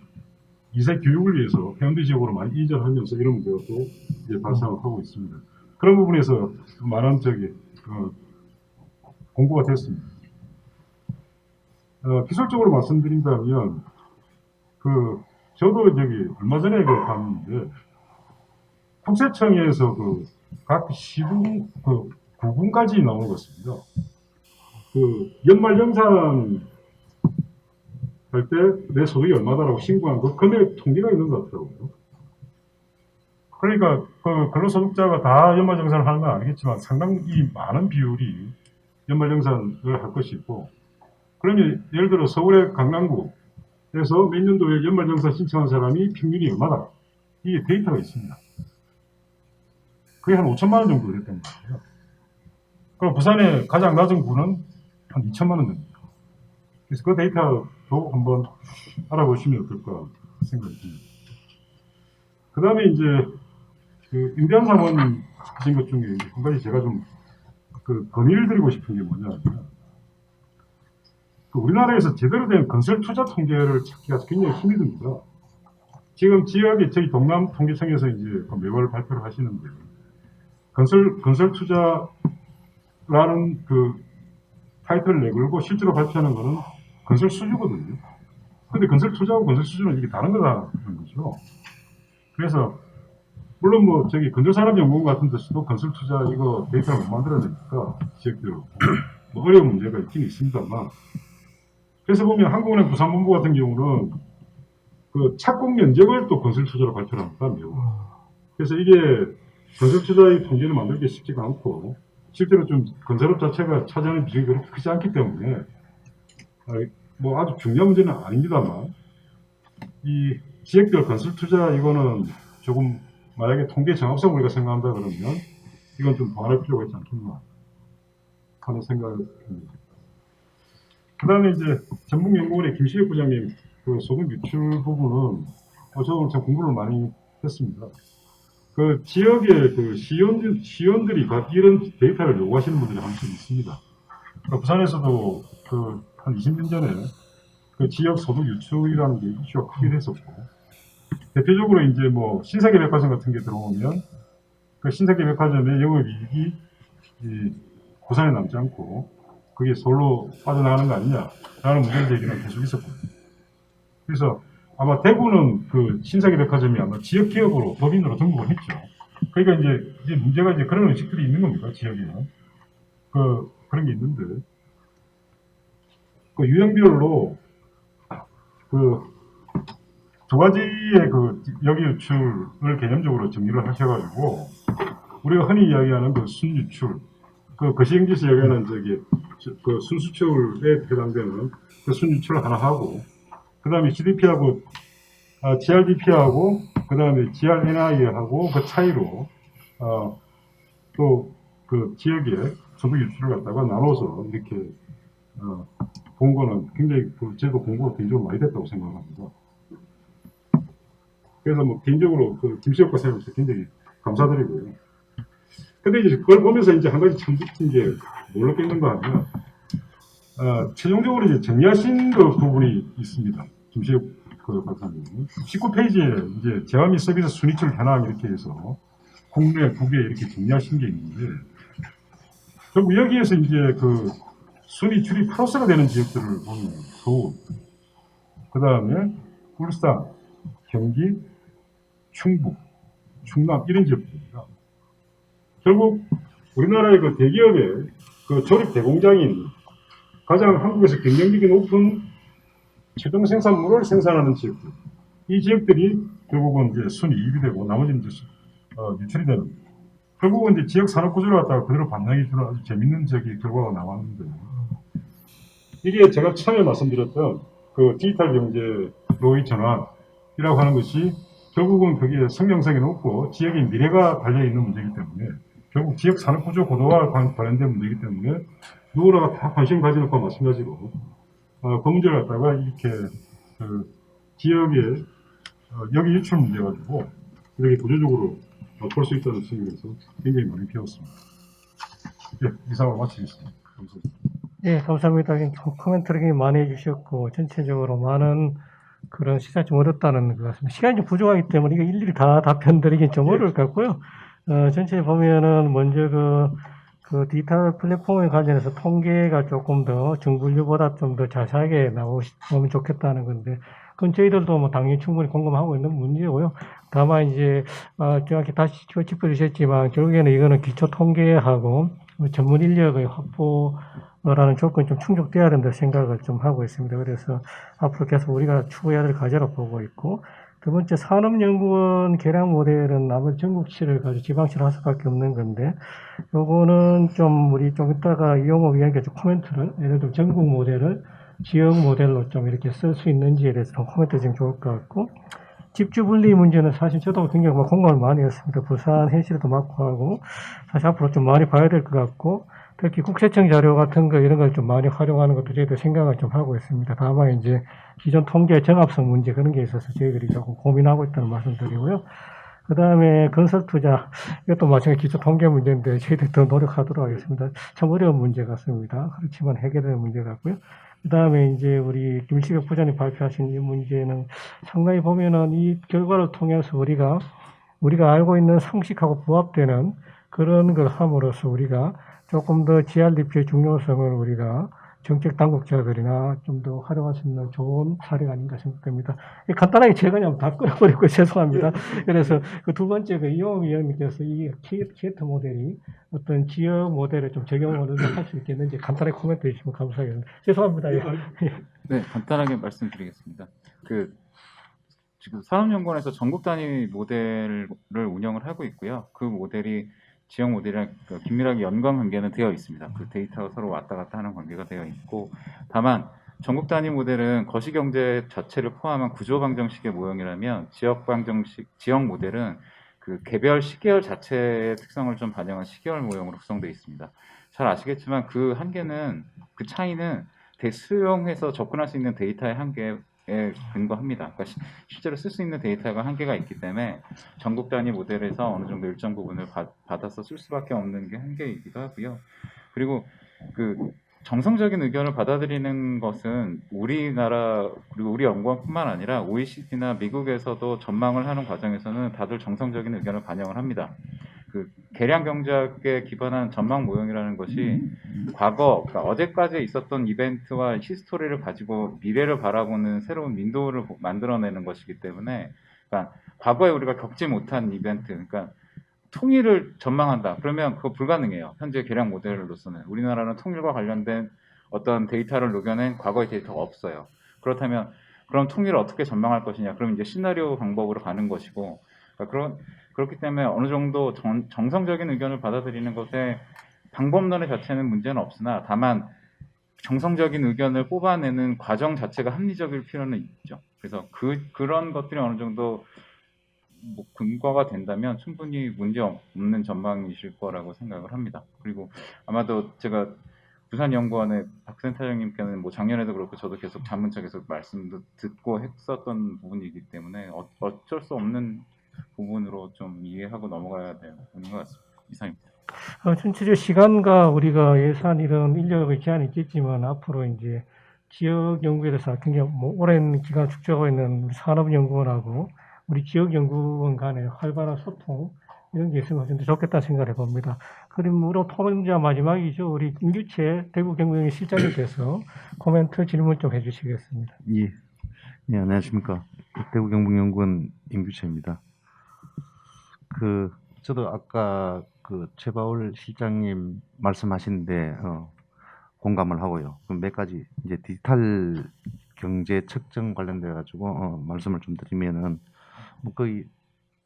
이세 교육을 위해서 해운대 지역으로 많이 이전하면서 이런 문제가 또 이제 발생을 하고 있습니다. 그런 부분에서 많은 공부가 됐습니다. 기술적으로 말씀드린다면 저도 얼마 전에 봤는데 국세청에서 각 시군 구군까지 나온 것 같습니다. 연말 정산 할 때 내 소득이 얼마다라고 신고한 그 금액 통계가 있는 것 같더라고요. 그러니까 근로소득자가 다 연말정산을 하는 건 아니겠지만 상당히 많은 비율이 연말정산을 할 것이고, 그러면 예를 들어 서울의 강남구에서 몇 년도에 연말정산 신청한 사람이 평균이 얼마다, 이게 데이터가 있습니다. 그게 한 5천만 원 정도 됐던 거예요. 그럼 부산의 가장 낮은 구는 한 2천만 원 됩니다. 그래서 그 데이터도 한번 알아보시면 어떨까 생각이 듭니다. 그 다음에 이제 임대한 사원 시키신 것 중에 한 가지 제가 좀 건의를 드리고 싶은 게 뭐냐면, 우리나라에서 제대로 된 건설 투자 통계를 찾기가 굉장히 힘이 듭니다. 지금 지역에 저희 동남 통계청에서 이제 매월 발표를 하시는데, 건설 투자라는 타이틀을 내걸고 실제로 발표하는 거는 건설 수주거든요. 근데 건설 투자하고 건설 수주는 이게 다른 거다는 거죠. 그래서 물론 건설산업연구원 같은 데서도 건설 투자 이거 데이터를 못 만들어내니까 지역대로 어려운 문제가 있긴 있습니다만, 그래서 보면 한국은행 부산본부 같은 경우는 착공 면적을 또 건설 투자로 발표를 합니다. 그래서 이게 건설 투자의 통계를 만들기 쉽지가 않고, 실제로 좀 건설업 자체가 차지하는 비중이 그렇게 크지 않기 때문에 아주 중요한 문제는 아닙니다만, 이 지역별 건설 투자 이거는 조금 만약에 통계 정확성 우리가 생각한다 그러면 이건 좀 보완할 필요가 있지 않겠나 하는 생각을 듭니다. 그 다음에 이제 전북연구원의 김시혁 부장님 소득 유출 부분은 저도 참 공부를 많이 했습니다. 지역의 시의원들이 이런 데이터를 요구하시는 분들이 한 분 있습니다. 부산에서도 한 20년 전에 지역 소득 유출이라는 게 이슈가 크게 됐었고, 대표적으로 이제 신세계 백화점 같은 게 들어오면 신세계 백화점의 영업이익이 부산에 남지 않고 그게 서울로 빠져나가는 거 아니냐라는 문제 제기는 계속 있었거든요. 그래서 아마 대구는 신세계 백화점이 아마 지역 기업으로 법인으로 등록을 했죠. 그러니까 이제 문제가 그런 의식들이 있는 겁니다. 지역에는 그런 게 있는데, 유형별로 두 가지의 여기 유출을 개념적으로 정리를 하셔가지고, 우리가 흔히 이야기하는 순유출, 거시경제에서 이야기하는 순수출에 해당되는 순유출을 하나 하고, 그 다음에 GDP하고 GRDP하고 그 다음에 GRNI하고 그 차이로 또 지역의 소득 유출을 갖다가 나눠서 이렇게 본 거는 굉장히 제도 공부가 굉장히 많이 됐다고 생각합니다. 그래서 개인적으로 김시혁 박사님한테 굉장히 감사드리고요. 근데 이제 그걸 보면서 이제 한 가지 참 느낀 게 뭘 느꼈는가 하면, 최종적으로 이제 정리하신 부분이 있습니다. 김시혁 박사님. 19페이지에 이제 재화 및 서비스 순위출 현황 이렇게 해서 국내, 국외 이렇게 정리하신 게 있는데, 결국 여기에서 이제 순위출이 플러스가 되는 지역들을 보면 서울, 그 다음에 울산, 경기, 충북, 충남 이런 지역들입니다. 결국 우리나라의 대기업의 조립 대공장인 가장 한국에서 경쟁력이 높은 최종 생산물을 생산하는 지역들, 이 지역들이 결국은 이제 순이익이 되고 나머지는 이제 유출이 되는, 결국은 이제 지역 산업 구조를 갖다가 그대로 반영해 주는 아주 재밌는 결과가 나왔는데, 이게 제가 처음에 말씀드렸던 디지털 경제로의 전환이라고 하는 것이 결국은 그게 성명성이 높고 지역의 미래가 달려있는 문제이기 때문에, 결국 지역 산업 구조 고도화와 관련된 문제이기 때문에 누구나 다 관심 가지는 것과 마찬가지로 그 문제를 갖다가 이렇게 지역의 여기 유출 문제 가지고 이렇게 구조적으로 볼 수 있다는 측면에서 굉장히 많이 배웠습니다. 예, 이상으로 마치겠습니다. 감사합니다. 예, 감사합니다. 코멘트를 굉장히 많이 해주셨고, 전체적으로 많은 그런 시간이 좀 어렵다는 것 같습니다. 시간이 좀 부족하기 때문에 이거 일일이 다 답변드리긴 좀 어려울 것 같고요. 전체 보면은 먼저 그 디지털 플랫폼에 관련해서 통계가 조금 더 정부일보다 좀 더 자세하게 나오면 좋겠다는 건데, 그건 저희들도 뭐 당연히 충분히 공감하고 있는 문제고요. 다만 이제, 정확히 다시 짚어주셨지만, 결국에는 이거는 기초 통계하고 전문 인력의 확보라는 조건이 좀 충족돼야 된다 생각을 좀 하고 있습니다. 그래서 앞으로 계속 우리가 추구해야 될 과제로 보고 있고, 두 번째 산업연구원 계량 모델은 아무래도 전국치를 가지고 지방치를 할 수밖에 없는 건데, 요거는 좀 우리 좀 이따가 이용호 위원께 좀 코멘트를, 예를 들어 전국 모델을 지역 모델로 좀 이렇게 쓸 수 있는지에 대해서 좀 코멘트 주면 좋을 것 같고, 집주 분리 문제는 사실 저도 굉장히 공감을 많이 했습니다. 부산 현실에도 맡고 하고, 사실 앞으로 좀 많이 봐야 될 것 같고, 특히 국세청 자료 같은 거 이런 걸 좀 많이 활용하는 것도 저희도 생각을 좀 하고 있습니다. 다만 이제 기존 통계 정합성 문제 그런 게 있어서 저희들이 조금 고민하고 있다는 말씀드리고요. 그 다음에 건설 투자, 이것도 마찬가지 기초 통계 문제인데 저희들이 더 노력하도록 하겠습니다. 참 어려운 문제 같습니다. 그렇지만 해결되는 문제 같고요. 그 다음에 이제 우리 김시백 부장님 발표하신 이 문제는 상당히 보면은 이 결과를 통해서 우리가 알고 있는 상식하고 부합되는 그런 걸 함으로써 우리가 조금 더 GRDP의 중요성을 우리가 정책 당국자들이나 좀 더 활용할 수 있는 좋은 사례가 아닌가 생각됩니다. 간단하게 제가 그냥 다 끌어버리고 죄송합니다. 그래서 그 두 번째 이용호 위원님께서 이 키에트 모델이 어떤 지역 모델에 좀 적용을 할 수 있겠는지 간단하게 코멘트 해주시면 감사하겠습니다. 죄송합니다. 네, 간단하게 말씀드리겠습니다. 지금 산업연구원에서 전국 단위 모델을 운영을 하고 있고요. 그 모델이 지역 모델이랑 긴밀하게 연관 관계는 되어 있습니다. 그 데이터가 서로 왔다 갔다 하는 관계가 되어 있고, 다만 전국 단위 모델은 거시경제 자체를 포함한 구조 방정식의 모형이라면 지역 모델은 그 개별 시계열 자체의 특성을 좀 반영한 시계열 모형으로 구성되어 있습니다. 잘 아시겠지만 그 차이는 수용해서 접근할 수 있는 데이터의 한계에 근거합니다. 그러니까 실제로 쓸 수 있는 데이터가 한계가 있기 때문에 전국 단위 모델에서 어느 정도 일정 부분을 받아서 쓸 수밖에 없는 게 한계이기도 하고요. 그리고 그 정성적인 의견을 받아들이는 것은 우리나라 그리고 우리 연구원뿐만 아니라 OECD나 미국에서도 전망을 하는 과정에서는 다들 정성적인 의견을 반영을 합니다. 그 계량 경제학에 기반한 전망 모형이라는 것이 그러니까 어제까지 있었던 이벤트와 히스토리를 가지고 미래를 바라보는 새로운 윈도우를 만들어내는 것이기 때문에, 그러니까 과거에 우리가 겪지 못한 이벤트, 그러니까 통일을 전망한다. 그러면 그거 불가능해요. 현재 계량 모델로서는 우리나라는 통일과 관련된 어떤 데이터를 녹여낸 과거의 데이터가 없어요. 그렇다면 그럼 통일을 어떻게 전망할 것이냐? 그럼 이제 시나리오 방법으로 가는 것이고, 그러니까 그렇기 때문에 어느 정도 정성적인 의견을 받아들이는 것에 방법론의 자체는 문제는 없으나, 다만 정성적인 의견을 뽑아내는 과정 자체가 합리적일 필요는 있죠. 그래서 그런 것들이 어느 정도 근거가 된다면 충분히 문제 없는 전망이실 거라고 생각을 합니다. 그리고 아마도 제가 부산연구원의 박 센터장님께는 작년에도 그렇고 저도 계속 자문차 계속 말씀도 듣고 했었던 부분이기 때문에 어쩔 수 없는 부분으로 좀 이해하고 넘어가야 되는 것 같습니다. 이상입니다. 전체적 시간과 우리가 예산 이런 인력의 제한이 있겠지만 앞으로 이제 지역 연구에 대해서 굉장히 오랜 기간 축적하고 있는 우리 산업연구원하고 우리 지역연구원 간의 활발한 소통 이런 게 있으면 좀 좋겠다 생각을 해봅니다. 그럼 우리 토론자 마지막이죠. 우리 임규채 대구경북연구원 실장님께서 코멘트 질문 좀 해주시겠습니다. 예, 네, 안녕하십니까. 대구경북연구원 임규채입니다. 저도 아까 최바울 실장님 말씀하시는데 공감을 하고요. 몇 가지 이제 디지털 경제 측정 관련돼 가지고 말씀을 좀 드리면은 거의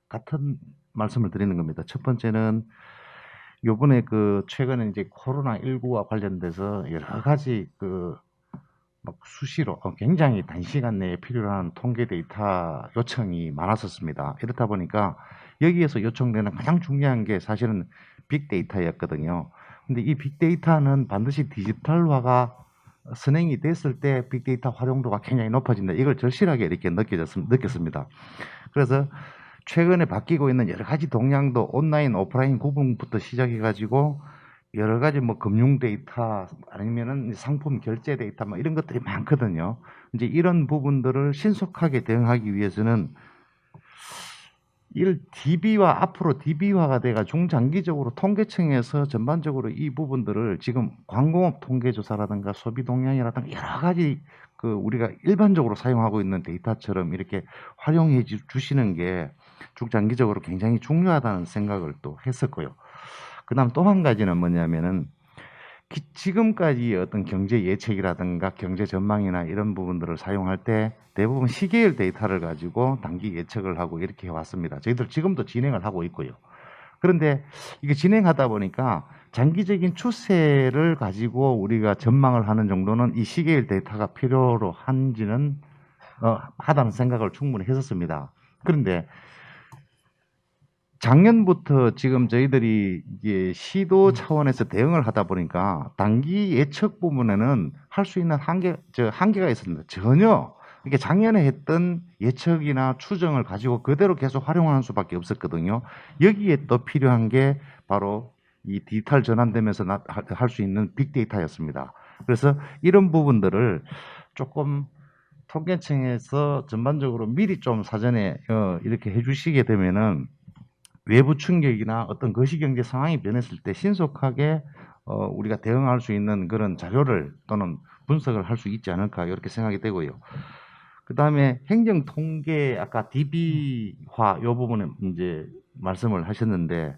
같은 말씀을 드리는 겁니다. 첫 번째는 요번에 최근에 이제 코로나19와 관련돼서 여러 가지 수시로 굉장히 단시간 내에 필요한 통계 데이터 요청이 많았었습니다. 이렇다 보니까 여기에서 요청되는 가장 중요한 게 사실은 빅데이터였거든요. 근데 이 빅데이터는 반드시 디지털화가 선행이 됐을 때 빅데이터 활용도가 굉장히 높아진다. 이걸 절실하게 이렇게 느꼈습니다. 그래서 최근에 바뀌고 있는 여러 가지 동향도 온라인, 오프라인 구분부터 시작해 가지고 여러 가지 뭐 금융 데이터 아니면은 상품 결제 데이터 뭐 이런 것들이 많거든요. 이제 이런 부분들을 신속하게 대응하기 위해서는 이를 DB와 앞으로 DB화가 돼가 중장기적으로 통계청에서 전반적으로 이 부분들을 지금 광공업 통계조사라든가 소비 동향이라든가 여러 가지 그 우리가 일반적으로 사용하고 있는 데이터처럼 이렇게 활용해 주시는 게 중장기적으로 굉장히 중요하다는 생각을 또 했었고요. 그다음 또 한 가지는 뭐냐면은 지금까지 어떤 경제 예측이라든가 경제 전망이나 이런 부분들을 사용할 때 대부분 시계열 데이터를 가지고 단기 예측을 하고 이렇게 해왔습니다. 저희들 지금도 진행을 하고 있고요. 그런데 이게 진행하다 보니까 장기적인 추세를 가지고 우리가 전망을 하는 정도는 이 시계열 데이터가 필요로 한지는 하다는 생각을 충분히 했었습니다. 그런데 작년부터 지금 저희들이 이게 시도 차원에서 대응을 하다 보니까 단기 예측 부분에는 할 수 있는 한계가 있습니다. 전혀 이게 작년에 했던 예측이나 추정을 가지고 그대로 계속 활용하는 수밖에 없었거든요. 여기에 또 필요한 게 바로 이 디지털 전환되면서 할 수 있는 빅데이터였습니다. 그래서 이런 부분들을 조금 통계청에서 전반적으로 미리 좀 사전에 이렇게 해주시게 되면은 외부 충격이나 어떤 거시경제 상황이 변했을 때 신속하게 우리가 대응할 수 있는 그런 자료를 또는 분석을 할 수 있지 않을까 이렇게 생각이 되고요. 그 다음에 행정통계 아까 DB화 이 부분에 이제 말씀을 하셨는데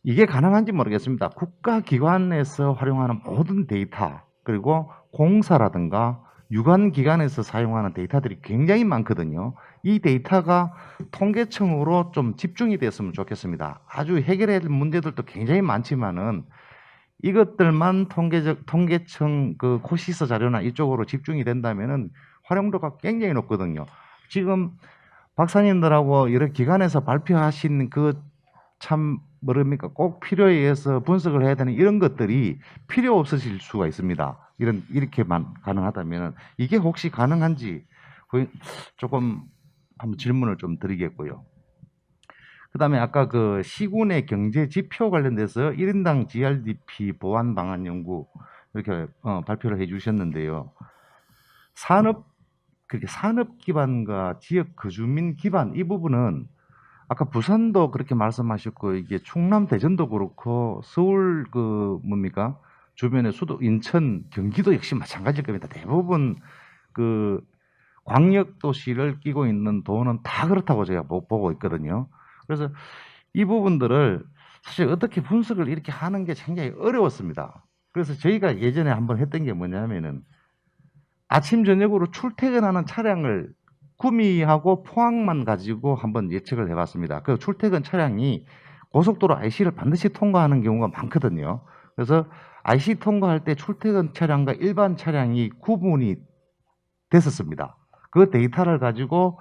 이게 가능한지 모르겠습니다. 국가기관에서 활용하는 모든 데이터 그리고 공사라든가 유관기관에서 사용하는 데이터들이 굉장히 많거든요. 이 데이터가 통계청으로 좀 집중이 됐으면 좋겠습니다. 아주 해결해야 될 문제들도 굉장히 많지만은 이것들만 통계청 그 코시스 자료나 이쪽으로 집중이 된다면은 활용도가 굉장히 높거든요. 지금 박사님들하고 여러 기관에서 발표하신 그 참 뭐랍니까 꼭 필요에 의해서 분석을 해야 되는 이런 것들이 필요 없으실 수가 있습니다. 이렇게만 가능하다면 이게 혹시 가능한지 조금 한번 질문을 좀 드리겠고요. 그다음에 아까 그 시군의 경제 지표 관련돼서 1인당 GRDP 보완 방안 연구 이렇게 발표를 해주셨는데요. 산업 기반과 지역 거주민 기반 이 부분은 아까 부산도 그렇게 말씀하셨고 이게 충남 대전도 그렇고 서울 그 뭡니까 주변의 수도 인천 경기도 역시 마찬가지일 겁니다. 대부분 그 광역 도시를 끼고 있는 도는 다 그렇다고 제가 보고 있거든요. 그래서 이 부분들을 사실 어떻게 분석을 이렇게 하는 게 굉장히 어려웠습니다. 그래서 저희가 예전에 한번 했던 게 뭐냐면은 아침 저녁으로 출퇴근하는 차량을 구미하고 포항만 가지고 한번 예측을 해봤습니다. 그 출퇴근 차량이 고속도로 IC를 반드시 통과하는 경우가 많거든요. 그래서 IC 통과할 때 출퇴근 차량과 일반 차량이 구분이 됐었습니다. 그 데이터를 가지고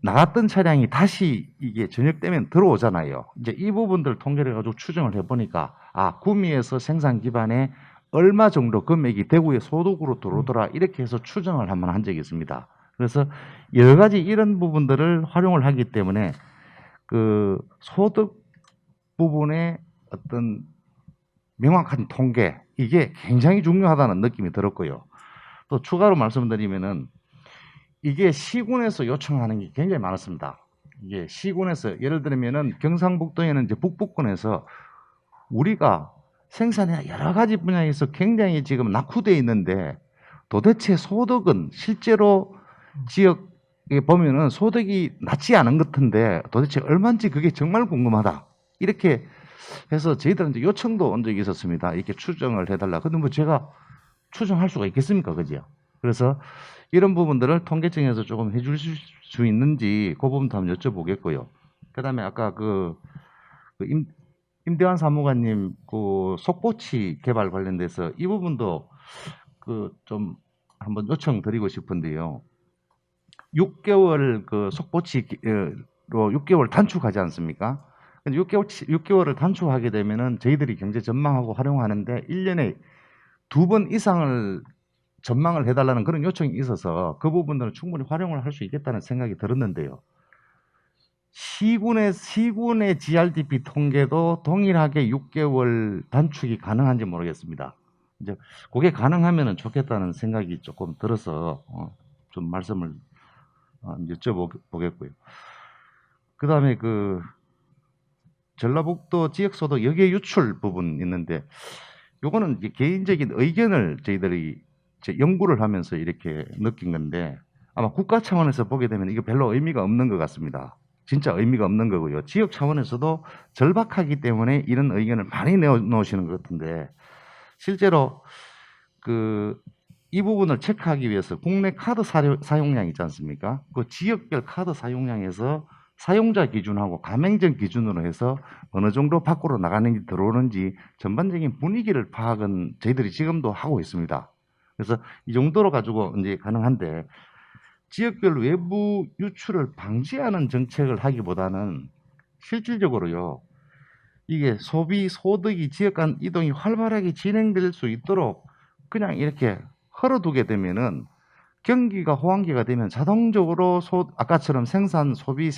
나갔던 차량이 다시 이게 저녁 되면 들어오잖아요. 이제 이 부분들 통계를 가지고 추정을 해보니까 구미에서 생산 기반에 얼마 정도 금액이 대구의 소득으로 들어오더라 이렇게 해서 추정을 한번 한 적이 있습니다. 그래서 여러 가지 이런 부분들을 활용을 하기 때문에 그 소득 부분의 어떤 명확한 통계 이게 굉장히 중요하다는 느낌이 들었고요. 또 추가로 말씀드리면은 이게 시군에서 요청하는 게 굉장히 많았습니다. 이게 시군에서 예를 들면은 경상북도에는 이제 북부권에서 우리가 생산이나 여러 가지 분야에서 굉장히 지금 낙후되어 있는데 도대체 소득은 실제로 지역에 보면은 소득이 낮지 않은 것 같은데 도대체 얼마인지 그게 정말 궁금하다. 이렇게 해서 저희들한테 요청도 온 적이 있었습니다. 이렇게 추정을 해달라. 근데 뭐 제가 추정할 수가 있겠습니까? 그죠? 그래서 이런 부분들을 통계청에서 조금 해줄 수 있는지 그 부분도 한번 여쭤보겠고요. 그 다음에 아까 임대환 사무관님 그 속보치 개발 관련돼서 이 부분도 좀 한번 요청드리고 싶은데요. 6개월 그 속보치로 6개월 단축하지 않습니까? 6개월을 단축하게 되면은 저희들이 경제 전망하고 활용하는데 1년에 2번 이상을 전망을 해달라는 그런 요청이 있어서 그 부분들은 충분히 활용을 할 수 있겠다는 생각이 들었는데요. 시군의 GRDP 통계도 동일하게 6개월 단축이 가능한지 모르겠습니다. 이제 그게 가능하면 좋겠다는 생각이 조금 들어서 좀 말씀을 여쭤보겠고요. 그 다음에 그 전라북도 지역소득 역외 유출 부분 있는데, 요거는 이제 개인적인 의견을 저희들이 이제 연구를 하면서 이렇게 느낀 건데, 아마 국가 차원에서 보게 되면 이게 별로 의미가 없는 것 같습니다. 진짜 의미가 없는 거고요. 지역 차원에서도 절박하기 때문에 이런 의견을 많이 내놓으시는 것 같은데, 실제로 이 부분을 체크하기 위해서 국내 카드 사용량 있지 않습니까? 그 지역별 카드 사용량에서 사용자 기준하고 가맹점 기준으로 해서 어느 정도 밖으로 나가는지 들어오는지 전반적인 분위기를 파악은 저희들이 지금도 하고 있습니다. 그래서 이 정도로 가지고 이제 가능한데, 지역별 외부 유출을 방지하는 정책을 하기보다는 실질적으로요, 이게 소비 소득이 지역 간 이동이 활발하게 진행될 수 있도록 그냥 이렇게 헐어두게 되면은, 경기가 호황기가 되면 자동적으로 아까처럼 생산 소비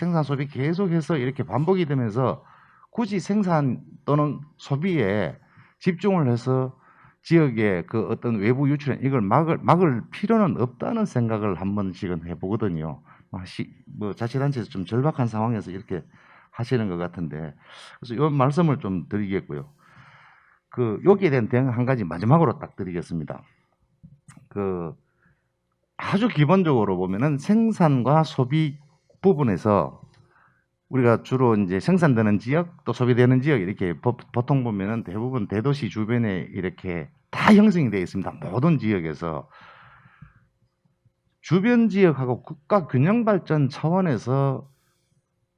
계속해서 이렇게 반복이 되면서 굳이 생산 또는 소비에 집중을 해서 지역의 그 어떤 외부 유출 이걸 막을 필요는 없다는 생각을 한 번씩은 해보거든요. 뭐 자치단체에서 좀 절박한 상황에서 이렇게 하시는 것 같은데, 그래서 이 말씀을 좀 드리겠고요. 여기에 대한 대응 한 가지 마지막으로 딱 드리겠습니다. 아주 기본적으로 보면은 생산과 소비 부분에서 우리가 주로 이제 생산되는 지역 또 소비되는 지역 이렇게 보통 보면은 대부분 대도시 주변에 이렇게 다 형성이 되어 있습니다. 모든 지역에서 주변 지역하고 국가 균형 발전 차원에서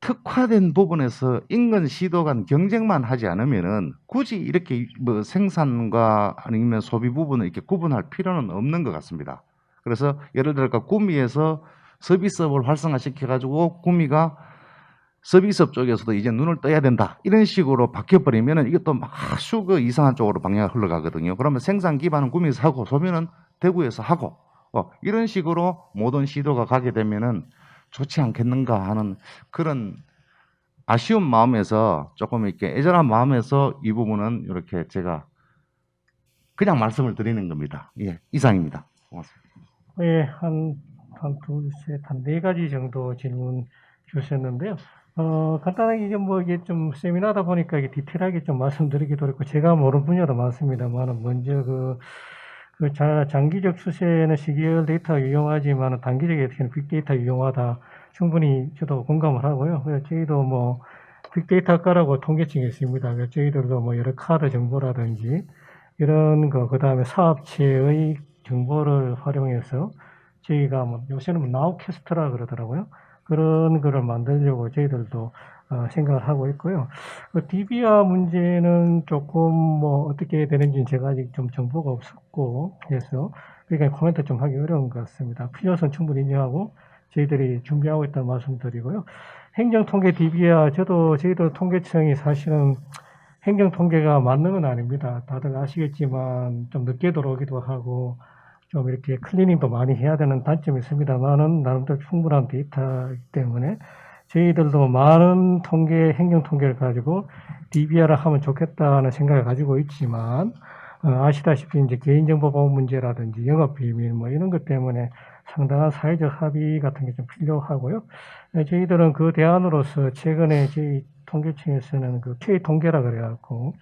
특화된 부분에서 인근 시도 간 경쟁만 하지 않으면은 굳이 이렇게 뭐 생산과 아니면 소비 부분을 이렇게 구분할 필요는 없는 것 같습니다. 그래서 예를 들어 구미에서 서비스업을 활성화시켜가지고 구미가 서비스업 쪽에서도 이제 눈을 떠야 된다, 이런 식으로 바뀌어버리면 이것도 아주 이상한 쪽으로 방향이 흘러가거든요. 그러면 생산 기반은 구미에서 하고 소비는 대구에서 하고 이런 식으로 모든 시도가 가게 되면은 좋지 않겠는가 하는 그런 아쉬운 마음에서 조금 이렇게 애절한 마음에서 이 부분은 이렇게 제가 그냥 말씀을 드리는 겁니다. 예, 이상입니다. 고맙습니다. 예, 한 네 가지 정도 질문 주셨는데요. 간단하게 이게 뭐 이게 좀 세미나다 보니까 이게 디테일하게 좀 말씀드리기도 어렵고 제가 모르는 분야도 많습니다만, 먼저 장기적 추세는 시계열 데이터 유용하지만 단기적인 빅데이터 유용하다. 충분히 저도 공감을 하고요. 그래서 저희도 뭐 빅데이터 학과라고 통계청이 있습니다. 그래서 저희들도 뭐 여러 카드 정보라든지 이런 거, 그 다음에 사업체의 정보를 활용해서 저희가 뭐 요새는 뭐 나우캐스트라 그러더라고요. 그런 거를 만들려고 저희들도 생각을 하고 있고요. DBR 문제는 조금 뭐 어떻게 되는지 제가 아직 좀 정보가 없었고 해서 그러니까 코멘트 좀 하기 어려운 것 같습니다. 필요성 충분히 인정하고 저희들이 준비하고 있다는 말씀드리고요. 행정통계 DBR 저희들 통계청이 사실은 행정통계가 맞는 건 아닙니다. 다들 아시겠지만 좀 늦게 들어오기도 하고 좀 이렇게 클리닝도 많이 해야 되는 단점이 있습니다만은 나름대로 충분한 데이터이기 때문에 저희들도 많은 행정 통계를 가지고 DBR을 하면 좋겠다는 생각을 가지고 있지만, 아시다시피 이제 개인정보 보호 문제라든지 영업 비밀 뭐 이런 것 때문에 상당한 사회적 합의 같은 게 좀 필요하고요. 저희들은 그 대안으로서 최근에 저희 통계청에서는 K 통계라 그래갖고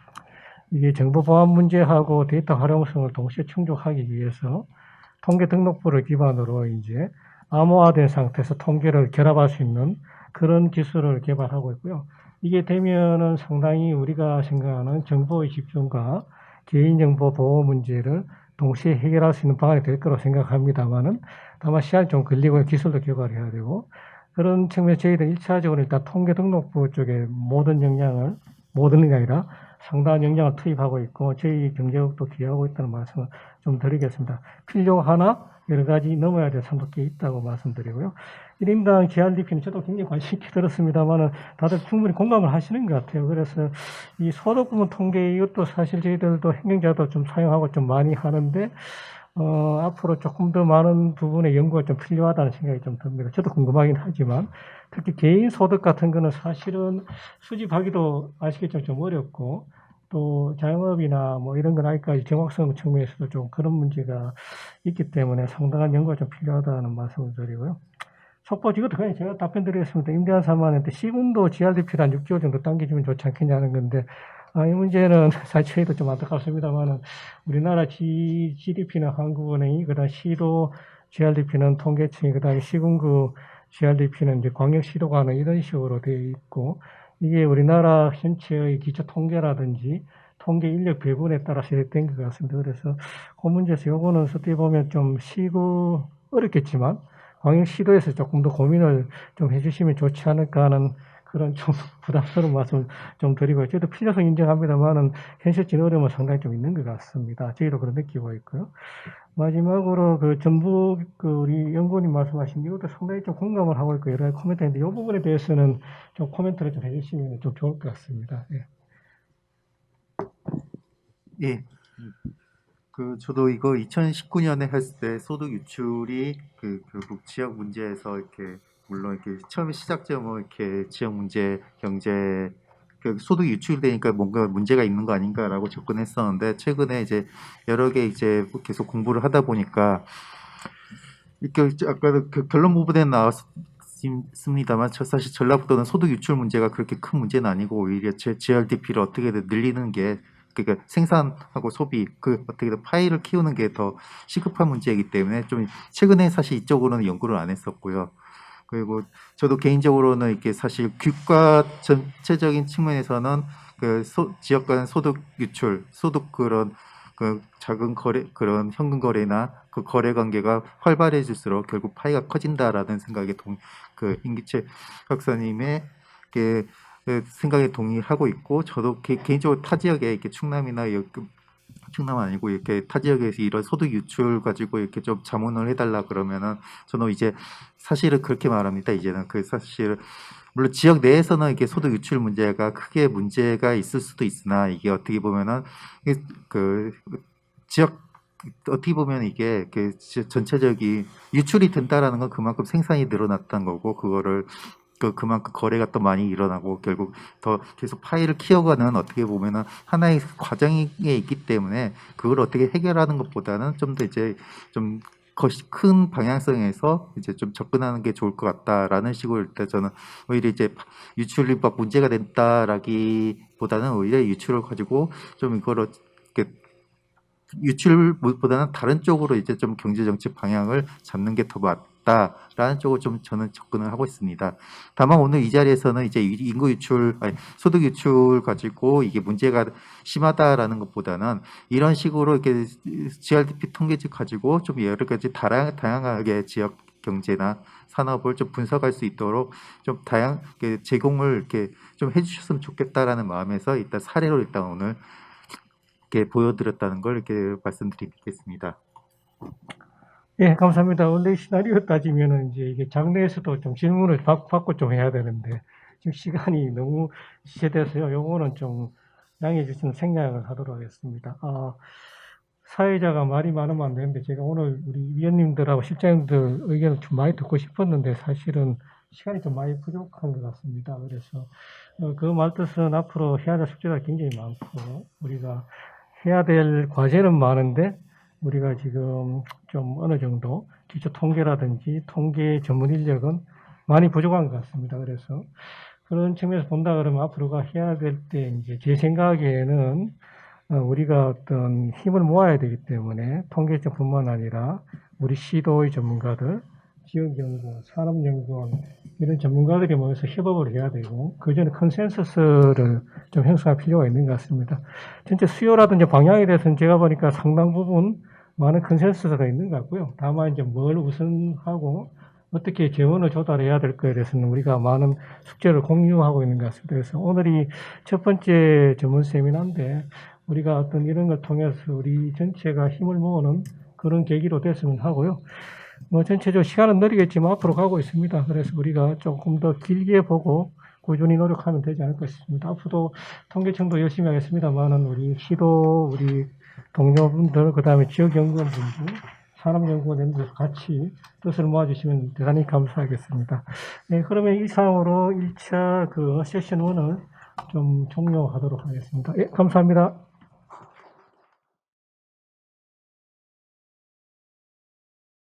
이게 정보 보안 문제하고 데이터 활용성을 동시에 충족하기 위해서 통계 등록부를 기반으로 이제 암호화된 상태에서 통계를 결합할 수 있는 그런 기술을 개발하고 있고요. 이게 되면은 상당히 우리가 생각하는 정보의 집중과 개인정보 보호 문제를 동시에 해결할 수 있는 방안이 될 거라고 생각합니다만은 다만 시간이 좀 걸리고 기술도 개발해야 되고, 그런 측면에서 저희들 1차적으로 일단 통계 등록부 쪽에 모든 게 아니라 상당한 역량을 투입하고 있고 저희 경제국도 기여하고 있다는 말씀을 좀 드리겠습니다. 필요하나 여러 가지 넘어야 될 산도 꽤 있다고 말씀드리고요. 1인당 GRDP는 저도 굉장히 관심 있게 들었습니다만 다들 충분히 공감을 하시는 것 같아요. 그래서 이 소득 부분 통계 이것도 사실 저희들도 행정자도 좀 사용하고 좀 많이 하는데 앞으로 조금 더 많은 부분의 연구가 좀 필요하다는 생각이 좀 듭니다. 저도 궁금하긴 하지만 특히 개인 소득 같은 거는 사실은 수집하기도 아시겠지만 좀 어렵고 또 자영업이나 뭐 이런 건 아직까지 정확성 측면에서도 좀 그런 문제가 있기 때문에 상당한 연구가 좀 필요하다는 말씀을 드리고요. 속보 이것도 그냥 제가 답변 드리겠습니다. 임대한 사람한테 시군도 GRDP를 한 6개월 정도 당겨주면 좋지 않겠냐는 건데 이 문제는 사실 저희도 좀 안타깝습니다만은 우리나라 GDP는 한국은행이 그다음 시도 GRDP는 통계청이 그다음에 시군구 GRDP는 이제 광역시도가 하는 이런 식으로 되어 있고 이게 우리나라 전체의 기초 통계라든지 통계 인력 배분에 따라서 이렇게 된 것 같습니다. 그래서 그 문제에서 요거는 어떻게 보면 좀 어렵겠지만 광역시도에서 조금 더 고민을 좀 해주시면 좋지 않을까 하는 그런 좀 부담스러운 말씀을 좀 드리고 저희도 필요성 인정합니다만은 현실적인 어려움은 상당히 좀 있는 것 같습니다. 저희도 그런 느끼고 있고요. 마지막으로 그 전북 우리 연구원님 말씀하신 이것도 상당히 좀 공감을 하고 있고 여러 가지 코멘트인데 이 부분에 대해서는 좀 코멘트를 좀 해주시면 좀 좋을 것 같습니다. 예. 예. 저도 이거 2019년에 했을 때 소득 유출이 결국 지역 문제에서 이렇게 물론 이렇게 처음에 시작점은 이렇게 지역 문제, 경제 소득 유출되니까 뭔가 문제가 있는 거 아닌가라고 접근했었는데 최근에 이제 여러 개 이제 계속 공부를 하다 보니까 이렇게 아까도 그 결론 부분에 나왔습니다만 사실 전라북도는 소득 유출 문제가 그렇게 큰 문제는 아니고 오히려 GRDP를 어떻게든 늘리는 게 그러니까 생산하고 소비 어떻게든 파이를 키우는 게 더 시급한 문제이기 때문에 좀 최근에 사실 이쪽으로는 연구를 안 했었고요. 그리고 저도 개인적으로는 이게 사실 국가 전체적인 측면에서는 지역 간 소득 유출, 소득 작은 거래 그런 현금 거래나 그 거래 관계가 활발해질수록 결국 파이가 커진다라는 생각에 임기채 박사님의 생각에 동의하고 있고 저도 개인적으로 타 지역에 이렇게 충남이나 충남 아니고 이렇게 타 지역에서 이런 소득 유출 가지고 이렇게 좀 자문을 해달라 그러면은 저는 이제 사실은 그렇게 말합니다. 이제는 사실 물론 지역 내에서는 이게 소득 유출 문제가 크게 문제가 있을 수도 있으나 이게 어떻게 보면은 지역 어떻게 보면 이게 전체적인 유출이 된다라는 건 그만큼 생산이 늘어났다는 거고 그거를 그만큼 거래가 또 많이 일어나고 결국 더 계속 파이를 키워가는 어떻게 보면은 하나의 과정에 있기 때문에 그걸 어떻게 해결하는 것보다는 좀 더 이제 좀 큰 방향성에서 이제 좀 접근하는 게 좋을 것 같다라는 식으로 일단 저는 오히려 이제 유출이 막 문제가 된다라기보다는 오히려 유출을 가지고 좀 이거를 유출보다는 다른 쪽으로 이제 좀 경제정책 방향을 잡는 게 더 맞다라는 쪽으로 좀 저는 접근을 하고 있습니다. 다만 오늘 이 자리에서는 이제 소득 유출 가지고 이게 문제가 심하다라는 것보다는 이런 식으로 이렇게 GRDP 통계집 가지고 좀 여러 가지 다양하게 지역 경제나 산업을 좀 분석할 수 있도록 좀 다양하게 제공을 이렇게 좀 해주셨으면 좋겠다라는 마음에서 일단 사례로 일단 오늘 이렇게 보여드렸다는 걸 이렇게 말씀드리겠습니다. 예, 감사합니다. 원래 시나리오 따지면은 이제 이게 장내에서도 좀 질문을 받고 좀 해야 되는데 지금 시간이 너무 지체돼서요. 요거는 좀 양해해 주시면 생략을 하도록 하겠습니다. 사회자가 말이 많으면 안 되는데 제가 오늘 우리 위원님들하고 실장님들 의견을 좀 많이 듣고 싶었는데 사실은 시간이 좀 많이 부족한 것 같습니다. 그래서 그 말뜻은 앞으로 해야 될 숙제가 굉장히 많고 우리가 해야 될 과제는 많은데 우리가 지금 좀 어느 정도 기초 통계라든지 통계 전문 인력은 많이 부족한 것 같습니다. 그래서 그런 측면에서 본다 그러면 앞으로가 해야 될 때 이제 제 생각에는 우리가 어떤 힘을 모아야 되기 때문에 통계청뿐만 아니라 우리 시도의 전문가들, 지역연구원, 산업연구원 이런 전문가들이 모여서 협업을 해야 되고 그 전에 컨센서스를 좀 형성할 필요가 있는 것 같습니다. 전체 수요라든지 방향에 대해서는 제가 보니까 상당 부분 많은 컨센서스가 있는 것 같고요. 다만 이제 뭘 우선하고 어떻게 재원을 조달해야 될 거에 대해서는 우리가 많은 숙제를 공유하고 있는 것 같습니다. 그래서 오늘이 첫 번째 전문 세미나인데 우리가 어떤 이런 걸 통해서 우리 전체가 힘을 모으는 그런 계기로 됐으면 하고요. 전체적으로 시간은 느리겠지만 앞으로 가고 있습니다. 그래서 우리가 조금 더 길게 보고 꾸준히 노력하면 되지 않을까 싶습니다. 앞으로도 통계청도 열심히 하겠습니다만은 우리 시도, 우리 동료분들, 그 다음에 지역연구원분들, 산업연구원님들 같이 뜻을 모아주시면 대단히 감사하겠습니다. 네, 그러면 이상으로 1차 그 세션 1을 좀 종료하도록 하겠습니다. 예, 감사합니다.